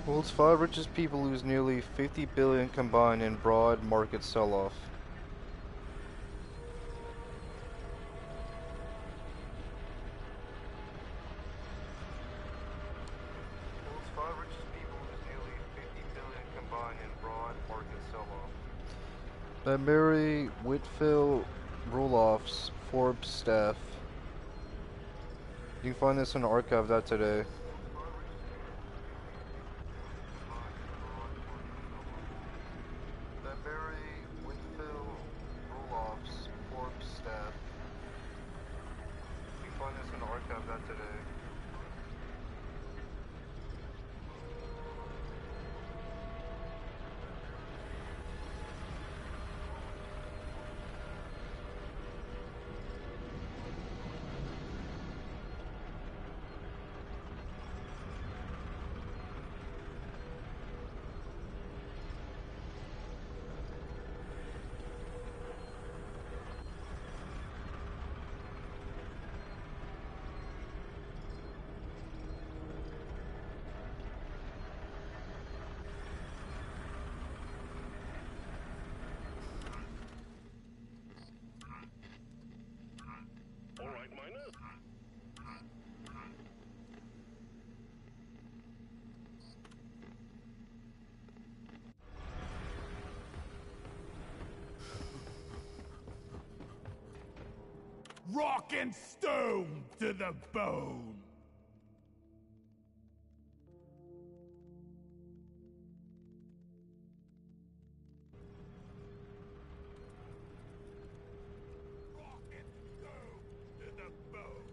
D: World's 5 richest people lose nearly $50 billion combined in broad market sell-off. World's 5 richest people lose nearly $50 billion combined in broad market sell-off. By Mary Whitfield Roloff's Forbes staff. You can find this on archive.today.
F: Rock and stone to the bone! Rock and stone to the bone!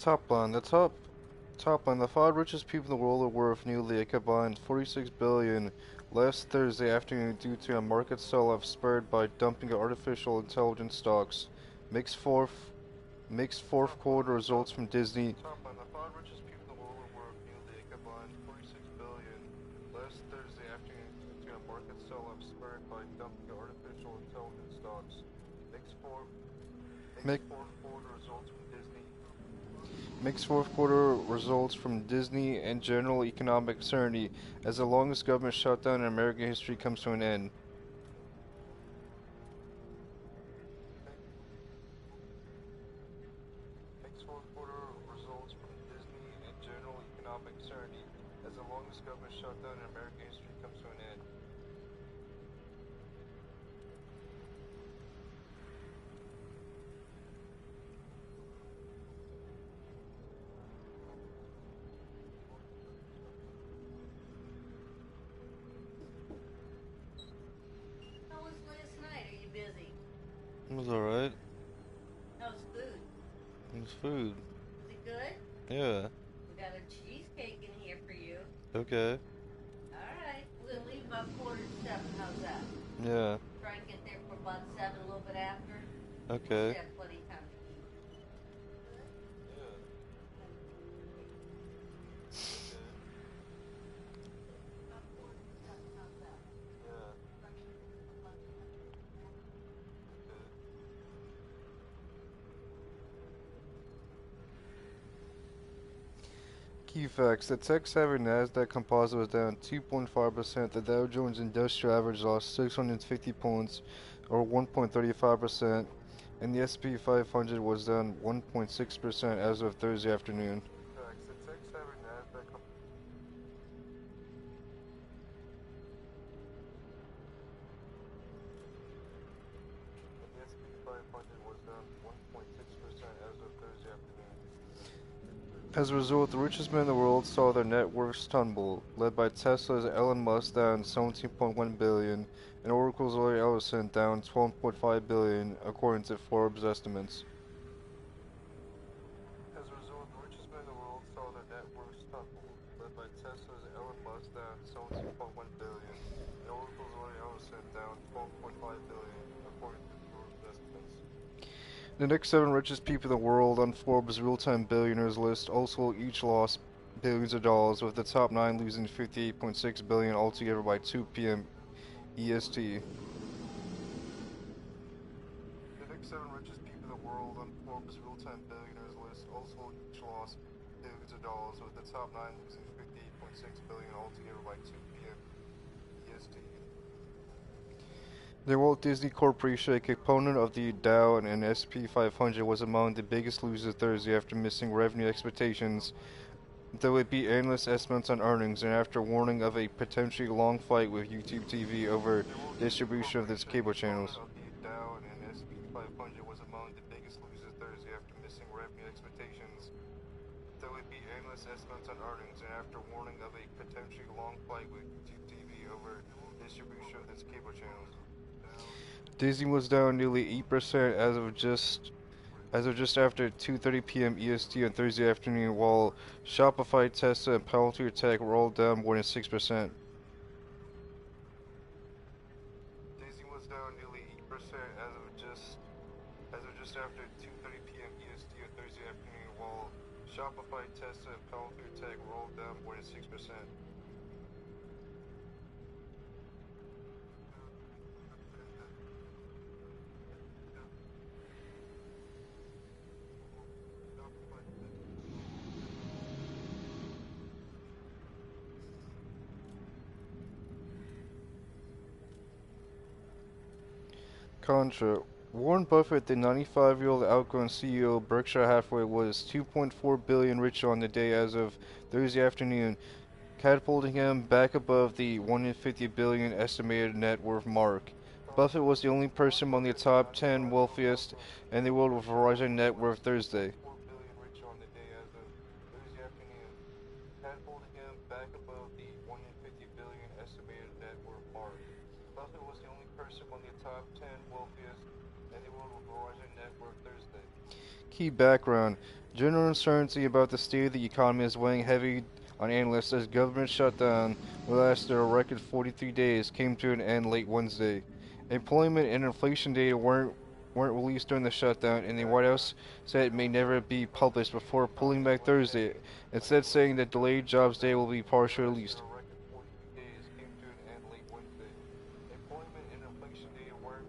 D: Top line. Top line. The five richest people in the world are worth nearly a combined 46 billion last Thursday afternoon due to a market sell-off spurred by dumping of artificial intelligence stocks. Mixed fourth quarter results from Disney. Top line. The five richest people in the world are worth nearly a combined 46 billion last Thursday afternoon due to a market sell-off spurred by dumping of artificial intelligence stocks. Mixed fourth quarter results from Disney. Mixed fourth quarter results from Disney and general economic uncertainty as the longest government shutdown in American history comes to an end. Mixed fourth quarter results from Disney and general economic uncertainty as the longest government shutdown in American history comes to an end.
E: How was last night? Are you busy?
D: It was alright.
E: How's food?
D: It was food.
E: Is it good?
D: Yeah.
E: We got a cheesecake in here for you.
D: Okay.
E: Alright, we're gonna leave about 6:45. How's that?
D: Yeah.
E: Try and get there for about 7, a little bit after.
D: Okay.
E: We have plenty of time to eat. About 6:45, how's that? Try and get there for lunchtime.
D: Key facts. The tech-savvy Nasdaq Composite was down 2.5%. The Dow Jones Industrial Average lost 650 points, or 1.35%, and the S&P 500 was down 1.6% as of Thursday afternoon. Key facts. The tech-savvy Nasdaq and the S&P 500 was down 1.6% as of Thursday afternoon. As a result, the richest men in the world saw their net worths tumble, led by Tesla's Elon Musk down 17.1 billion and Oracle's Larry Ellison down 12.5 billion, according to Forbes estimates. As a result, the richest men in the world saw their net worths tumble, led by Tesla's Elon Musk down 17.1 billion and Oracle's Larry Ellison down 12.5 billion, according to Forbes estimates. The next 7 richest people in the world on Forbes' real-time billionaires list also each lost billions of dollars, with the top 9 losing 58.6 billion altogether by 2 p.m. EST. The next 7 richest people in the world on Forbes' real-time billionaires list also each lost billions of dollars, with the top 9 losing 58.6 billion altogether by 2 p.m. EST. The Walt Disney Corporation, a component of the Dow and S&P 500, was among the biggest losers Thursday after missing revenue expectations, though it beat analyst estimates on earnings, and after warning of a potentially long fight with YouTube TV over distribution of its cable channels. The Dow and S&P 500 was among the biggest losers Thursday after missing revenue expectations, though it beat analyst estimates on earnings, and after warning of a potentially long fight with YouTube TV over distribution of its cable channels. Disney was down nearly 8% as of just after 2:30 p.m. EST on Thursday afternoon, while Shopify, Tesla, and Palantir Tech were all down more than 6%. Disney was down nearly 8% as of just after 2:30 p.m. EST on Thursday afternoon, while Shopify, Tesla, and Palantir Tech were all down more than 6%. Contra. Warren Buffett, the 95-year-old outgoing CEO of Berkshire Hathaway, was $2.4 billion richer on the day as of Thursday afternoon, catapulting him back above the $150 billion estimated net worth mark. Buffett was the only person among the top 10 wealthiest in the world with a rising net worth Thursday. Buffett was the only person among the top 10 wealthiest in the world with a rising net worth Thursday. Key background. General uncertainty about the state of the economy is weighing heavy on analysts as government shutdown, which lasted a record 43 days, came to an end late Wednesday. Employment and inflation data weren't released during the shutdown, and the White House said it may never be published before pulling back Thursday, instead saying that delayed jobs data will be partially released. Employment and inflation data weren't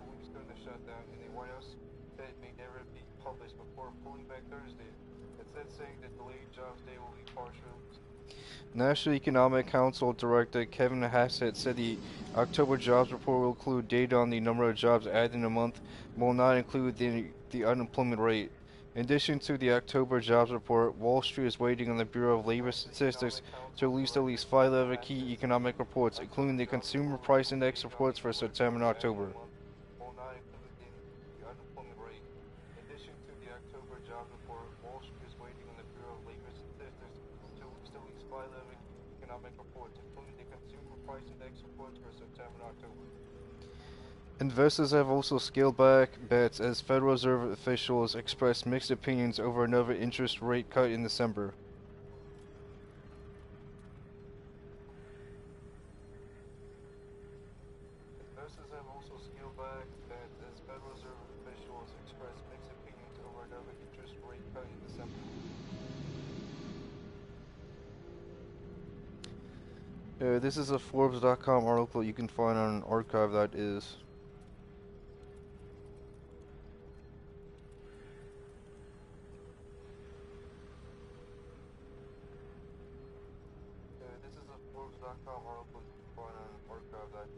D: released during the shutdown, and the White House said it may never be published before pulling back Thursday, instead saying that delayed jobs data will be partially released. National Economic Council Director Kevin Hassett said the October jobs report will include data on the number of jobs added in a month, but will not include the unemployment rate. In addition to the October jobs report, Wall Street is waiting on the Bureau of Labor Statistics to release at least 5 other key economic reports, including the Consumer Price Index reports for September and October. Investors have also scaled back bets as Federal Reserve officials expressed mixed opinions over another interest rate cut in December. Investors have also scaled back bets as Federal Reserve officials expressed mixed opinions over another interest rate cut in December. This is a Forbes.com article you can find on archive.is. This is a Forbes.com article you can find on archive.is.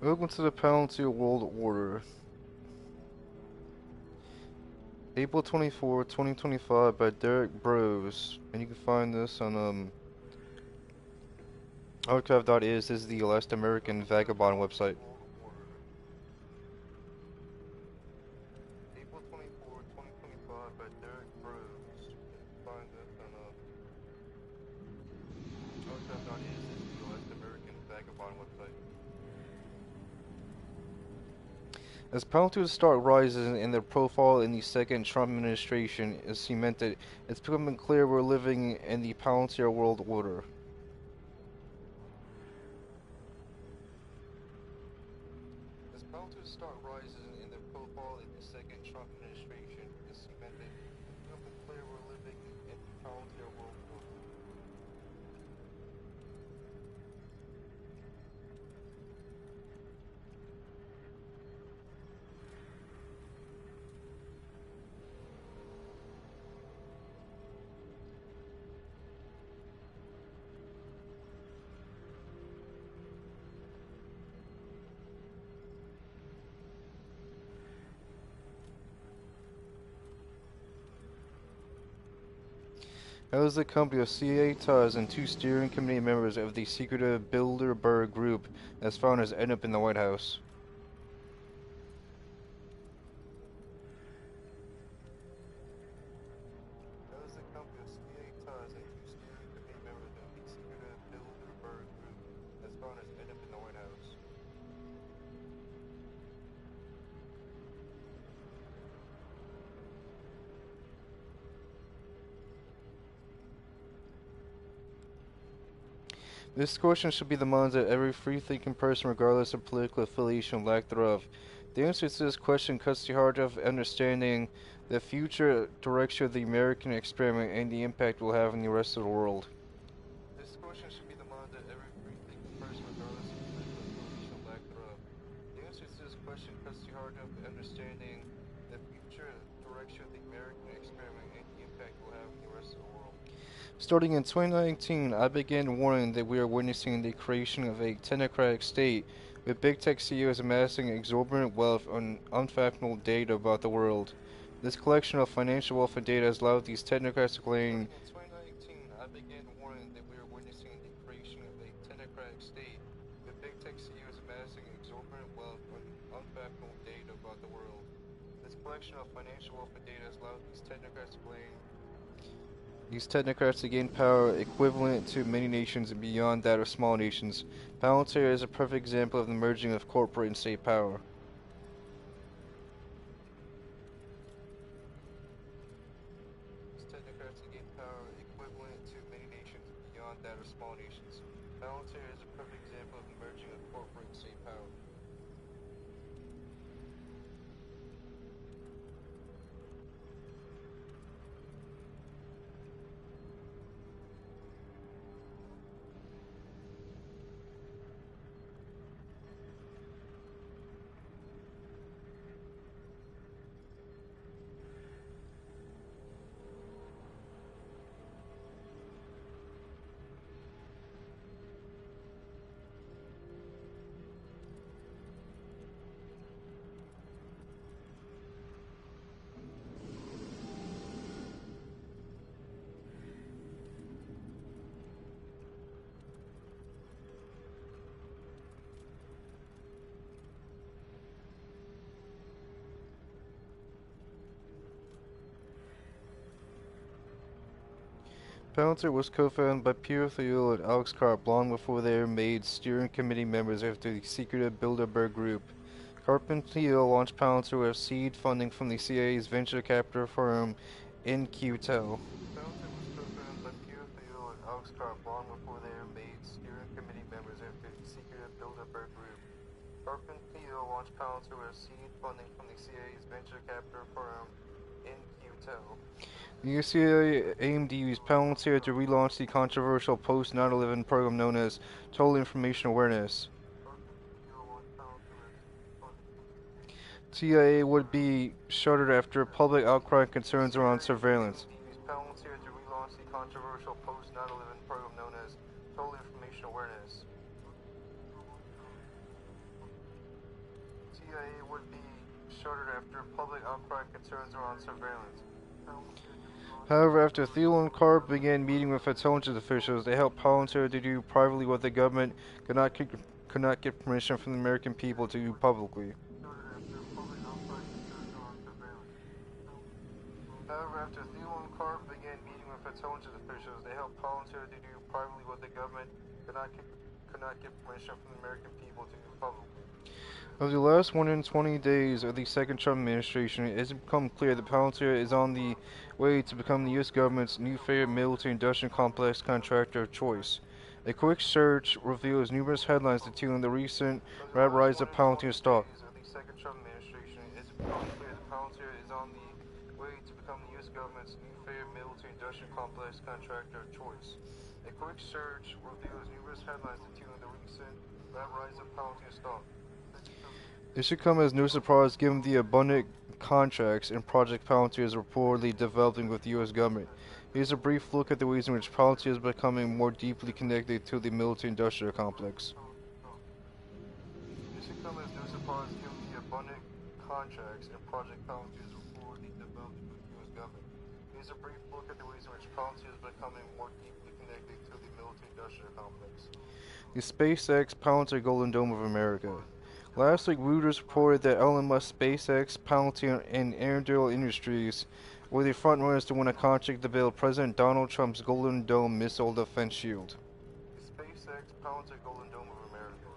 D: Welcome to the Penalty World Order. April 24, 2025 by Derek Bros. And you can find this on archive.is. This is the Last American Vagabond website. April 24, 2025 by Derek Bros. You can find this on archive.is. This is the Last American Vagabond website. As penalties start rising and their profile in the second Trump administration is cemented, it's becoming clear we're living in the Palantir world order. As penalties start rising and their profile in the second Trump administration is cemented, it's becoming clear we're living in the Palantir world order. How is the company of CIA ties and 2 steering committee members of the secretive Bilderberg Group as founders end up in the White House? How is the company of CIA ties and 2 steering committee members of the secretive Bilderberg Group as founders end up in the White House? This question should be the minds of every free-thinking person regardless of political affiliation or lack thereof. The answer to this question cuts the heart of understanding the future direction of the American experiment and the impact it will have on the rest of the world. This question should be the mind of every free-thinking person, regardless of political affiliation or lack thereof. The answer to this question cuts the heart of understanding the future direction of the American experiment and the impact it will have on the rest of the world. Starting in 2019, I began warning that we are witnessing the creation of a technocratic state, with big tech CEOs amassing exorbitant wealth on unfathomable data about the world. This collection of financial wealth and data has allowed these technocrats to claim. In 2019, I began warning that we are witnessing the creation of a technocratic state, with big tech CEOs amassing exorbitant wealth on unfathomable data about the world. This collection of financial wealth and data has allowed these technocrats to claim. These technocrats to gain power equivalent to many nations and beyond that of small nations. Palantir is a perfect example of the merging of corporate and state power. These technocrats to gain power equivalent to many nations and beyond that of small nations. Palantir is a perfect example of the merging of corporate and state power. Palantir was co-founded by Pierre Thiel and Alex Karp long before they were made steering committee members after the secretive Bilderberg Group. Karp and Thiel launched Palantir with seed funding from the CIA's venture capital firm InQtel. Palantir was co-founded by Pierre Thiel and Alex Karp long before they were made steering committee members after the secretive Bilderberg Group. Karp and Thiel launched Palantir with seed funding from the CIA's venture capital firm InQtel. The CIA aimed to use Palantir to relaunch the controversial post-9/11 program known as Total Information Awareness. CIA would be shuttered after public outcry and concerns around surveillance. Palantir to relaunch the controversial post-9/11 program known as Total Information Awareness. CIA would be shuttered after public outcry and concerns around surveillance. However, after Thiel and Karp began meeting with intelligence officials, they helped Palantir to do privately what the government could not get permission from the American people to do publicly. However, after Thiel and Karp began meeting with intelligence officials, they helped Palantir to do privately what the government could not get permission from the American people to do publicly. Over the last 120 days of the second Trump administration, it has become clear that Palantir is on the way to become the U.S. government's new favorite military-industrial complex contractor of choice. A quick search reveals numerous headlines detailing the recent rapid rise of Palantir stock. The second Trump administration, it has become clear that Palantir is on the way to become the U.S. government's new favorite military-industrial complex contractor of choice. A quick search reveals numerous headlines detailing the recent rapid rise of Palantir stock. It should come as no surprise given the abundant contracts and project Palantir is reportedly developing with the U.S. government. Here's a brief look at the ways in which Palantir is becoming more deeply connected to the military-industrial complex. It should come as no surprise given the abundant contracts and project Palantir is reportedly developing with the U.S. government. Here's a brief look at the ways in which Palantir is becoming more deeply connected to the military-industrial complex. The SpaceX Palantir Golden Dome of America. Last week, Reuters reported that Elon Musk, SpaceX, Palantir, and Airdale Industries were the frontrunners to win a contract to build President Donald Trump's Golden Dome missile defense shield. The SpaceX Palantir Golden Dome of America.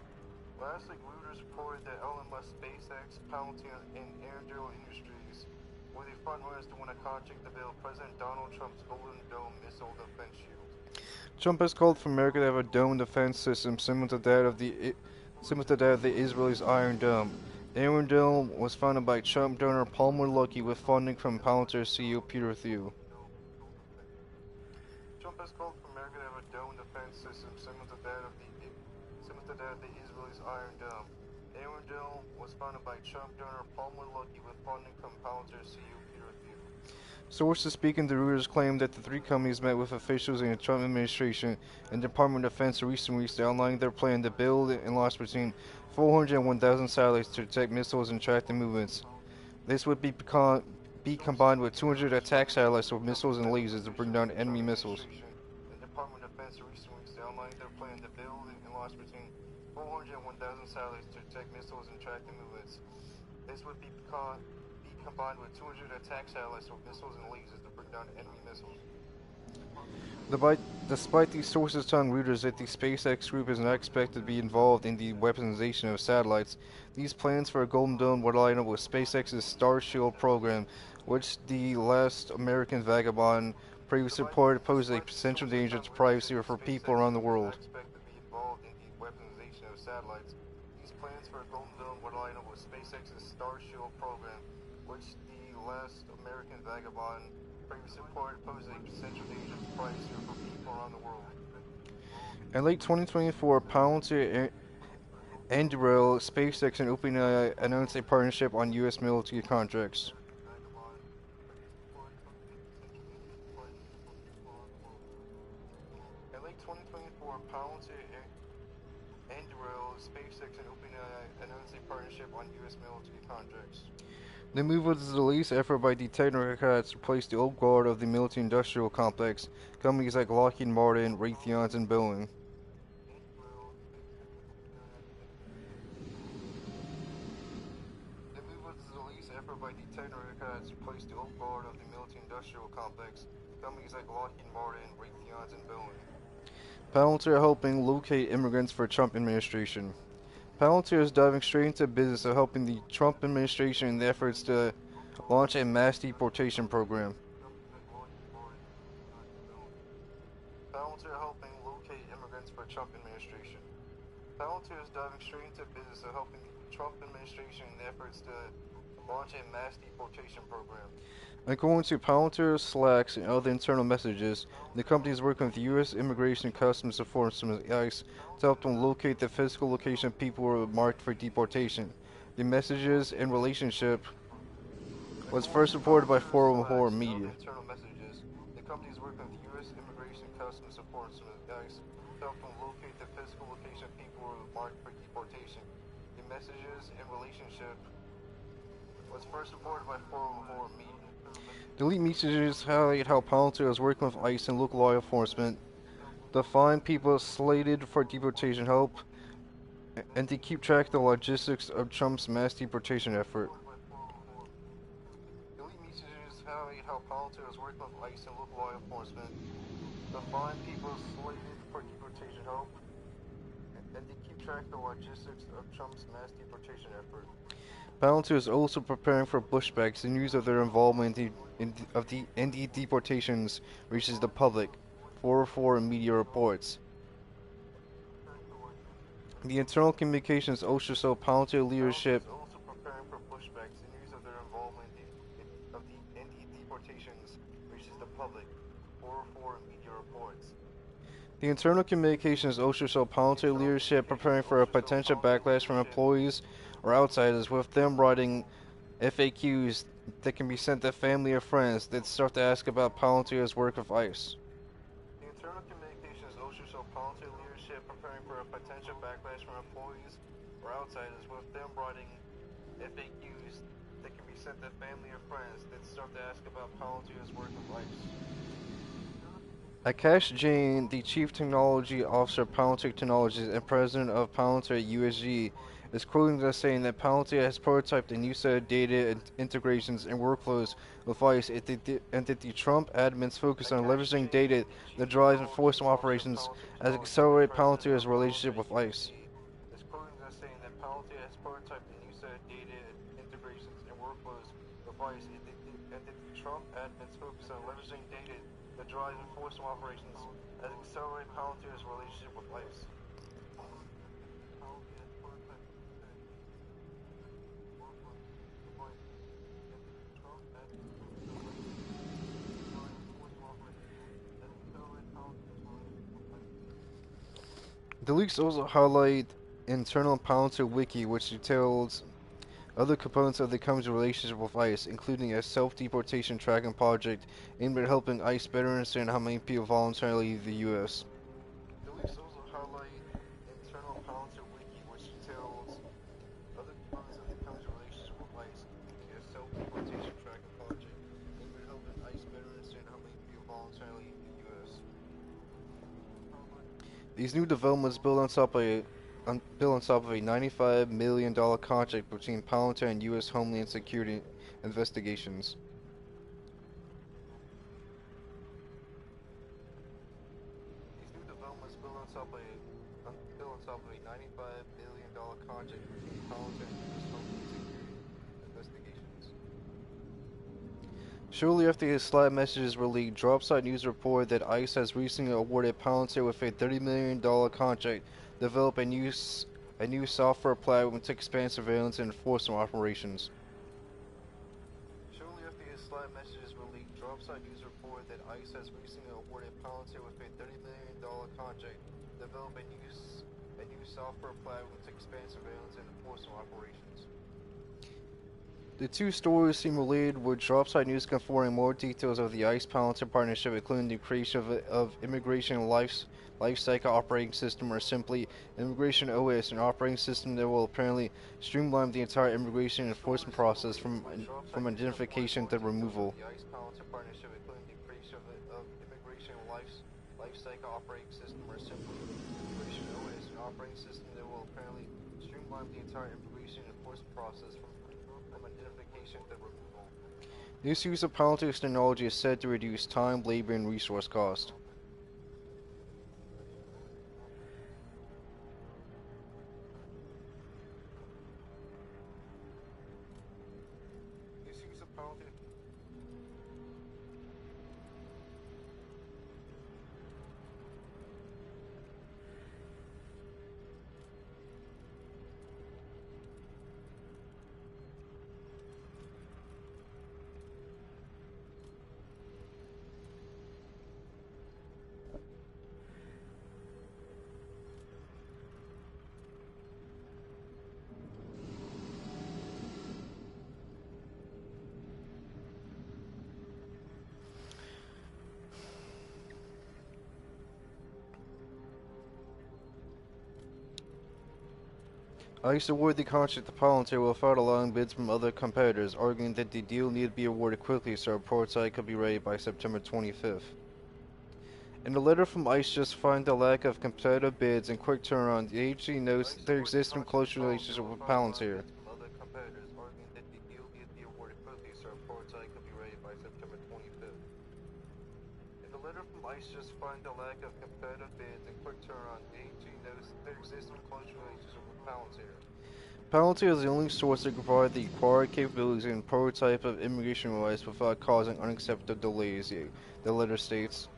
D: Last week, Reuters reported that Elon Musk, SpaceX, Palantir, and Airdale Industries were the frontrunners to win a contract to build President Donald Trump's Golden Dome missile defense shield. Trump has called for America to have a dome defense system similar to that of the Israelis' Iron Dome. Arundel was founded by Trump donor Palmer Luckey with funding from Palantir CEO Peter Thiel.
G: Trump has called for America to have a dome defense system similar to that of the Israelis' Iron Dome. Arundel was founded by Trump donor Palmer Luckey with funding from Palantir CEO Peter Thiel.
D: Sources speaking to Reuters claim that the three companies met with officials in the Trump administration and Department of Defense in recent weeks outlining their plan to build and launch between 400 and 1,000 satellites to detect missiles and track their movements. This would be combined with 200 attack satellites with missiles and lasers to bring down enemy missiles.
G: The Department of Defense in recent weeks outlined their plan to build and launch between 400 and 1,000 satellites to detect missiles and track their movements. This would be combined with 200 attack satellites with missiles and lasers to bring down enemy missiles.
D: Despite these sources telling Reuters that the SpaceX group is not expected to be involved in the weaponization of satellites, these plans for a Golden Dome would line up with SpaceX's Starshield program, which the last American vagabond previously reported poses a potential danger to privacy for people around the world.
G: These plans for a Golden Dome would line up with SpaceX's Starshield program, which the last American vagabond previously reported poses a potential danger to privacy for people around the world.
D: In late 2024, Palantir, Anduril, SpaceX, and OpenAI announced a partnership on U.S. military contracts.
G: In late 2024, Palantir, Anduril, SpaceX, and OpenAI announced a partnership on U.S. military contracts.
D: The move was the latest effort by the technocrats to replace the old guard of the military-industrial complex, companies like Lockheed Martin, Raytheon, and Boeing.
G: The move was the latest effort by the technocrats to replace the old guard of the military-industrial complex, companies like Lockheed Martin, Raytheon, and Boeing.
D: Palantir helping locate immigrants for Trump administration. Palantir is diving straight into the business of helping the Trump administration in the efforts to launch a mass deportation program.
G: Palantir helping locate immigrants for Trump administration. Palantir is diving straight into the business of helping the Trump administration in the efforts to launch a mass deportation program.
D: According to Palantir, Slacks, and other internal messages, the company is working with the U.S. Immigration and Customs Enforcement (ICE) to help them locate the physical location of people who are marked for deportation. The messages and relationship was first reported by 404 Media.
G: Internal messages. The company is working with the U.S. Immigration and Customs Enforcement (ICE) to help them locate the physical location of people who are marked for deportation. The messages and relationship was first reported by 404 Media.
D: The leaked messages highlight how Palantir is working with ICE and local law enforcement to find people slated for deportation help and to keep track of the logistics of Trump's mass deportation effort.
G: The leaked messages highlight how Palantir is working with ICE and local law enforcement to find people slated for deportation help and to keep track of the logistics of Trump's mass deportation effort.
D: Palantir is also preparing for pushbacks. The news of their involvement in the deportations reaches the public, 404 Media reports. The internal communications also show Palantir leadership
G: Palantir is also preparing for pushbacks. The news of their involvement in the deportations reaches the public, 404 Media reports.
D: The internal communications also show Palantir leadership preparing for a potential backlash from employees or outsiders, with them writing FAQs that can be sent to family or friends that start to ask about Palantir's work with ICE.
G: The internal communications also show Palantir leadership preparing for a potential backlash from employees or outsiders, with them writing FAQs that can be sent to family or friends that start to ask about Palantir's work with ICE.
D: Akash Jain, the Chief Technology Officer of Palantir Technologies and President of Palantir USG, is quoted as saying that Palantir has prototyped a new set of data integrations and workflows with ICE and that the Trump admin's focus on leveraging data that drives enforcement operations has accelerated Palantir's relationship with ICE.
G: Is quoted as saying that Palantir has prototyped a new set of data integrations and workflows with ICE and that the Trump admin's focus on leveraging data that drives enforcement operations has accelerated Palantir's relationship with ICE.
D: The leaks also highlight internal Palantir wiki, which details other components of the company's relationship with ICE, including a self-deportation tracking project aimed at helping ICE better understand how many people voluntarily leave the U.S.
G: The leaks also highlight internal Palantir wiki, which details other components of the company's relationship with ICE, including a self-deportation tracking project aimed at helping ICE better understand how many people voluntarily leave the U.S.
D: These new developments build on top of a $95 million contract between Palantir and U.S. Homeland Security investigations.
G: These new developments build on top of a $95 million contract between Palantir and U.S. Homeland Security investigations.
D: Shortly after his Slack messages were leaked, Dropside News reported that ICE has recently awarded Palantir with a $30 million contract to develop a new software platform to expand surveillance and enforcement operations.
G: Shortly after his Slack messages were leaked, Dropside News reported that ICE has recently awarded Palantir with a $30 million contract to develop a new software platform to expand surveillance and enforcement operations.
D: The two stories seem related, with Dropside News confirming more details of the ICE-Palantir partnership, including the creation of Immigration Lifecycle Operating System, or simply Immigration OS, an operating system that will apparently streamline the entire immigration enforcement process from identification to removal.
G: The ICE-Palantir partnership, including the creation of Immigration Lifecycle Operating System, or simply Immigration OS, an operating system that will apparently streamline the entire immigration enforcement process from identification to removal.
D: This use of Palantir's technology is said to reduce time, labor, and resource cost.
G: This use of Palantir
D: ICE awarded the contract to Palantir without allowing bids from other competitors, arguing that the deal needed to be awarded quickly so a prototype could be ready by September 25th. In a letter from ICE justifying the lack of competitive bids and quick turnaround, the agency notes there exists a close relationship with Palantir.
G: other competitors, arguing that the deal needed to be awarded quickly so a prototype could be ready by September 25th. In the letter from ICE justifying the lack of competitive bids and quick turnaround, the agency notes there exists a close relationship with Palantir.
D: Palantir is the only source that can provide the required capabilities and prototype of immigration OS without causing unacceptable delays, the letter states.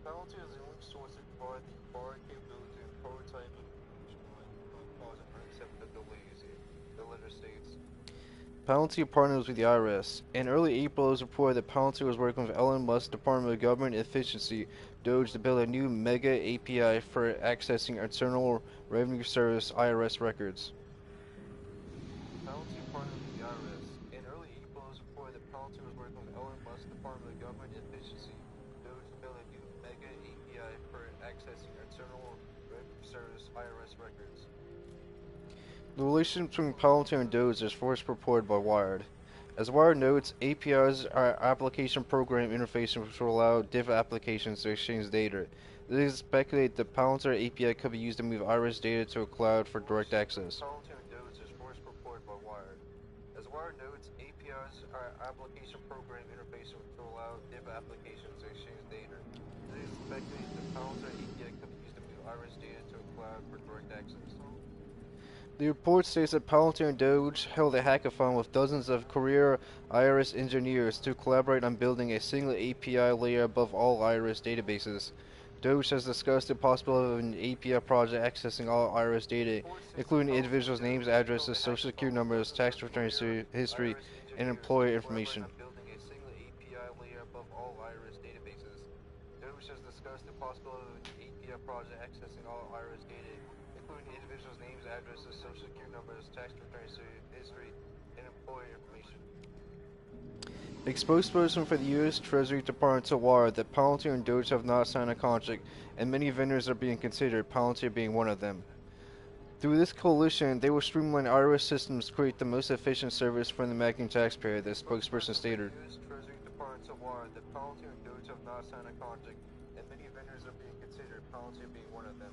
G: Palantir is the only source that can provide the required capabilities and prototype of immigration OS without causing unacceptable delays, the letter states.
D: Palantir partners with the IRS. In early April, it was reported that Palantir was working with Elon Musk's Department of Government Efficiency, DOGE, to build a new mega API for accessing Internal Revenue Service (IRS) records.
G: Palantir partnered with the IRS. In early April, it was reported that Palantir was working with Elon Musk's Department of Government Efficiency, DOGE, to build a new mega API for accessing Internal Revenue Service (IRS) records.
D: The relationship between Palantir and DOGE is first reported by Wired. As Wired notes, APIs are application program interfaces which will allow different applications to exchange data. It is speculated that Palantir API could be used to move IRS data to a cloud for direct access.
G: Palantir and DOGE is first reported by Wired. As Wired notes, APIs are application program interfaces which will allow different applications to exchange data. It is speculated that Palantir API could be used to move IRS data to a cloud for direct access.
D: The report states that Palantir and DOGE held a hackathon with dozens of career IRS engineers to collaborate on building a single API layer above all IRS databases. DOGE has discussed the possibility of an API project accessing all IRS data, including individuals' names, addresses, social security numbers, tax return history, and employer information.
G: Building a single API layer above all IRS project accessing all IRS data, including individuals' names, addresses, social security numbers, tax return history, and employer information.
D: A spokesperson for the U.S. Treasury Department told Wire that Palantir and Doge have not signed a contract, and many vendors are being considered, Palantir being one of them. Through this coalition, they will streamline IRS systems to create the most efficient service for the American taxpayer, the spokesperson stated.
G: The U.S. Treasury Department told Wire that Palantir and Doge have not signed a contract, and many vendors are being considered, Palantir being one of them.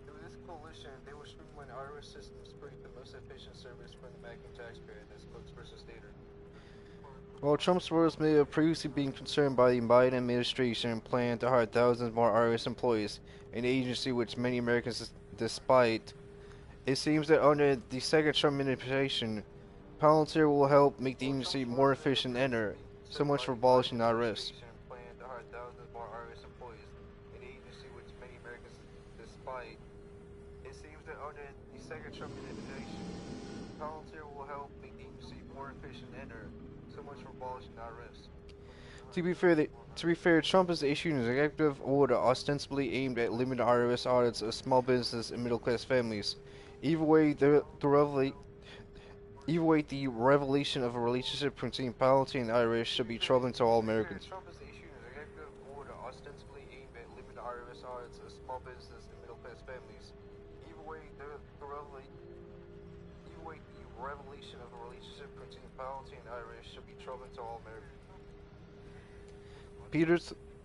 G: Through this coalition, they will streamline IRS systems to create the most efficient service for the American taxpayer, the spokesperson stated.
D: While Trump's supporters may have previously been concerned by the Biden administration plan to hire thousands more IRS employees, an agency which many Americans despite, it seems that under the second Trump administration, Palantir will help make the agency more efficient and so much for abolishing the IRS.
G: Plan to hire thousands more IRS employees, an agency which many Americans despite. It seems that under the second Trump administration, Palantir will help make the agency more efficient and so much for abolishing the IRS.
D: To be fair, Trump has issued an executive order ostensibly aimed at limiting IRS audits of small business and middle-class families. Either way, the revelation of a relationship between Palantir and the IRS should be troubling to all Americans.
G: Trump has issued an executive order ostensibly aimed at limiting IRS audits of small business and middle-class families. Either way, the revelation of a relationship between Palantir and the IRS should be troubling to all Americans.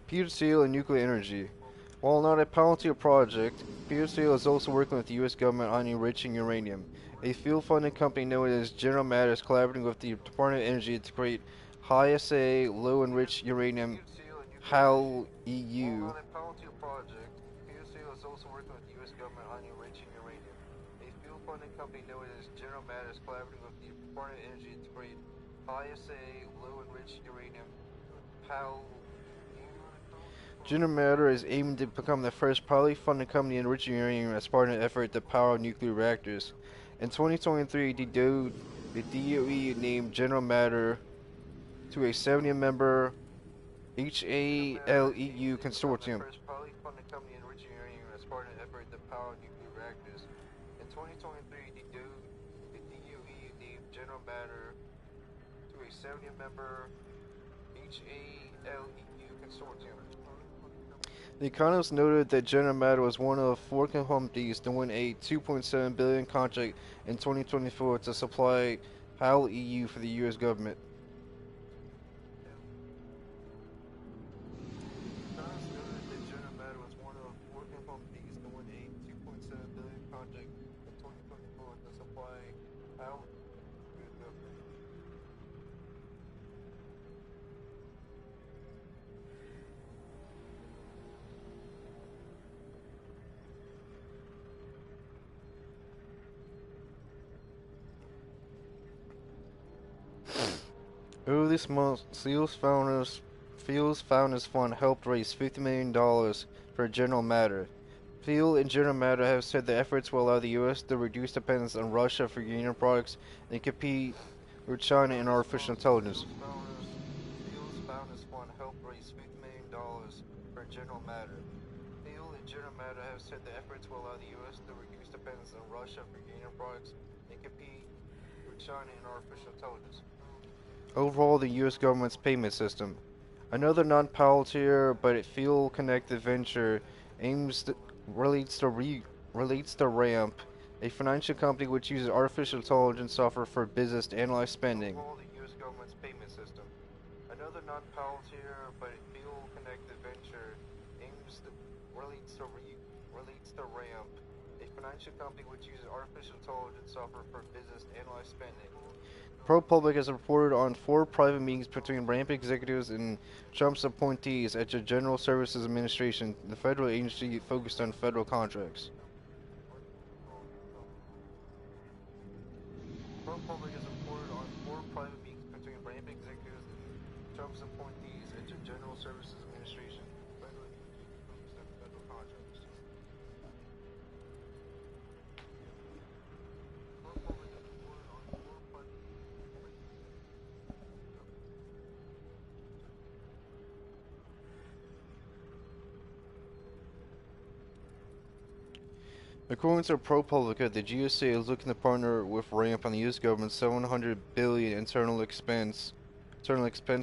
D: Peter Thiel and nuclear energy. While not a Palantir project, Peter Thiel is also working with the U.S. government on enriching uranium. A field-funded company known as General Matters collaborating with the Department of Energy to create high-assay, low-enriched uranium, HAL EU.
G: While not a Palantir project, Peter Thiel is also working with the U.S. government on enriching uranium. A field-funded company known as General Matters collaborating with the Department of Energy to create high-assay, low-enriched uranium, HAL.
D: General Matters is aiming to become the first publicly funded company enriching uranium as part of an effort to power nuclear reactors. In 2023, the DOE named General Matter to a 70-member HALEU consortium.
G: First publicly funded company enriching uranium as part of an effort to power nuclear reactors. In 2023, the DOE named General Matter to a 70-member HALEU consortium.
D: The Economist noted that General Matter was one of 4 companies to win a $2.7 billion contract in 2024 to supply HAL EU for the U.S. government.
G: Economist noted that General Matter was one of 4 companies to win a $2.7 billion contract in 2024 to supply HAL EU for the U.S. government.
D: Earlier this month, Fields Founders Fund helped raise $50 million for General Matter. Field and General Matter have said the efforts will allow the U.S. to reduce dependence on Russia for uranium products and compete with China in artificial intelligence.
G: Fields Founders Fund helped raise $50 million for General Matter. Field and General Matter have said the efforts will allow the U.S. to reduce dependence on Russia for uranium products and compete with China in artificial intelligence.
D: Overall, the U.S. government's payment system. Another non-Palantir but field-connected venture relates to RAMP, a financial company which uses artificial intelligence software for business to analyze spending.
G: Overall, the U.S. government's payment system. Another non-Palantir but field-connected venture relates to RAMP, a financial company which uses artificial intelligence software for business to analyze spending.
D: ProPublica has reported on 4 private meetings between RAMP executives and Trump's appointees at the General Services Administration, the federal agency focused on federal contracts.
G: ProPublica has reported on 4 private meetings between RAMP executives and Trump's appointees at the General Services Administration, the federal agency focused on federal contracts.
D: According to ProPublica, the GSA is looking to partner with Ramp on the U.S. government's $700 billion internal expense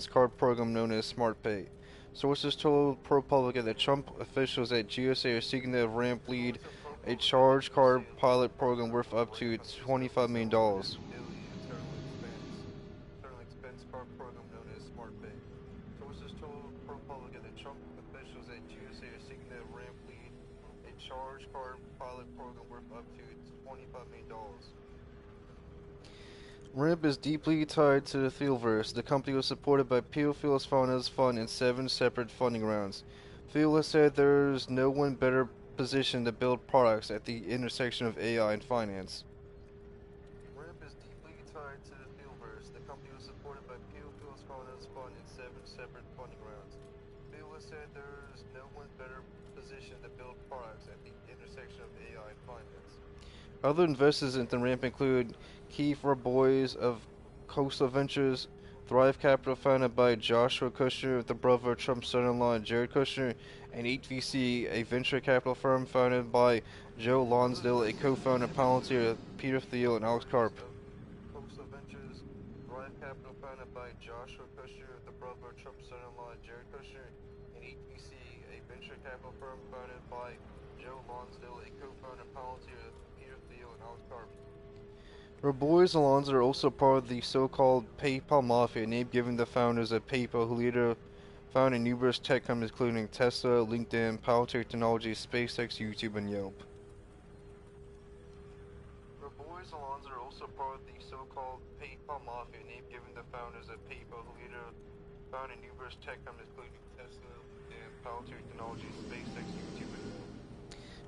D: card program known as SmartPay. Sources told ProPublica that Trump officials at GSA are seeking to have Ramp lead a charge card pilot program worth up to $25 million.
G: Internal expense card program known as SmartPay. Sources told ProPublica that Trump officials at GSA are seeking to ramp lead a charge card pilot program worth up to $25 million.
D: Ramp is deeply tied to the Thielverse. The company was supported by Peel Phil's Founders Fund in 7 separate funding rounds. Thiel has said there's no one better positioned to build products at the intersection of AI and finance.
G: Ramp is deeply tied to the Thielverse. The company was supported by Peel Phil's Founders Fund in 7 separate funding rounds. Thiel has said there's no one better positioned to build products at the intersection of AI and finance.
D: Other investors in the Ramp include Keith Rabois of Coastal Ventures, Thrive Capital founded by Joshua Kushner, the brother of Trump's son-in-law Jared Kushner, and 8VC, a venture capital firm founded by Joe Lonsdale, a co-founder of Palantir, Peter Thiel, and Alex Karp.
G: Coastal Ventures, Thrive Capital founded by Joshua Kushner, the brother of Trump's son-in-law Jared Kushner, and 8VC, a venture capital firm founded by Joe Lonsdale, a co-founder of Palantir, Peter Thiel, and Alex Karp.
D: Rabois and Alonso are also part of the so-called PayPal Mafia, a name given the founders of PayPal, who later founded numerous tech companies including Tesla, LinkedIn, Palantir Technologies, SpaceX, YouTube, and Yelp.
G: Rabois and Alonso are also part of the so-called PayPal Mafia, a name given the founders of PayPal, who later founded numerous tech companies including Tesla, LinkedIn, Palantir Technologies, SpaceX, YouTube, and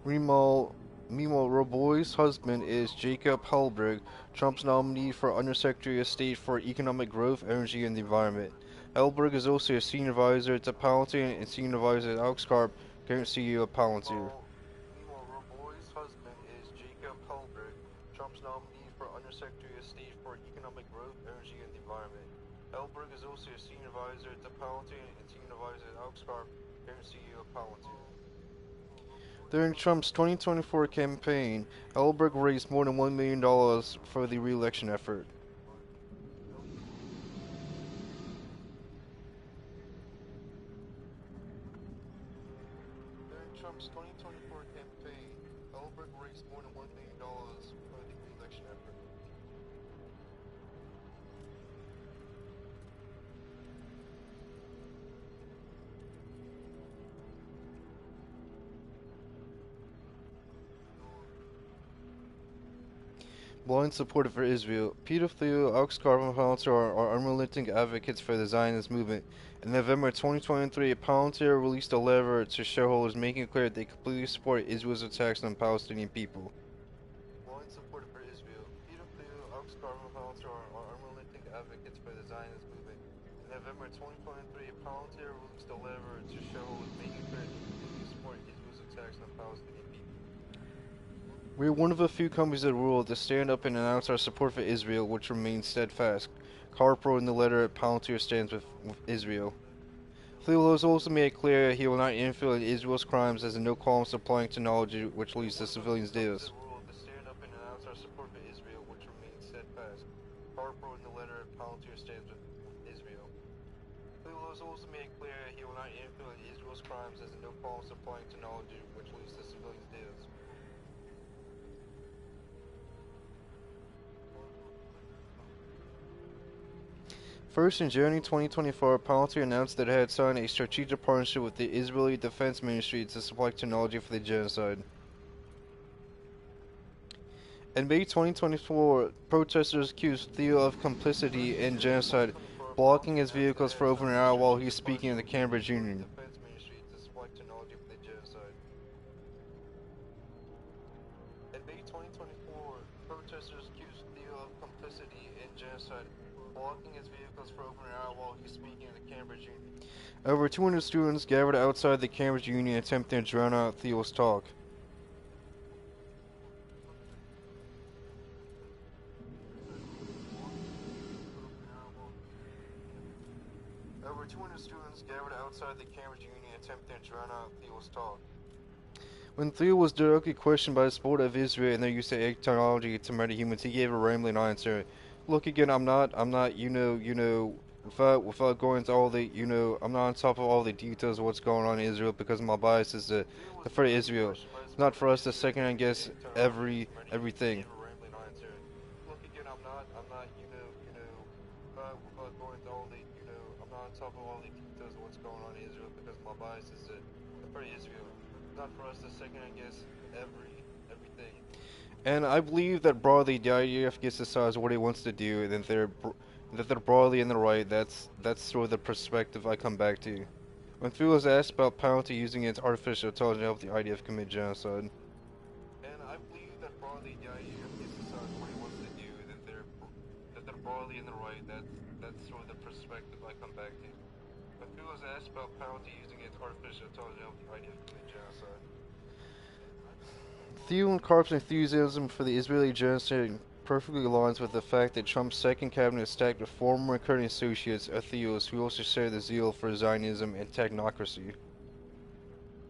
G: Yelp.
D: Meanwhile, Rabois' husband is Jacob Hellberg, Trump's nominee for Undersecretary of State for Economic Growth, Energy, and the Environment. Hellberg is also a senior advisor to Palantir and senior advisor to Alex Karp, current CEO of Palantir.
G: Meanwhile, Rabois' husband is Jacob Hellberg, Trump's nominee for Undersecretary of State for Economic Growth, Energy, and the Environment. Hellberg is also a senior advisor to Palantir and senior advisor to Alex Karp, current CEO of Palantir.
D: During Trump's 2024 campaign, Hellberg raised more than $1 million for the re-election effort.
G: During Trump's 2024 campaign, Hellberg raised more than $1 million for the re-election effort.
D: Blind support for Israel. Peter Thiel, Alex Karp, and Palantir are unrelenting advocates for the Zionist movement. In November 2023, Palantir released a letter to shareholders making it clear that they completely support Israel's attacks on Palestinian people.
G: Blind support for Israel. Peter Thiel, Alex Karp, and Palantir are unrelenting advocates for the Zionist movement. In November 2023, Palantir released a letter to shareholders making it clear that they completely support Israel's attacks on Palestinian people.
D: We are one of a few companies that rule to stand up and announce our support for Israel, which remains steadfast. Karp wrote in the letter that Palantir stands with Israel. Thiel has also made it clear he will not interfere in Israel's crimes as a no column supplying technology which leads to civilians' deaths.
G: To stand up and announce our support for Israel, which remains steadfast. Karp wrote in the letter that Palantir stands with Israel. Thiel has also made it clear he will not interfere in Israel's crimes as a no column supplying technology which leads to civilians' deaths.
D: First, in January 2024, Palantir announced that it had signed a strategic partnership with the Israeli Defense Ministry to supply technology for the genocide. In May 2024, protesters accused Thiel of complicity in genocide, blocking his vehicles for over an hour while he was speaking in the Cambridge Union.
G: In May 2024, protesters accused Thiel of complicity in genocide, blocking his vehicles for over an hour while he was speaking in the Cambridge Union.
D: Over 200 students gathered outside the Cambridge Union attempting to drown out Thiel's talk.
G: Over 200 students gathered outside the Cambridge Union attempting to drown out Thiel's talk.
D: When Theo was directly questioned by the sport of Israel and their use of technology to murder humans, he gave a rambling answer. Look again, I'm not, without going into all the, I'm not on top of all the details of what's going on in Israel because my bias is to for Israel. It's not for us to second guess everything.
G: Look again, I'm not, without going into all the, I'm not on top of all the details of what's going on in Israel because my bias is to for Israel. It's not for us to second guess everything.
D: And I believe that broadly the IDF gets to decide what it wants to do, and that they're broadly in the right. That's sort of the perspective I come back to. When Phil was asked about penalty using its artificial intelligence to help the IDF commit genocide.
G: And I believe that broadly the IDF gets to decide what it wants to do, that they're broadly in the right. That's sort of the perspective I come back to. When Phil was asked about penalty using its artificial intelligence to help the IDF commit genocide.
D: Theo and Karp's enthusiasm for the Israeli genocide perfectly aligns with the fact that Trump's second cabinet is stacked with former and current associates of Theo's who also share the zeal for Zionism and technocracy.
G: Theo and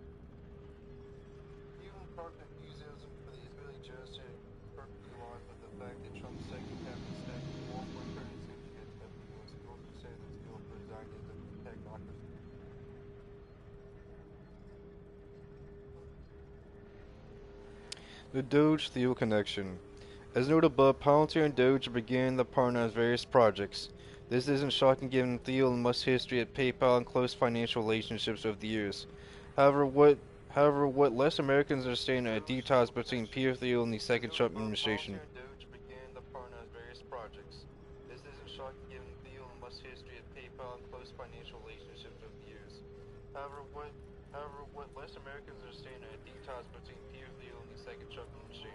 G: Karp's enthusiasm for the Israeli genocide perfectly aligns with the fact that Trump's second cabinet is stacked with former and current associates of Theo's who also share the zeal for Zionism and technocracy.
D: The Doge-Theo connection. As noted above, Palantir and Doge began to partner on various projects. This isn't shocking given Theo and Musk's history at PayPal and close financial relationships over the years. However, what less Americans understand are the details between Peter Thiel and the second Trump administration.
G: Palantir and Doge began to partner on various projects. This isn't shocking given Theo and Musk's history at PayPal and close financial relationships over the years. However, what less Americans understand are the details between Peter Thiel and the second Trump administration.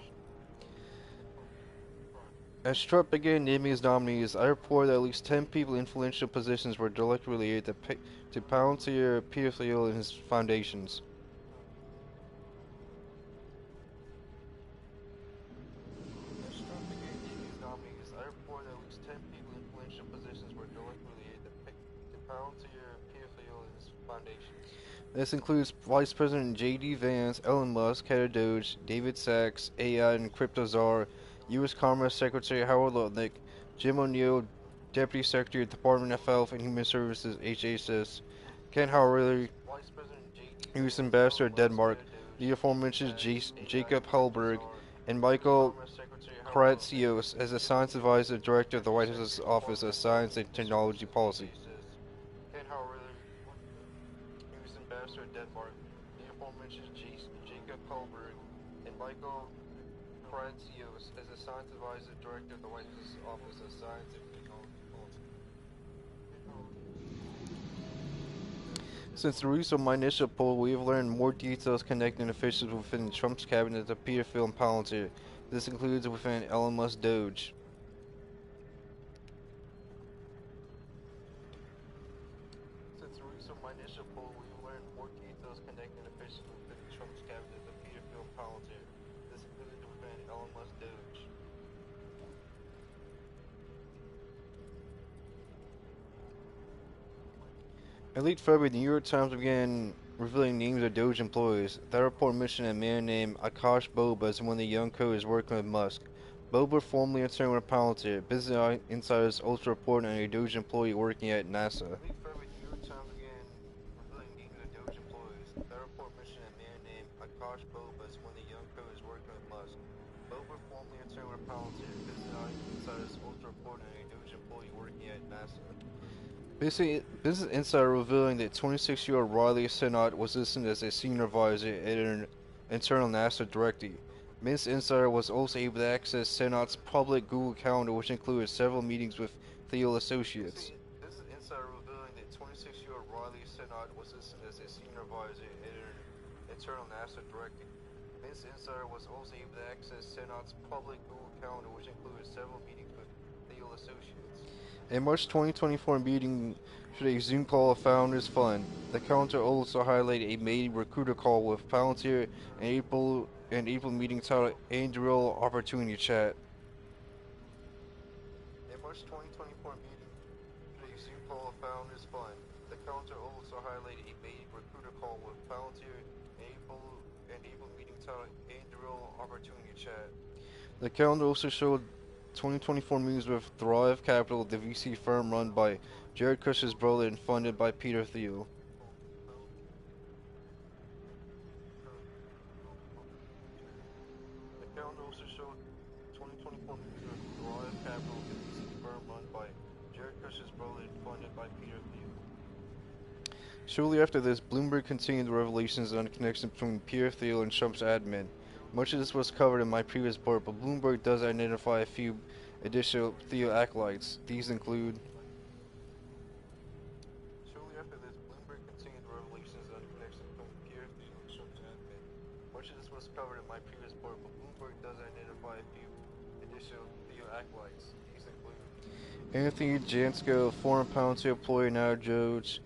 D: As Trump began naming his nominees, I reported that at least 10 people in influential positions were directly related to Palantir, Peter Thiel, and his foundations.
G: As Trump began naming his nominees, I reported that at least 10 people in influential positions were directly related to Palantir, Peter Thiel, and his foundations.
D: This includes Vice President J.D. Vance, Elon Musk, head of Doge, David Sachs, AI and crypto czar, U.S. Commerce Secretary Howard Lutnick, Jim O'Neill, Deputy Secretary of the Department of Health and Human Services (HHS), Ken Howard,
G: Vice President J.D.
D: U.S. Ambassador to Denmark, the aforementioned Jacob Hellberg, and Michael Karatsios as a Science Advisor Director of the White House's Office of Science and Technology Policy.
G: Ken Howard, U.S. Ambassador to Denmark, the aforementioned Jacob Hellberg, and Michael Karatsios as a Science Advisor Director of the White House's Office of Science and Technology Policy.
D: Since the release of my initial poll, we have learned more details connecting officials within Trump's cabinet to Peter Thiel and Palantir. This includes within Elon Musk Doge.
G: Since the release of my initial poll, we have learned more details connecting officials within Trump's cabinet to Peter Thiel and Palantir. This includes within Elon Musk Doge.
D: In late February, the New York Times began revealing names of Doge employees. That report mentioned a man named Akash Boba as one of the young coders working with Musk. Boba formerly interned with Palantir. Business Insiders also reported on a Doge employee working at NASA.
G: Late February, the New York Times began revealing names of Doge employees. That report mentioned a man named Akash Boba as one of the young coders working with Musk. Boba formerly interned with Palantir. Business Insiders also reported on a Doge employee working at NASA.
D: Business Insider revealing that 26-year-old Riley Sinnott was listed as a senior advisor at an internal NASA directory. Business Insider was also able to access Sinnott's public Google Calendar, which included several meetings with Thiel associates.
G: Business Insider revealing that 26-year-old Riley Sinnott was listed as a senior advisor at an internal NASA directory. Business Insider was also able to access Sinnott's public Google Calendar, which included several meetings with Thiel associates.
D: A March 2024 meeting for a Zoom call of Founders Fund. The calendar also highlighted a main recruiter call with Palantir and April meeting titled Andrew Opportunity Chat.
G: A March 2024 meeting for a Zoom call of Founders Fund. The calendar also highlighted a main recruiter call with Palantir and enabled meeting title Andrew Opportunity Chat.
D: The calendar also showed 2024 meetings with Thrive Capital, the VC firm run by Jared Kushner's brother and funded by Peter Thiel.
G: The calendar also showed 2024 meetings with Thrive Capital, the VC firm run by Jared Kushner's brother and funded by Peter Thiel.
D: Shortly after this, Bloomberg continued the revelations on the connection between Peter Thiel and Trump's admin. Much of this was covered in my previous report, but Bloomberg does identify a few additional Thiel acolytes. These include
G: Shortly after this, Bloomberg continued the revelations on the connection between Peter Thiel and Trump's admin. Much of this was covered in my previous report, but Bloomberg does identify a few additional Thiel acolytes. These include
D: Anthony Jansko, former Palantir employee now Doge.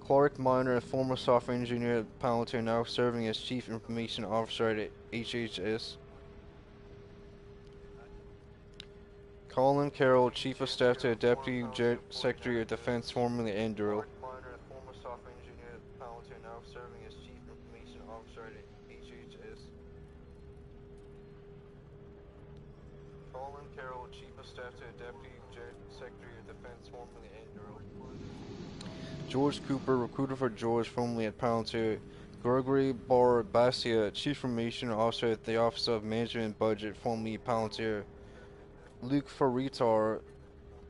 D: Clark Miner, a former software engineer at Palantir, now serving as Chief Information Officer at HHS. Colin Carroll, Chief of Staff to the Deputy Secretary of Defense, formerly Andrew.
G: Clark Miner, a former software engineer at Palantir, now serving as Chief Information Officer at HHS. Colin Carroll, Chief of Staff to the Deputy Secretary of Defense, formerly Andrew.
D: George Cooper, recruiter for George, formerly at Palantir. Gregory Barbasia, Chief Information Officer at the Office of Management and Budget, formerly Palantir. Luke Ferritar,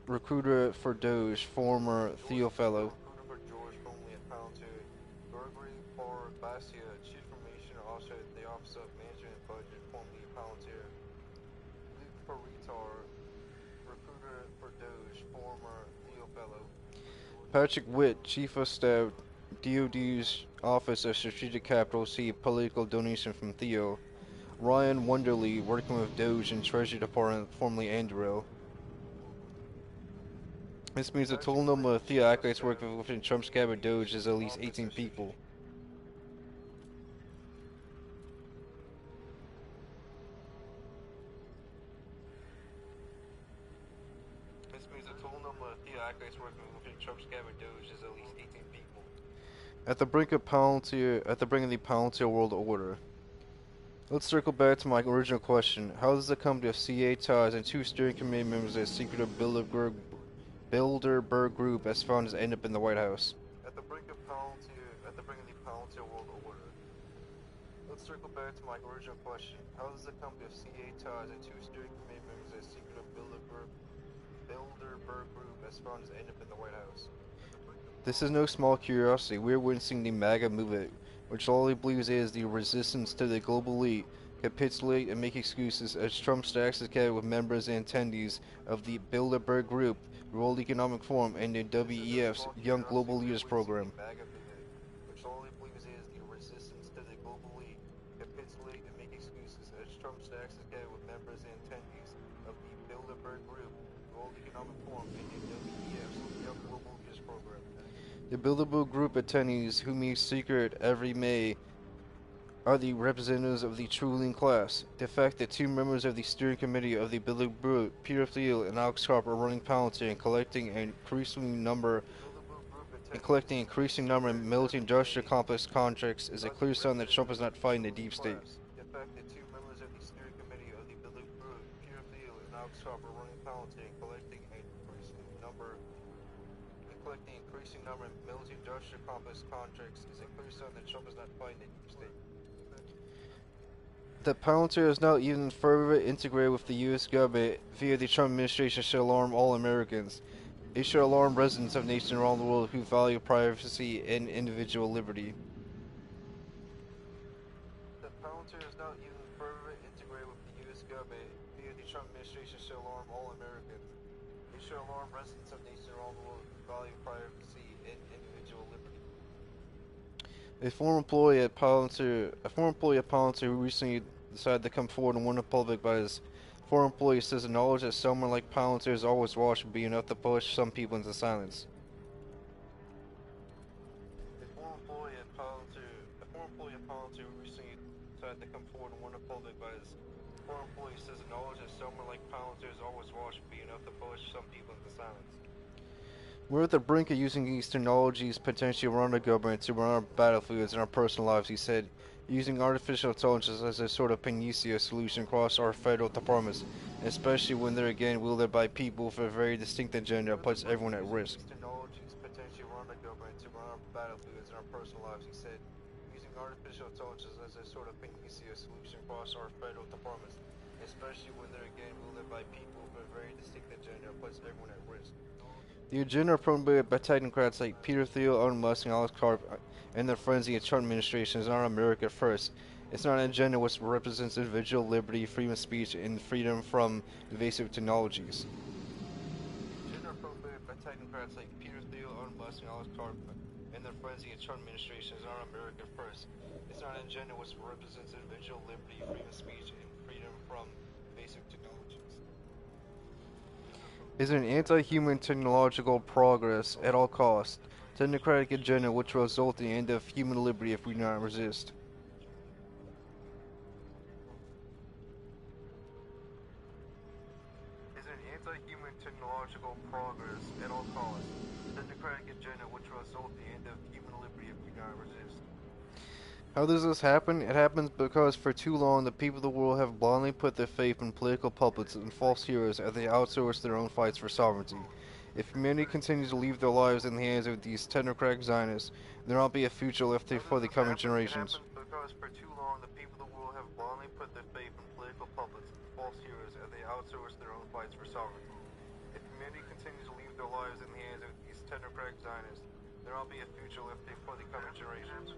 D: recruiter for Doge, former Thiel Fellow.
G: Recruiter for George, formerly at Palantir. Gregory Barbasia, Chief Information Officer at the Office of Management and Budget, formerly Palantir. Luke Ferritar, recruiter for Doge, former Thiel Fellow.
D: Patrick Witt, Chief of Staff, DoD's Office of Strategic Capital, see political donation from Theo. Ryan Wonderly, working with Doge and Treasury Department, formerly Andrew. This means the total number of Theo acolytes working within Trump's cabinet Doge is at least 18 people.
G: This means the total number of Theo acolytes working within Trump's cabinet Doge is at least 18 people.
D: At the brink of the Palantir world order. Let's circle back to my original question. How does the company of CA ties and two steering committee members at secret Bilderberg Group as founders end up in the White House?
G: At the brink of the Palantir world order. Let's circle back to my original question. How does the company of CA ties and two steering committee members at secret Bilderberg Group as founders end up in the White House?
D: This is no small curiosity. We're witnessing the MAGA movement, which all he believes is the resistance to the global elite, capitulate and make excuses as Trump stacks his cabinet with members and attendees of the Bilderberg Group, World Economic Forum, and the WEF's Young Global Leaders Program.
G: Which all he believes is the resistance to the global elite, capitulate and make excuses as Trump stacks his cabinet with members and attendees of the Bilderberg Group, World Economic Forum, and the WEF's Young Global Leaders Program.
D: The Bilderberg Group attendees, who meet secret every May, are the representatives of the true ruling class. The fact that two members of the steering committee of the Bilderberg Group, Peter Thiel and Alex Karp, are running Palantir and collecting an increasing number of military-industrial complex contracts is a clear sign that Trump is not fighting the deep state.
G: The fact that two members of the steering committee of the Bilderberg Group, Peter Thiel and Alex Karp, are running Palantir and collecting an increasing number of military-industrial complex contracts is a clear sign that Trump is not fighting the deep state.
D: That Palantir is now even further integrated with the U.S. government via the Trump administration should alarm all Americans. It should alarm residents of nations around the world who value privacy and individual liberty.
G: That Palantir is now even further integrated with the U.S. government via the Trump administration should alarm all Americans. It should alarm residents of nations around the world who value privacy and individual liberty.
D: A former employee at Palantir who recently decided to come forward and warn the public about his former employee says the knowledge that someone like Palantir is always watched would be enough to push some people into silence.
G: A former employee at Palantir who recently decided to come forward and warn the public about his former employee says the knowledge that someone like Palantir is always watched would be enough to push some people into silence.
D: We're at the brink of using these technologies potentially around the government to run our battlefields and our personal lives, he said. using artificial intelligence as a sort of panacea solution across our federal departments, especially when they're again wielded by people with a very distinct agenda that puts everyone at risk.
G: These technologies potentially run the government to run our battlefields and our personal lives, he said. Using artificial intelligence as a sort of panacea solution across our federal departments, especially when they're again wielded by people with a very distinct agenda that puts everyone at risk.
D: The agenda promoted by technocrats like Peter Thiel, Elon Musk, and Alex Karp and their friends in the Trump administration is not America first. It's not an agenda which represents individual liberty, freedom of speech, and freedom from invasive technologies.
G: The agenda promoted by technocrats like Peter Thiel, Elon Musk, and Alex Karp and their friends in the Trump administration is not America first. It's not an agenda which represents individual liberty, freedom of speech, and freedom from invasive technologies.
D: Is an anti-human technological progress at all costs, technocratic agenda which will result in the end of human liberty if we do not resist.
G: Is an anti-human technological progress at all costs, technocratic agenda which will result in the end of human liberty if we do not resist.
D: How does this happen? It happens because for too long the people of the world have blindly put their faith in political puppets and false heroes as they outsource their own fights for sovereignty. If humanity continues to leave their lives in the hands of these technocratic Zionists, there will not be a future left for the coming generations.
G: It happens because for too long the people of the world have blindly put their faith in political puppets and false heroes as they outsource their own fights for sovereignty. If humanity continues to leave their lives in the hands of these technocratic Zionists, there will not be a future left for the coming generations.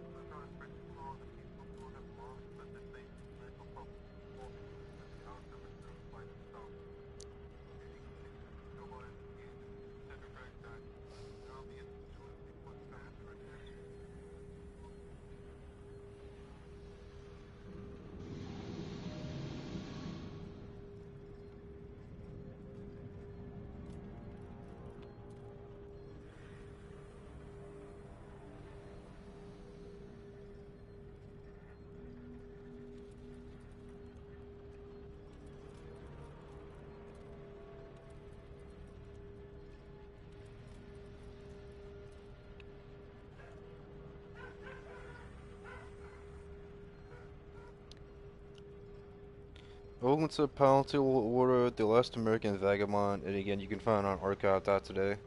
D: Welcome to Penalty Order, The Last American Vagabond, and again you can find it on archive.today.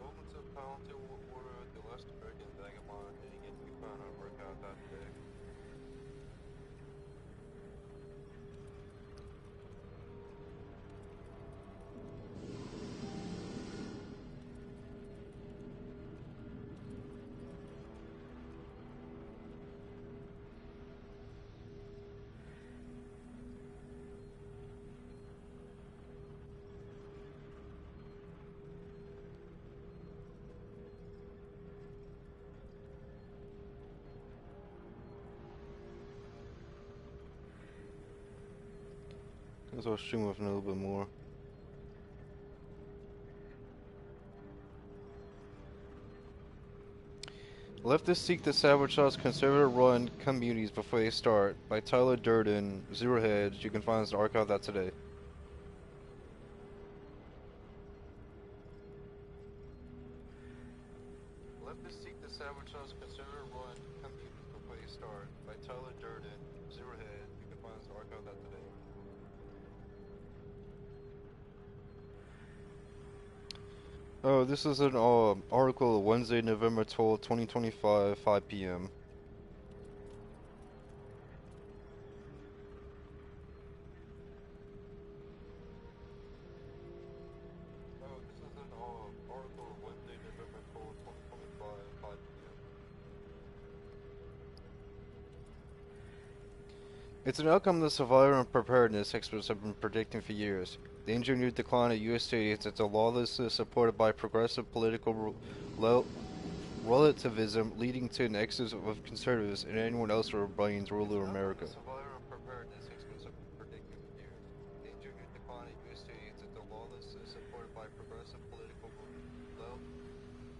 G: Welcome to Penalty Order, The Last American Vagabond, and again you can find it on archive.today.
D: Guess I'll stream with a little bit more. Leftists seek to sabotage conservative-run communities before they start, by Tyler Durden, Zero Hedge. You can find us at archive.today.
G: Leftists seek to sabotage conservative-run communities before they start, by Tyler Durden, Zero Hedge. You can find us at archive.today.
D: Oh, this is an article Wednesday, November 12th, 2025, 5 p.m.
G: Oh, this is an article Wednesday, November 12th, 2025, 5 p.m.
D: It's an outcome the survival and preparedness experts have been predicting for years. The engineered decline of U.S. states is a lawlessness supported by progressive political relativism, leading to an exodus of conservatives and anyone else with rebellions rule of America.
G: Survivor and preparedness experts have been predicting for years. The engineered decline of U.S. states is a lawlessness supported by progressive political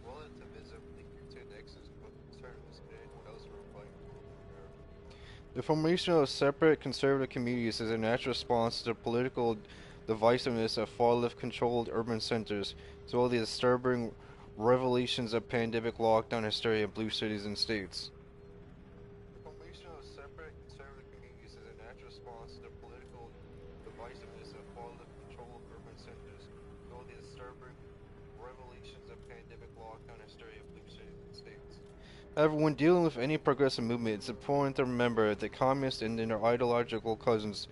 G: relativism, leading to an exodus of conservatives and anyone else with rebellions rule of America.
D: The formation of separate conservative communities is a natural response to political divisiveness of far-left controlled urban centers, as well as the disturbing revelations of pandemic lockdown hysteria in blue cities and states.
G: The formation of separate conservative communities is a natural response to the political divisiveness of far-left controlled urban centers, as well as the disturbing revelations of pandemic lockdown hysteria in blue cities and states.
D: However, when dealing with any progressive movement, it's important to remember that communists and their ideological cousins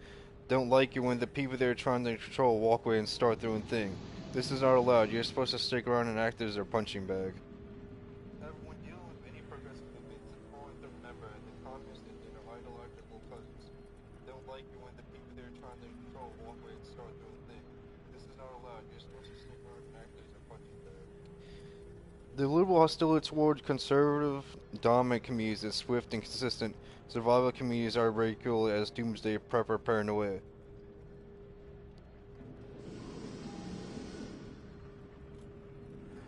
D: don't like you when the people they're trying to control walk away and start their own thing. This is not allowed. You're supposed to stick around and act as their punching bag.
G: However, when dealing with any progressive movement, it's important to remember that communists and their ideological cousins don't like you when the people they're trying to control walk away and start their own thing. This is not allowed. You're supposed to stick around and act as their punching bag.
D: The liberal hostility toward conservative, dominant communities is swift and consistent. Survival communities are ridiculed as doomsday prepper paranoia.
G: The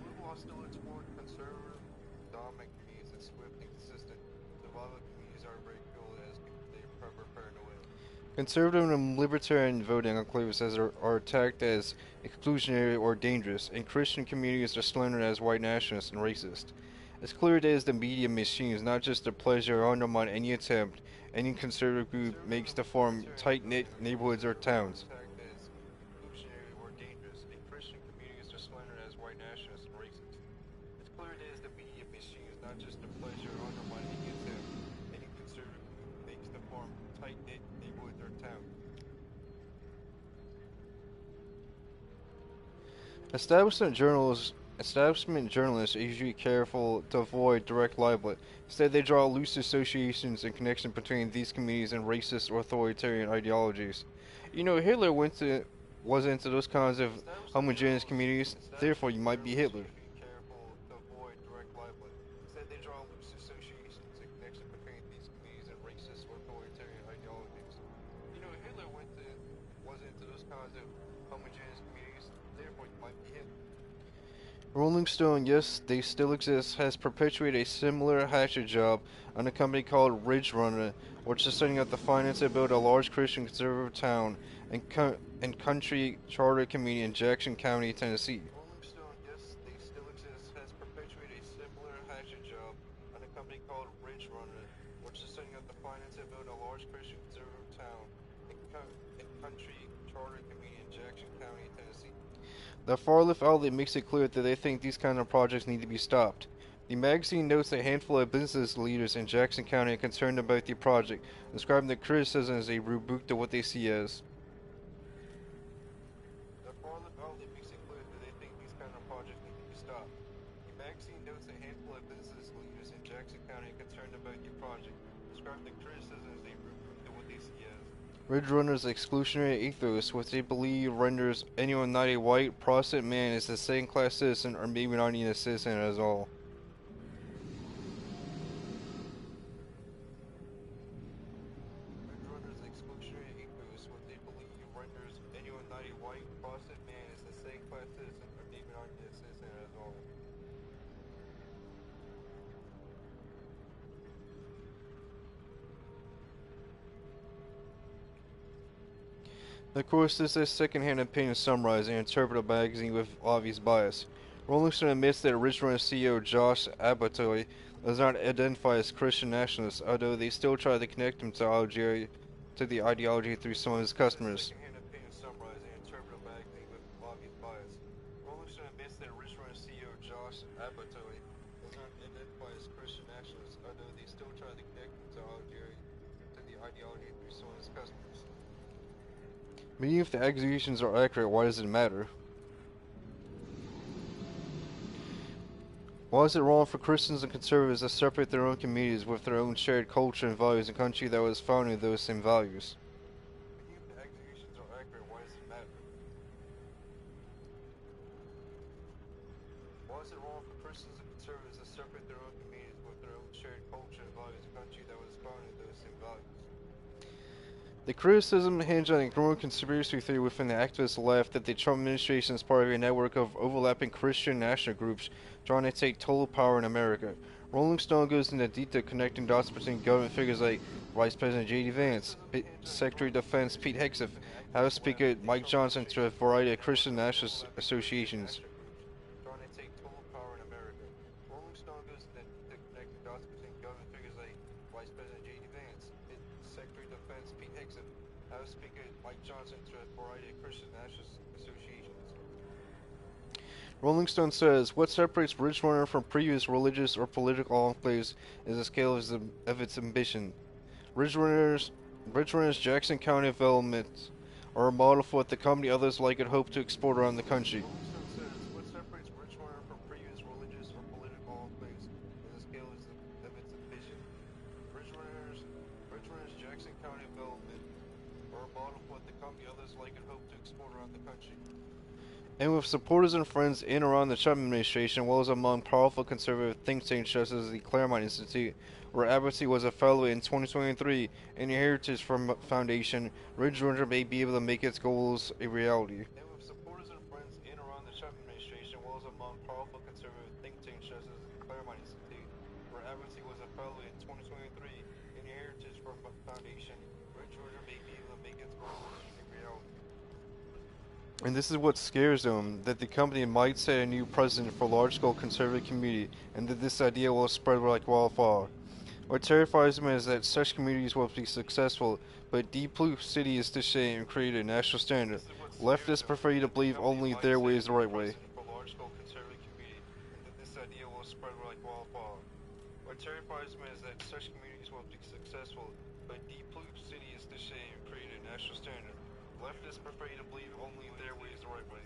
G: liberal hostility toward conservative, dominant communities is swift and consistent. Survival communities are ridiculed as doomsday prepper paranoia.
D: Conservative and libertarian voting enclaves are attacked as exclusionary or dangerous, and Christian communities are slandered as white nationalist and racist. It's clear that as the media machine is not just a pleasure or undermine any attempt any conservative group makes to form tight-knit neighborhoods or towns.
G: Attacked as exclusionary or dangerous, and Christian communities are slandered as white nationalists and racist. It's clear that as the media machine is not just a pleasure or undermine any attempt any conservative group makes to form tight-knit neighborhoods or towns.
D: Establishment journalists are usually careful to avoid direct libel. Instead, they draw loose associations and connections between these communities and racist or authoritarian ideologies. You know, Hitler was into those kinds of homogeneous communities, therefore you might be Hitler.
G: Careful to avoid direct libel. Instead, they draw loose associations and connections between these communities and racist or authoritarian ideologies. You know, Hitler was into those kinds of homogeneous communities, therefore you might be Hitler.
D: Rolling Stone, yes, they still exist, has perpetuated a similar hatchet job on a company called Ridge Runner, which is setting up the finance to build a large Christian conservative town and country charter community in Jackson County, Tennessee.
G: Rolling Stone, yes, they still exist, has perpetuated a similar hatchet job on a company called Ridge Runner, which is setting up the finance to build a large Christian conservative town and country charter community in Jackson County, Tennessee.
D: The far-left outlet makes it clear that they think these kind of projects need to be stopped. The magazine notes that a handful of business leaders in Jackson County are concerned about the project, describing the criticism as a rebuke to what they see as.
G: The far-left outlet makes it clear that they think these kind of projects need to be stopped. The magazine notes a handful of business leaders in Jackson County are concerned about the project, describing the criticism as a rebuke to what they see as.
D: Ridge Runner's exclusionary ethos, which they believe renders anyone not a white Protestant man as a second-class citizen or maybe not even a citizen at all.
G: Ridge Runner's exclusionary ethos, which they believe renders anyone not a white Protestant man as a second-class citizen or maybe not even a citizen at all.
D: Of course, this is second-hand opinion summarized and interpreted by a magazine with obvious bias. Rolling Stone admits that Ridge Runner CEO Josh Abatoy does not identify as Christian nationalist, although they still try to connect him to the ideology through some of his customers.
G: Second-hand opinion summarized and interpreted by a magazine with obvious bias. Rolling Stone admits that Ridge Runner CEO Josh Abatoy does not identify as Christian nationalist, although they still try to connect him to the ideology through some of his customers.
D: But even if the accusations are accurate, why does it matter? Why is it wrong for Christians and conservatives to separate their own communities with their own shared culture and values in a country that was founded on those same values?
G: Even if the accusations are accurate, why does it matter? Why is it wrong for Christians and conservatives to separate their own communities with their own shared culture and values in a country that was founded on those same values?
D: The criticism hinged on a growing conspiracy theory within the activist left that the Trump administration is part of a network of overlapping Christian national groups trying to take total power in America. Rolling Stone goes into detail connecting dots between government figures like Vice President J.D. Vance, Secretary of Defense Pete Hegseth, House Speaker Mike Johnson to a variety of Christian national associations.
G: Trying to take total power in America. Rolling Stone goes into connecting dots between government figures like Vice President J.D. Vance, Secretary of Defense Pete Hegseth, House Speaker Mike Johnson to a variety of Christian national associations.
D: Rolling Stone says, what separates Ridgerunner from previous religious or political enclaves is the scale of its ambition. Ridgerunner's Jackson County developments are a model for what the company others like it hope to export around the country.
G: Rolling Stone says, what separates Ridgerunner from previous religious or political enclaves is the scale of its ambition. Ridgerunner's Jackson County development are a model for what the company others like it hope to export around the country.
D: And with supporters and friends in and around the Trump administration, as well as among powerful conservative think tanks such as the Claremont Institute, where Abbotty was a fellow in 2023, and the Heritage Foundation, Ridgerunner may be able to make its goals a reality.
G: And with supporters and friends in and around the Trump administration, as well as among powerful conservative think tanks such as the Claremont Institute, where Abbotty was a fellow in 2023, and the Heritage Foundation, Ridgerunner may be able to make its goals a reality.
D: And this is what scares them, that the company might set a new precedent for large-scale conservative community, and that this idea will spread like wildfire. What terrifies them is that such communities will be successful, but deep blue city is to shame and create a national standard. Leftists prefer to believe only their way is the right way.
G: What terrifies them is that such communities will be successful, but deep blue city is to shame and create a national standard. Leftists prefer to believe only their way is the right way.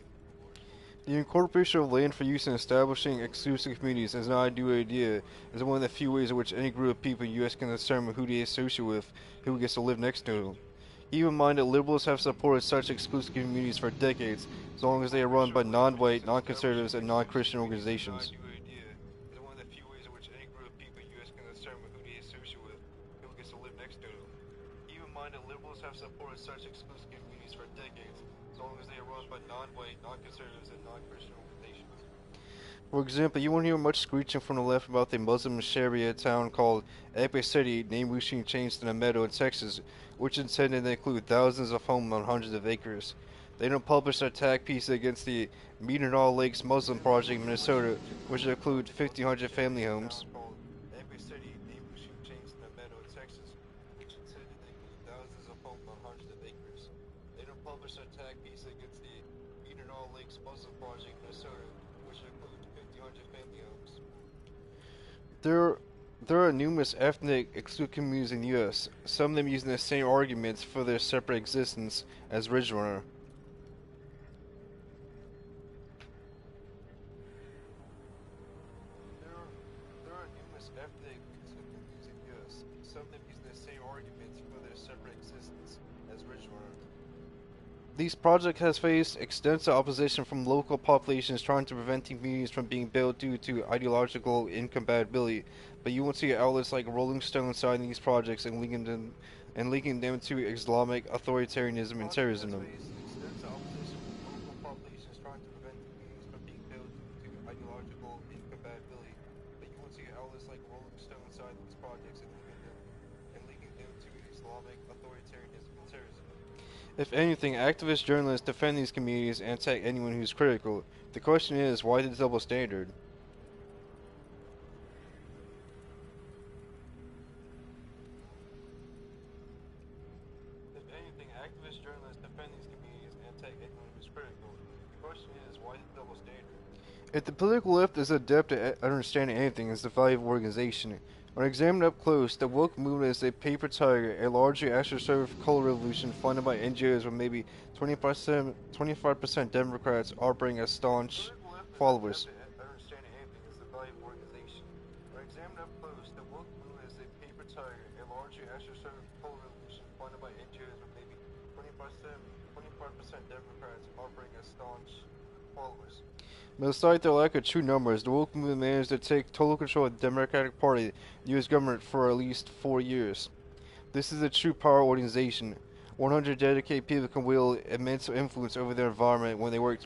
D: The incorporation of land for use in establishing exclusive communities is not a new idea. It's one of the few ways in which any group of people in the U.S. can determine who they associate with, who gets to live next to them. Keep in mind that liberals have supported such exclusive communities for decades, as long as they are run by non-white, non-conservatives, and non-Christian organizations.
G: Have supported such exclusive communities for decades, as long as they are run by non-white, non-conservatives, and non-Christian organizations.
D: For example, you won't hear much screeching from the left about the Muslim Sharia town called Epic City, named recently changed to a meadow in Texas, which is intended to include thousands of homes on hundreds of acres. They don't publish their attack piece against the All Lakes Muslim Project in Minnesota, which include 1,500 family homes. There are numerous ethnic exclusive communities in the U.S., some of them using the same arguments for their separate existence as Ridgerunner.
G: There are numerous ethnic exclusive communities in the U.S., some of them using the same arguments for their separate existence as Ridgerunner.
D: These projects has faced extensive opposition from local populations trying to prevent communities from being built due to ideological incompatibility, but you won't see outlets like Rolling Stone citing these projects and linking them to Islamic authoritarianism and terrorism.
G: Extensive opposition from local populations trying to prevent communities from being built due to ideological incompatibility, but you won't see outlets like Rolling Stone citing these projects and linking them to Islamic authoritarianism and terrorism.
D: If anything, activist journalists defend these communities and attack anyone who's critical. The question is, why the double standard?
G: If anything, activist journalists defend these communities and attack anyone who's critical. The question is, why the double standard?
D: If the political left is adept at understanding anything, it's the value of organization. When examined up close, the woke movement is a paper tiger, a largely astroturf color revolution funded by NGOs with maybe 25% Democrats harboring as staunch followers.
G: Understanding anything is the value of organization. When examined up close, the woke movement is a paper tiger, a largely astroturf color revolution funded by NGOs with maybe 25% Democrats harboring as staunch followers.
D: But despite their lack of true numbers, the woke movement managed to take total control of the Democratic Party, the U.S. government, for at least 4 years. This is a true power organization. 100 dedicated people can wield immense influence over their environment when they work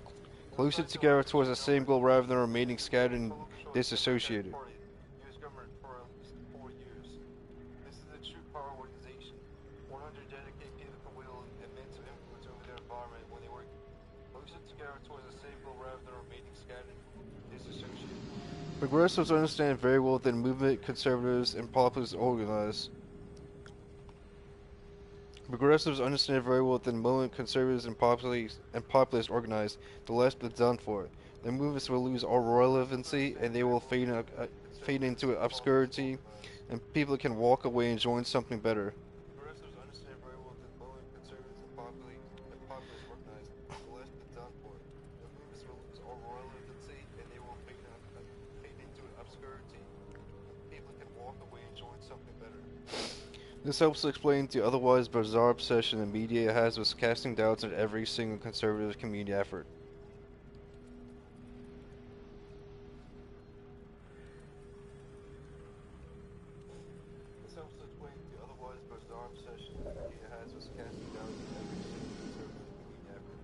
D: closer together towards the same goal rather than remaining scattered and disassociated.
G: U.S. government 100 dedicated people can wield immense influence over their environment when they work closer together towards a safe goal rather than remaining scattered, disassociated.
D: Progressives understand very well that movement, conservatives, and populists organize. Progressives understand very well that the moment conservatives and populists organize, the left is done for. Their movements will lose all relevancy, and they will fade into obscurity, and people can walk away and join something better.
G: Progressives understand very well that the moment conservatives and populists organize, the left is done for. Their movements will lose all relevancy, and they will fade into obscurity, and people can walk away and join something better.
D: This helps explain the otherwise bizarre obsession the media has with casting doubts on every single conservative community effort.
G: This helps to explain the otherwise bizarre obsession the media has with casting doubts on every single conservative community effort.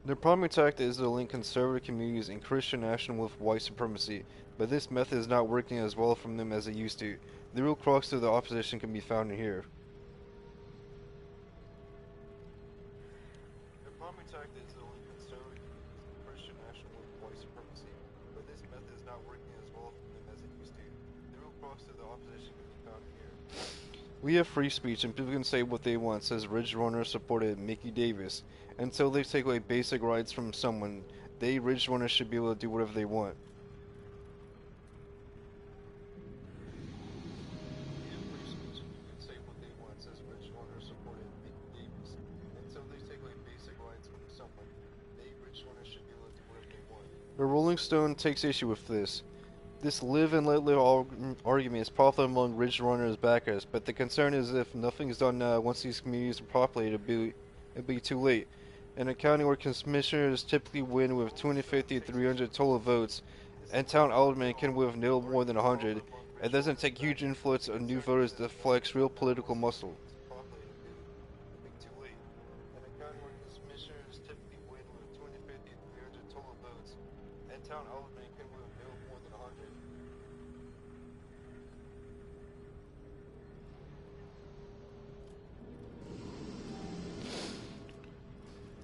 D: Their primary tactic is to link conservative communities and Christian nationalism with white supremacy, but this method is not working as well from them as it used to. The real crux of the opposition can be found in here.
G: Their primary tactic is to link conservative communities and Christian nationalism with white supremacy, but this method is not working as well from them as it used to. The real crux of the opposition can be found in here.
D: We have free speech and people can say what they want, says Ridge Runner supported Mickey Davis. Until they take away basic rights from someone, they, Ridge Runners, should be able to do whatever they want.
G: We have free speech and people can say what they want, says Ridge Runner supported Mickey Davis. Until they take away basic rights from someone, they, Ridge Runners, should be able to do whatever they want.
D: The Rolling Stone takes issue with this. This live and let live argument is popular among Ridge Runners backers, but the concern is if nothing is done now, once these communities are populated, it'll be too late. In a county where commissioners typically win with 250 to 300 total votes, and town aldermen can win with no more than 100, it doesn't take huge influence of new voters to flex real political muscle.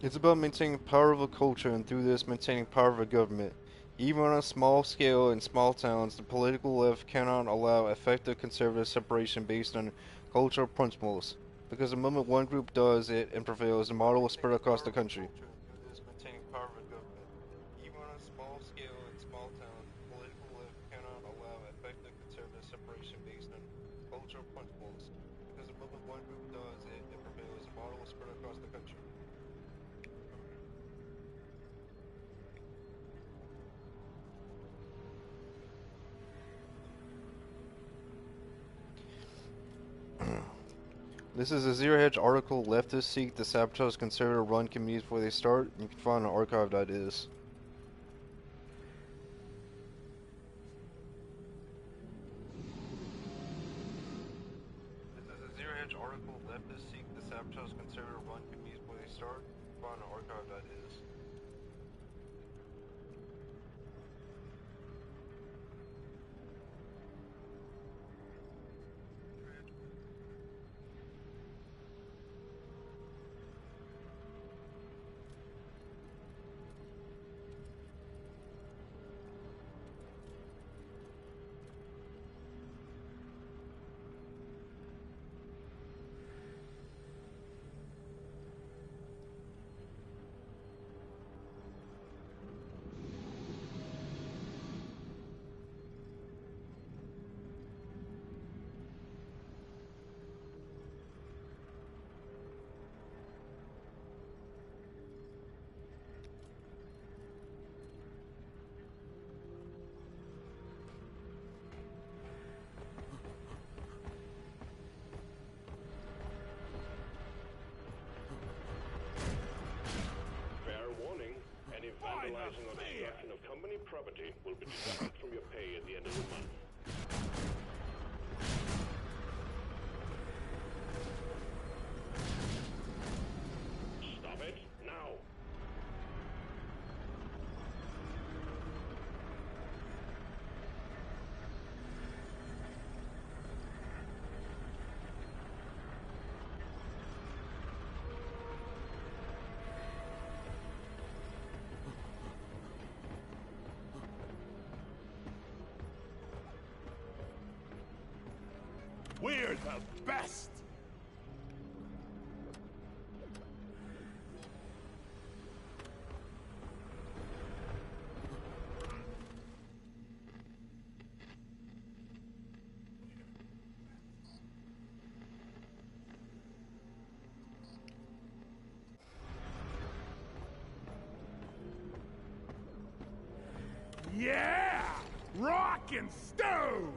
D: It's about maintaining power of a culture and through this maintaining power of a government. Even on a small scale in small towns, the political left cannot allow effective conservative separation based on cultural principles. Because the moment one group does it and prevails, the model will spread across the country.
G: Even on a small scale in small towns, the political left cannot allow effective conservative separation based on cultural principles. Because the moment one group does it and prevails, the model will spread across the country.
D: This is a Zero Hedge article. Leftists seek to sabotage conservative-run communities before they start. You can find an archive that is.
G: This is a Zero Hedge article. Leftists seek to sabotage conservative-run communities before they start. You can find an archive that is.
B: Vandalizing or destruction of company property will be deducted from your pay at the end of the month. Stop it now.
F: We're the best! Yeah! Rock and stone!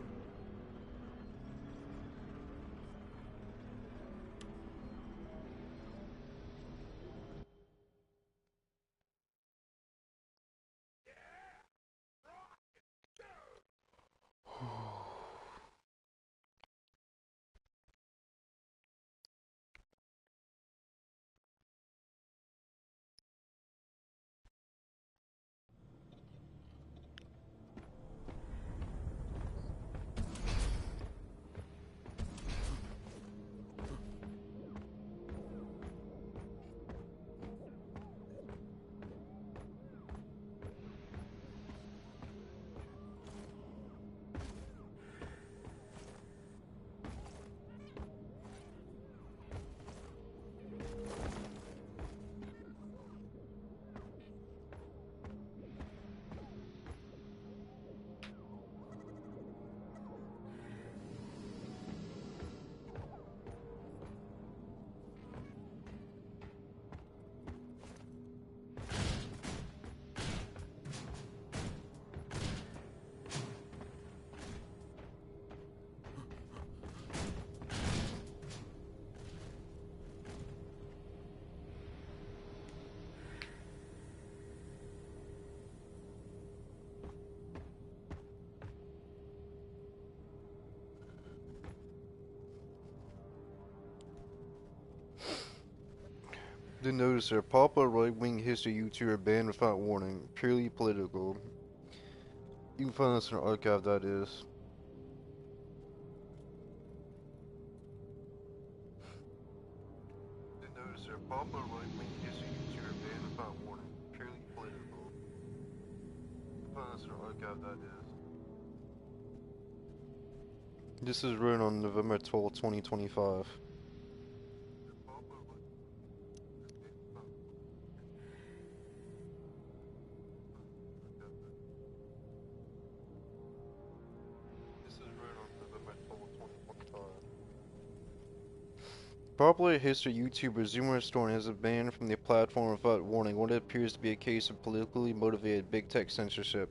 D: Did notice a popular right-wing history YouTuber banned without warning, purely political. You can find this in an archive, that is. Did notice a popular right-wing history YouTuber banned without warning, purely political. You can find this in an archive, that is. This is written on November 12, 2025. Popular history YouTuber Zoomer Storm has been banned from the platform without warning what appears to be a case of politically motivated big tech censorship.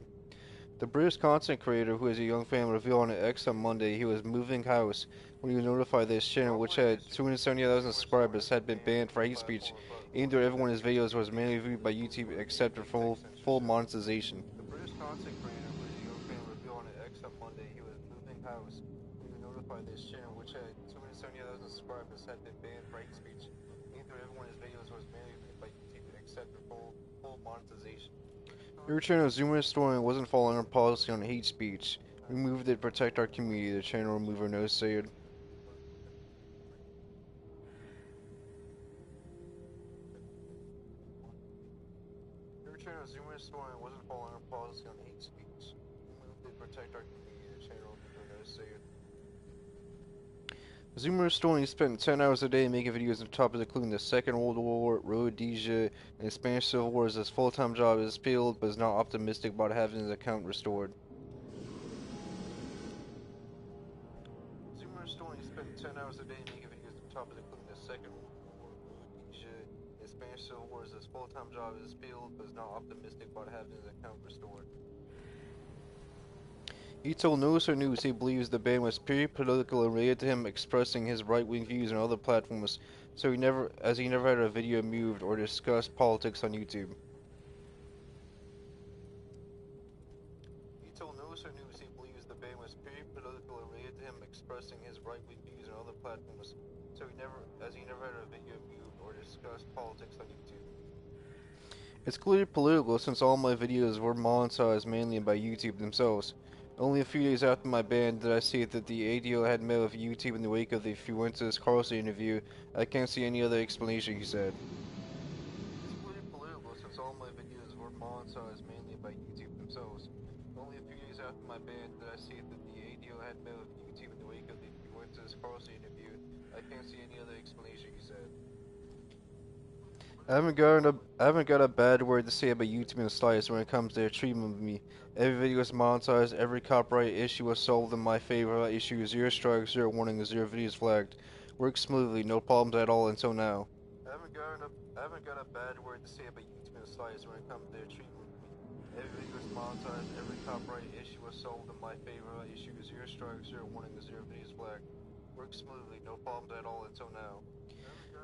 D: The British content creator, who has a young family, revealed on X on Monday he was moving house when he was notified that his channel, which had 270,000 subscribers, had been banned for hate speech, aimed at everyone his videos was mainly viewed by YouTube except for full monetization. The British content creator, who has a young family, revealed on X on Monday he was moving house when he was notified that his channel, which had 270,000 subscribers, had been banned for hate speech, aimed at everyone his videos was mainly viewed by YouTube except for full monetization. Your channel Zoomer Story wasn't following our policy on hate speech. We moved it to protect our community, the channel remover note said. Your channel Zoomer Story wasn't following our policy on hate speech. We moved it to protect our community, the channel remover note said. Zoomer Story spent 10 hours a day making videos on topics including the Second World War, Rhodesia, and the Spanish Civil War as his full-time job is failed, but is not optimistic about having his account restored. Zoomer Story spent 10 hours a day making videos on topics including the Second World War, Rhodesia, and the Spanish Civil War as his full-time job is failed, but is not optimistic about having his account restored. He told Noser News he believes the ban was purely political and related to him expressing his right-wing views on other platforms, so he never had a video moved or discussed politics on YouTube. He told Noser News he believes the ban was purely political and related to him expressing his right-wing views on other platforms, so he never had a video moved or discussed politics on YouTube. It's clearly political since all my videos were monetized mainly by YouTube themselves. Only a few days after my ban did I see that the ADO had met with YouTube in the wake of the Fuentes Carlson interview. I can't see any other explanation, he said. It's clearly political since all my videos were monetized mainly by YouTube themselves. Only a few days after my ban did I see that the ADO had met with YouTube in the wake of the Fuentes
G: Carlson interview. I can't see any other explanation, he said.
D: I haven't got a bad word to say about YouTube and Slice when it comes to their treatment of me. Every video is monetized, every copyright issue was solved in my favor, issue 0 strikes, 0 warnings, 0 videos flagged. Works smoothly, no problems at all until now.
G: I haven't got a bad word to say about YouTube and Slice when it comes to their treatment of me. Every video is monetized, every copyright issue was solved in my favor, issue 0 strikes, 0 warnings, 0 videos flagged. Works smoothly, no problems at all until now.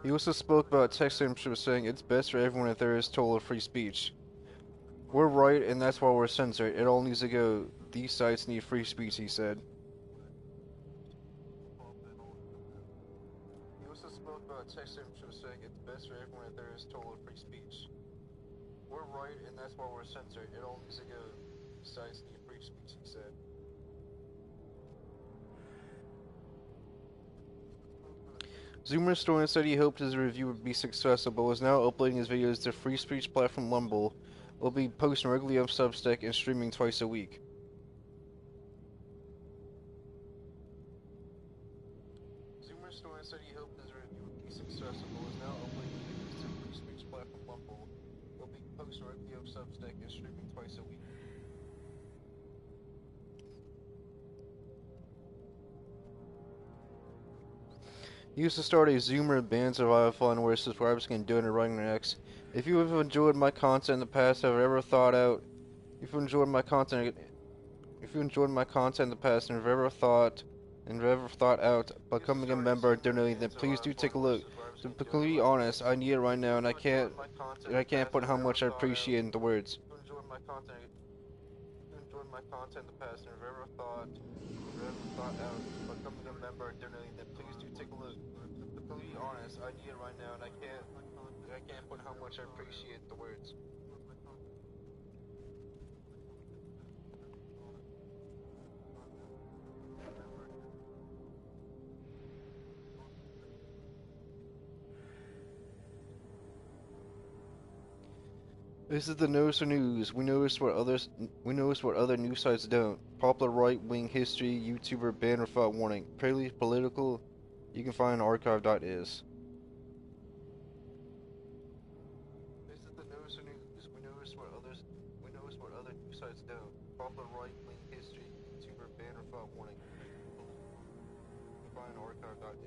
D: He also spoke about text censorship, saying it's best for everyone if there is total free speech. We're right, and that's why we're censored. It all needs to go. These sites need free speech, he said.
G: He also spoke about text censorship, saying it's best for everyone if there is total free speech. We're right, and that's why we're censored. It all needs to go. These sites need free speech, he said.
D: Zoomer Story said he hoped his review would be successful, but was now uploading his videos to free speech platform Lumble. Will be posting regularly on Substack and streaming twice a week.
G: Zoomer Story said he hoped his review would be successful, but was now uploading his videos to free speech platform Lumble. Will be posting regularly on Substack and streaming twice a week.
D: He used to start a Zoomer Band Survival Fund where subscribers can donate writing their X. If you have enjoyed my content in the past, have ever thought out, if you enjoyed my content in the past and have ever thought out becoming a member and donating, then please do take a look. To be completely honest, I need it right now, and I can't put how much I appreciate it into words.
G: If you enjoyed my content in the past and have ever thought out becoming a member and donating, then please do take a look. To be completely honest, I need it right now, and I can't put how much I appreciate it into words.
D: This is the Noticer News. We notice what other news sites don't. Popular right-wing history, YouTuber banned without warning. Purely political. You can find archive.is.
G: This is the Noticer News. We notice what other news sites don't. Popular right-wing history, YouTuber banned without warning. You can find archive.is.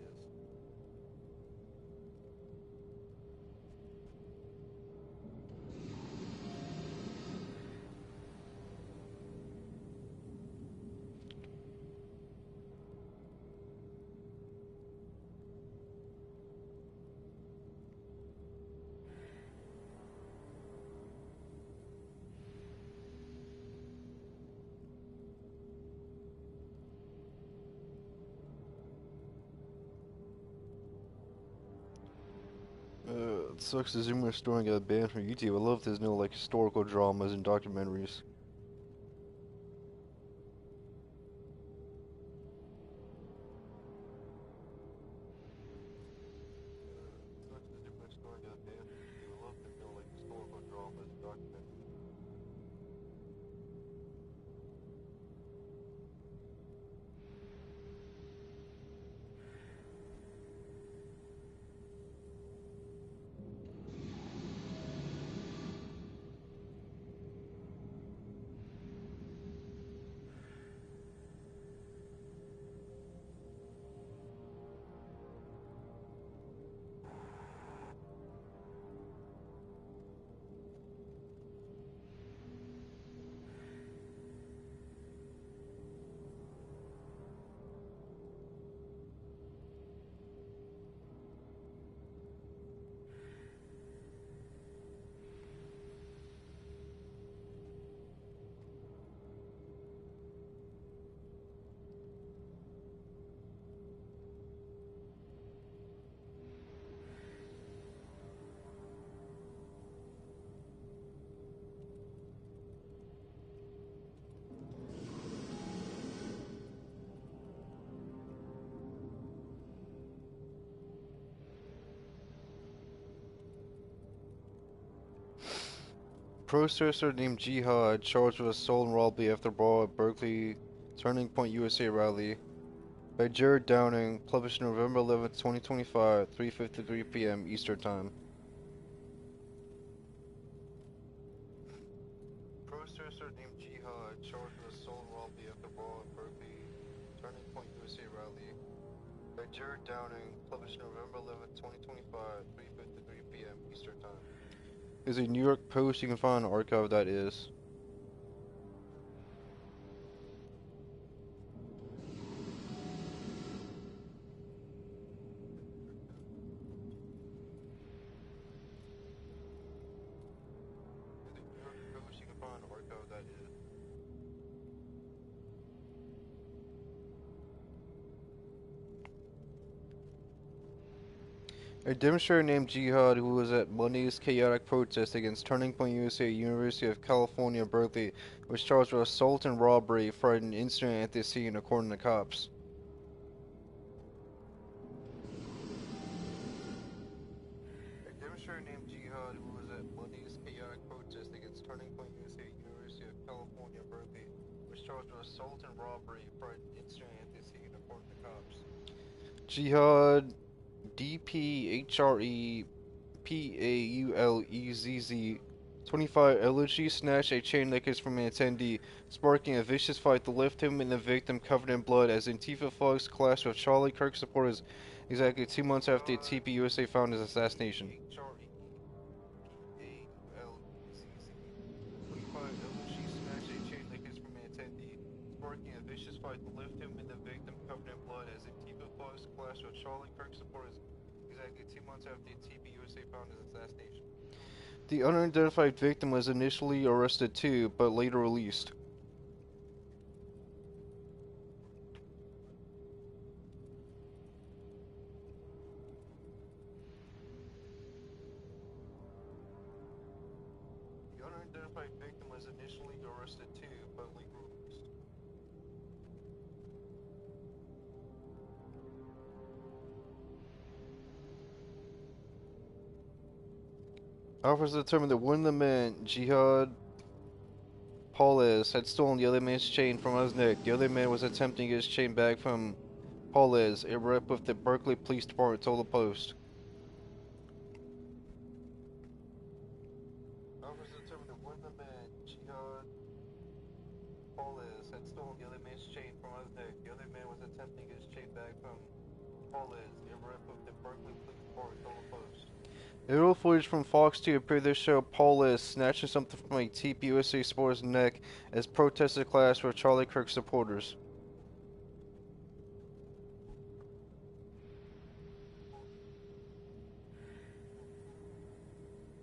D: It sucks the Zoomer Story got banned from YouTube. I love his new like historical dramas and documentaries. Protester named Jihad charged with assault and robbery after brawl at Berkeley Turning Point USA rally. By Jared Downing, published November 11th, 2025, 3:53 p.m. Eastern Time.
G: Protester named Jihad charged with assault and robbery at the bar in Berkeley, Turning Point USA rally. By Jared Downing, published November 11th, 2025, 3:53 p.m. Eastern Time.
D: There's a New York Post you can find an archive that is.
G: There's a New York Post you can find an archive that is.
D: A demonstrator named Jihad, who was at Monday's chaotic protest against Turning Point USA, University of California, Berkeley, was charged with assault and robbery for an incident at the scene, according to cops.
G: A demonstrator named Jihad, who was at Monday's chaotic protest against Turning Point USA, University of California, Berkeley, was charged with assault and robbery for an incident at the scene, according to cops.
D: Jihad, DPHREPAULEZZ, 25, allegedly snatched a chain necklace from an attendee, sparking a vicious fight that left him and the victim covered in blood as Antifa thugs clashed with Charlie Kirk supporters exactly 2 months after the TPUSA founder's assassination.
G: HREPAULEZZ, 25, allegedly snatched a chain necklace from an attendee, sparking a vicious fight that left him and the victim covered in blood as Antifa thugs clashed with Charlie Kirk supporters exactly 2 months after the TPUSA founder's assassination.
D: The unidentified victim was initially arrested too, but later released.
G: The unidentified victim was initially arrested too, but later released.
D: Officers determined that one of the men, Jihad Paulez, had stolen the other man's chain from his neck. The other man was attempting to get his chain back from Paulez, a rep with the Berkeley Police Department told the Post.
G: Officers determined that one of the men, Jihad Paulez, had stolen the other man's chain from his neck. The other man was attempting to get his chain back from Paulez, a rep with the Berkeley Police Department told the Post.
D: Aerial footage from Fox 2 appeared to show Paulez snatching something from a TPUSA supporter's neck as protesters clashed with Charlie Kirk supporters.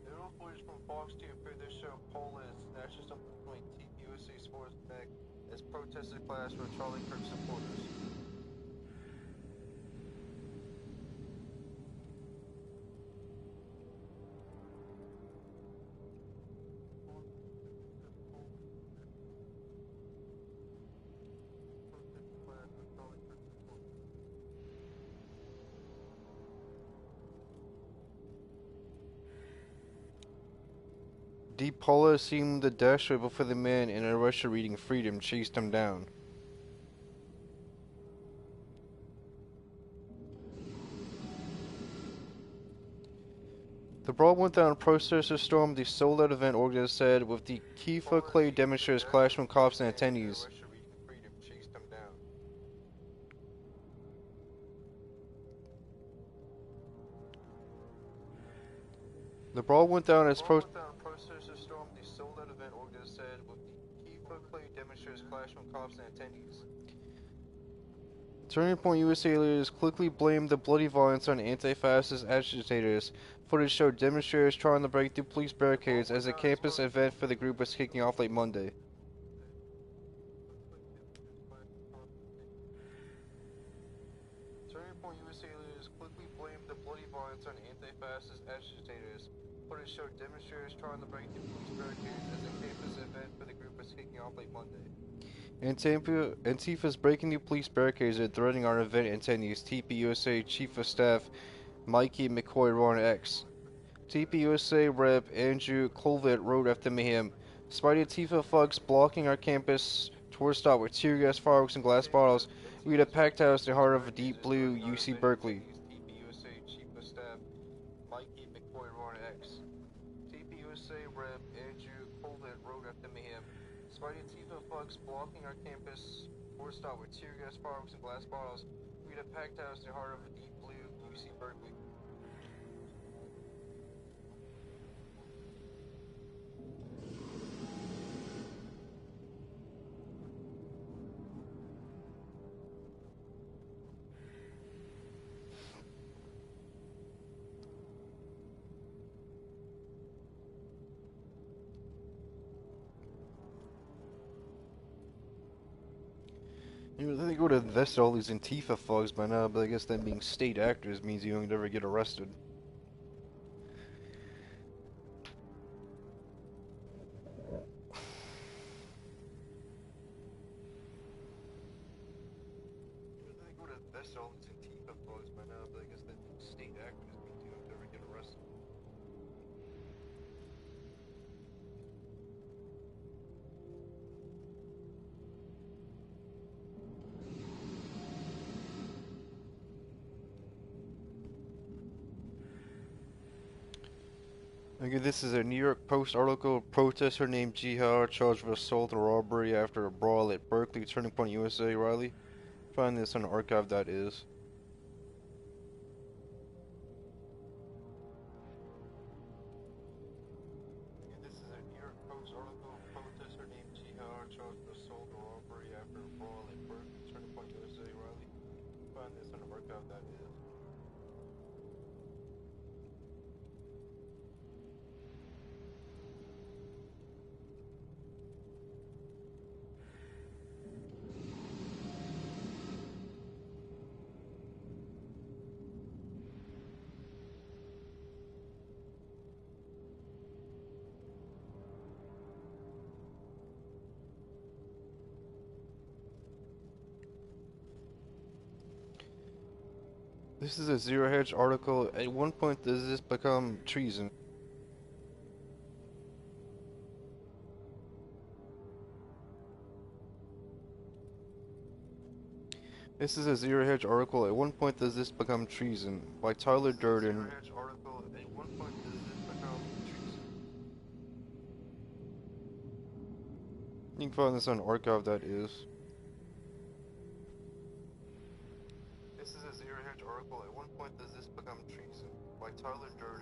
G: Aerial footage from Fox 2 appeared to show Paulez snatching something from a TPUSA supporter's neck as protesters clashed with Charlie Kirk supporters.
D: Deep Paula seemed the dash right before the man in a Russia reading Freedom chased him down. The brawl went down. Protesters stormed the sold-out event, organizers said, with the Kifa Clay demonstrators clashing with cops and attendees. The brawl went down as
G: protesters stormed the sold-out event, organizers said, with the Kifa Clay demonstrators clashing with cops and attendees.
D: Turning Point USA leaders quickly blamed the bloody violence on anti-fascist agitators. Footage showed demonstrators trying to break through police barricades as a campus event for the group was kicking off late Monday.
G: Turning Point USA leaders quickly blamed the bloody violence on anti-fascist agitators. Footage showed demonstrators trying to break through police barricades as a campus event for the group was kicking off late Monday.
D: Antifa's breaking new police barricades are threatening our event attendees, TPUSA Chief of Staff Mikey McCoy wrote on X. TPUSA Rep Andrew Colvett wrote after mayhem, despite Antifa thugs blocking our campus tour stop with tear gas, fireworks, and glass bottles, We had a packed house, the heart of a deep blue UC Berkeley.
G: TPUSA Chief of Staff Mikey McCoy Ron X. TPUSA Rep Andrew Colvett wrote after mayhem. Despite Antifa thugs blocking our campus, forced out with tear gas, fireworks, and glass bottles, we had a packed house, the heart of a deep blue UC Berkeley.
D: You know, they go to invest all these Antifa thugs by now, but I guess them being state actors means you don't ever get arrested.
G: They go to invest all these Antifa thugs by now, but I guess them being state actors means you don't ever get arrested.
D: Okay, this is a New York Post article. Protester named Jihad charged with assault and robbery after a brawl at Berkeley Turning Point, USA. Riley, find this on archive.is.
G: This is a New York Post article. Protester named Jihad charged with assault and robbery after a brawl at Berkeley Turning Point, USA. Riley, find this on archive.is.
D: This is a Zero Hedge article. At one point, does this become treason? This is a Zero Hedge article. At one point, does this become treason? By Tyler Durden.
G: Article. At one point, does this become treason?
D: You can find this on archive.is.
G: This is a Zero Hedge article. At one point, does this become treason? By Tyler Durden.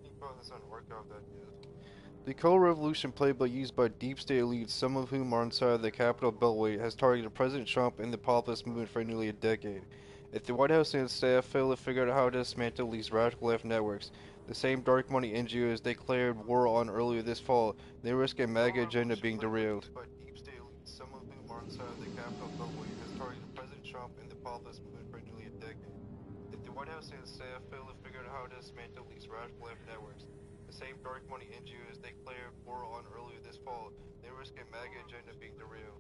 G: You can find this on archive.is.
D: The Color Revolution playbook used by deep state elites, some of whom are inside the Capitol Beltway, has targeted President Trump and the populist movement for nearly a decade. If the White House and its staff fail to figure out how to dismantle these radical left networks, the same dark money NGOs declared war on earlier this fall, they risk a MAGA agenda being derailed.
G: By deep state elites, some of whom are inside the Capitol Beltway, has targeted President Trump and the populist movement for nearly a decade. If the White House and its staff fail to figure out how to dismantle these radical left networks, the same dark money NGOs declared war on earlier this fall, they risk a MAGA agenda being derailed.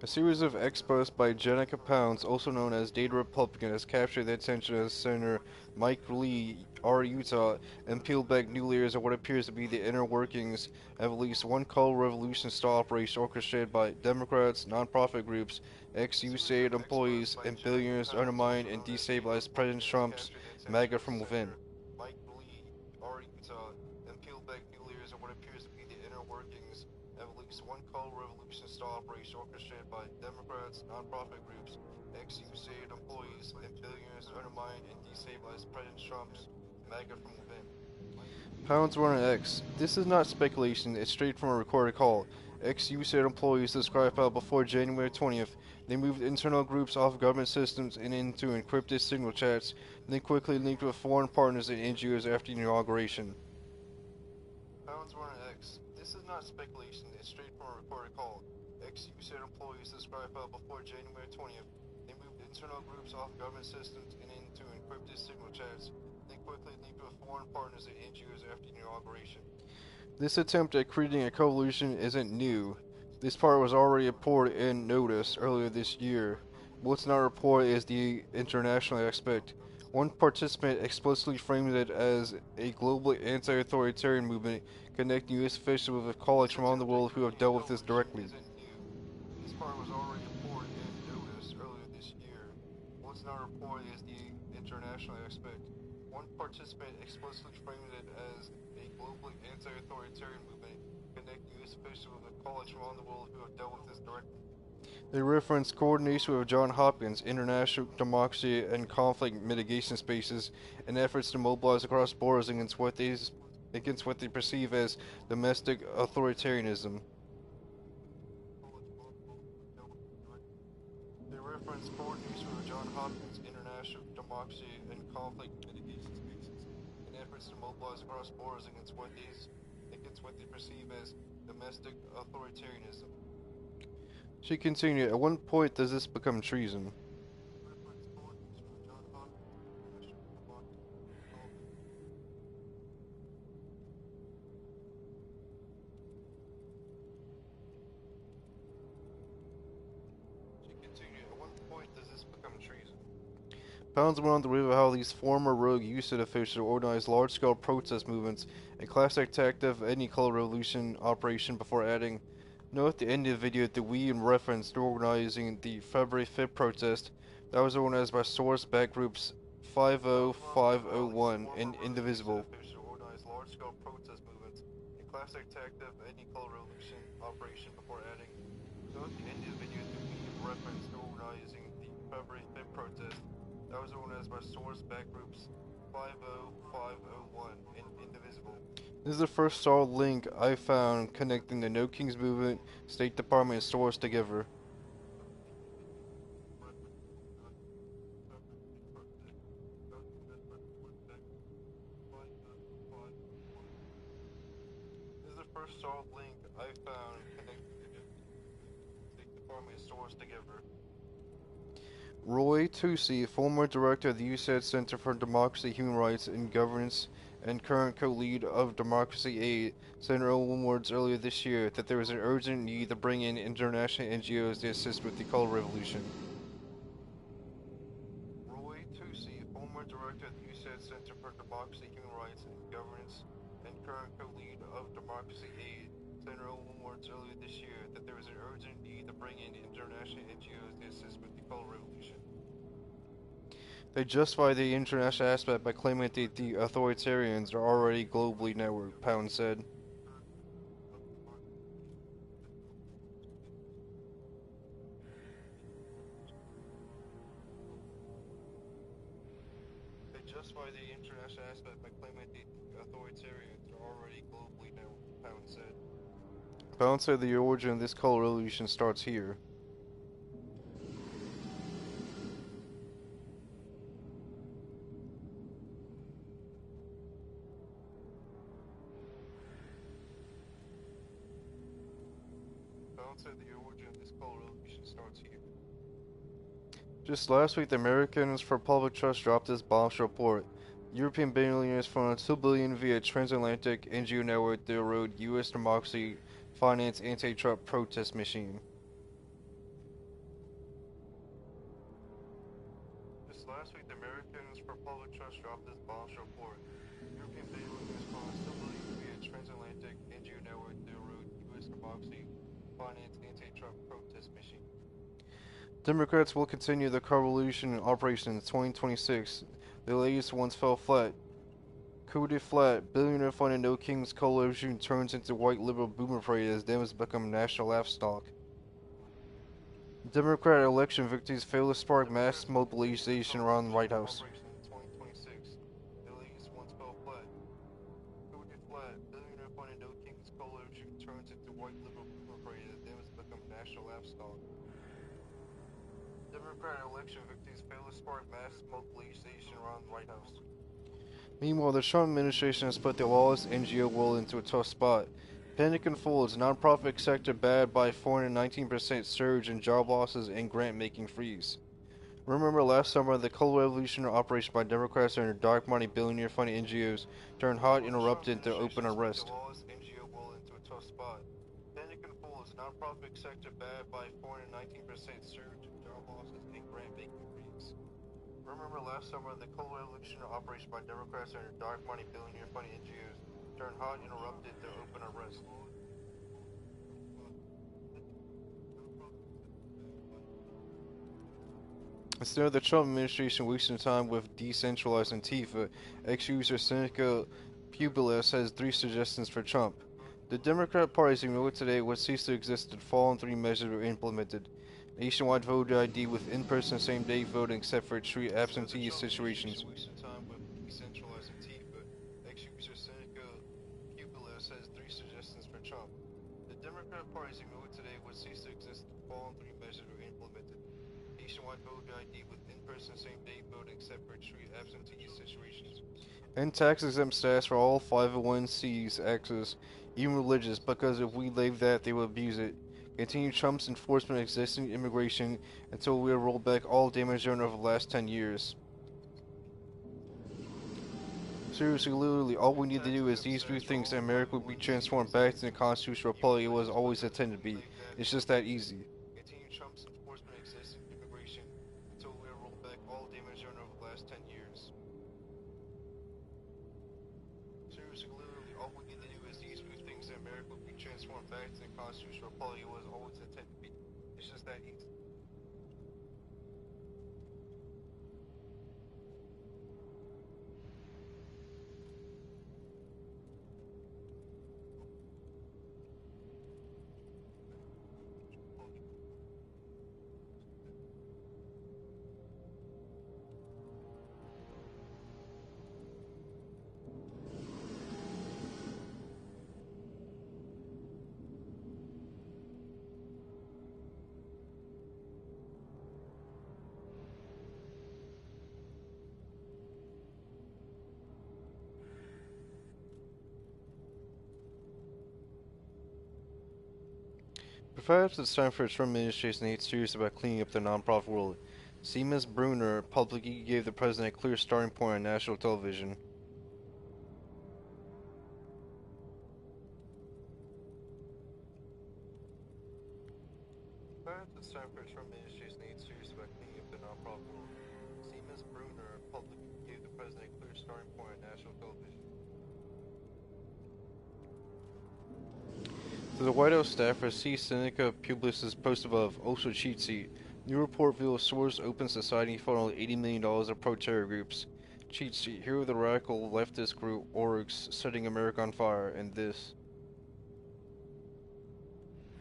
D: A series of expos by Jenica Pounds, also known as Data Republican, has captured the attention of Senator Mike Lee, R. Utah, and peeled back new layers of what appears to be the inner workings of at least one Color Revolution style operation orchestrated by Democrats, nonprofit groups, ex-USAID employees, and billionaires to undermine and destabilize President Trump's MAGA from within.
G: Mike Lee, R. Utah, and peeled back new layers of what appears to be the inner workings of at least one Color Revolution style operation orchestrated by Democrats, nonprofit groups, ex-USAID employees, and billionaires to undermine and destabilize President Trump's MAGA from within.
D: Pounds were on X. This is not speculation, it's straight from a recorded call. Ex-USAID employees described how before January 20th, they moved internal groups off government systems and into encrypted signal chats, then quickly linked with foreign partners and NGOs after the inauguration.
G: Pounds were on X. This is not speculation, it's straight from a recorded call. Ex-USAID employees described how before January 20th, they moved internal groups off government systems and into encrypted signal chats, then quickly linked with foreign partners and NGOs after the inauguration.
D: This attempt at creating a coalition isn't new. This part was already reported and noticed earlier this year. What's not reported is the international aspect. One participant explicitly framed it as a global anti-authoritarian movement connecting U.S. officials with colleagues from around the world who have dealt with this directly.
G: This part was already reported and noticed earlier this year. What's not reported is the international aspect. One participant explicitly framed it as a globally anti-authoritarian movement connecting U.S. officials with colleagues from around the world who have dealt with this directly.
D: They referenced coordination with Johns Hopkins, international democracy and conflict mitigation spaces, and efforts to mobilize across borders against what they perceive as domestic authoritarianism.
G: They reference coordination with Johns Hopkins, international democracy and conflict mitigation spaces, and efforts to mobilize across borders against what they perceive as domestic authoritarianism.
D: She continued, at what point does this become treason? Pounds went on to reveal how these former rogue USIT officials organized large-scale protest movements, a classic tactic of any color revolution operation, before adding, note at the end of the video that we referenced organizing the February 5th protest that was organized by source-backed groups 50501 and Indivisible.
G: Organized large-scale protest movements, a classic tactic of any color revolution operation, before adding, note at the end of the video that we referenced organizing the February 5th protest that was organized by source-backed groups 50501 and Indivisible.
D: This is the first solid link I found connecting the No Kings movement, State Department, and Source together.
G: This is the first solid link I found connecting the State Department and Source together.
D: Roy Tusi, former director of the USAID Center for Democracy, Human Rights, and Governance, and current co-lead of Democracy Aid, said in her own words earlier this year that there is an urgent need to bring in international NGOs to assist with the color revolution.
G: Roy Tusi, former director of the USAID Center for Democracy, Human Rights, and Governance, and current co-lead of Democracy Aid, said in her own words earlier this year that there is an urgent need to bring in international NGOs to assist with the color revolution.
D: They justify the international aspect by claiming that the authoritarians are already globally networked, Pound said.
G: They justify the international aspect by claiming that the authoritarians are already globally networked, Pound said.
D: Pound said the origin of this color revolution starts here.
G: Said the origin of this color revolution starts here.
D: Just last week, the Americans for Public Trust dropped this bombshell report. European billionaires funded $2 billion via transatlantic NGO network to erode U.S. democracy, finance anti-Trump protest machine.
G: Just last week, the Americans for Public Trust dropped this bombshell report. European billionaires funded $2 billion via transatlantic NGO network to erode U.S. democracy, finance anti-Trump protest machine.
D: Democrats will continue the revolution operation in 2026. The latest ones fell flat. Coup de flat, billionaire funded No Kings coalition turns into white liberal boomer parade as Dems become national laughstock. Democrat election victories fail to spark mass mobilization around the White House.
G: Democratic election victories fail to spark mass mobilization around the White House.
D: Meanwhile, the Trump administration has put the lawless NGO world into a tough spot. Panic unfolds, nonprofit sector bad by 419% surge in job losses and grant-making freeze. Remember last summer, the color revolution operation by Democrats and their dark money billionaire-funded NGOs turned hot and erupted into open unrest.
G: Panic unfolds, nonprofit sector bad by 419% surge in job losses and grant-making freeze. Remember last summer, the cold revolutionary operation by Democrats and dark money billionaire funded NGOs turned hot and interrupted the open arrest.
D: Instead of the Trump administration wasting time with decentralized Antifa, ex-user Seneca Publius has 3 suggestions for Trump. The Democrat Party's ignored today would cease to exist if the following 3 measures were implemented. Nationwide voter ID with in-person same-day voting except for extreme absentee situations. Ex-user Seneca Publius has 3 suggestions for Trump. The Democrat Party's ignored today would cease to exist if the following 3 measures were implemented. Nationwide voter ID with in-person same-day voting except for extreme absentee situations. And tax-exempt status for all 501c access, even religious, because if we leave that, they will abuse it. Continue Trump's enforcement of existing immigration until we roll back all damage done over the last 10 years. Seriously, literally, all we need to do is these few things and America will be transformed back to the constitutional republic it was always intended to be. It's just that easy. Continue Trump's enforcement of existing immigration until we roll back all damage done over the last 10 years. Seriously, literally, all we need to do is these few things and America will be transformed back to the constitutional republic it was always intended to be. It's just that easy. Perhaps it's time for a Trump administration to get serious about cleaning up the nonprofit world. Seamus Bruner publicly gave the president a clear starting point on national television. Perhaps it's time for a Trump administration to get serious about cleaning up the nonprofit world. Seamus Bruner publicly gave the president a clear starting point on national television. To the White House staffer, see Seneca Publius' post above, also cheat sheet. New report reveals source open society funneled $80 million of pro-terror groups. Cheat sheet, here are the radical leftist group orgs setting America on fire, and this.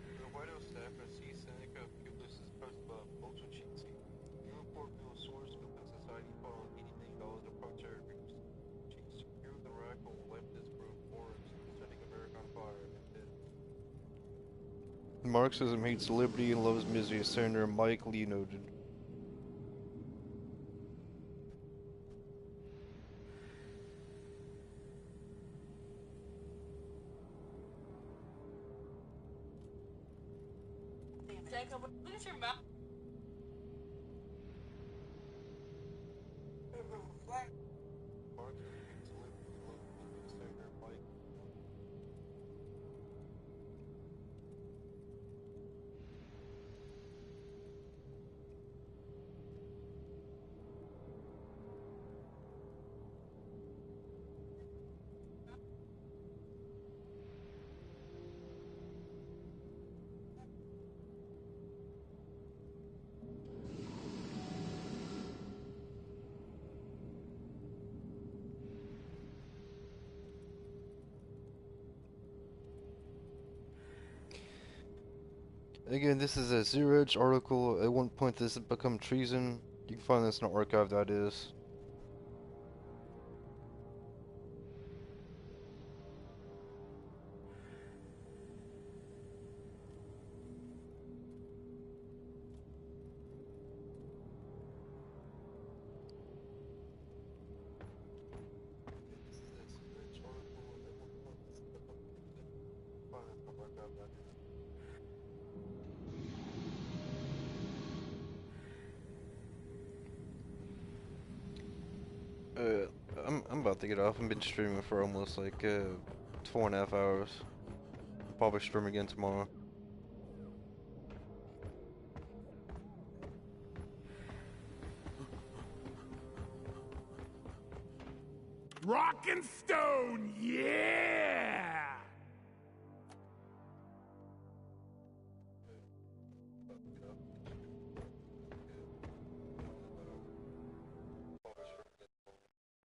D: To the White House staffer, see Seneca Publius' post above, also cheat sheet. New report reveals source open society funneled $80 million of pro-terror groups. Cheat sheet, here are the radical leftist group orgs setting America on fire, and this. Marxism hates liberty and loves misery, as Senator Mike Lee noted.
E: Jacob, look at your mouth.
D: Marxism hates liberty and loves misery, as Senator Mike. Again, this is a Zero Edge article. At one point, this had become treason. You can find this in an archive that is. I'm about to get off. I've been streaming for almost like 4.5 hours. Probably stream again tomorrow.
F: Rock and stone, yeah!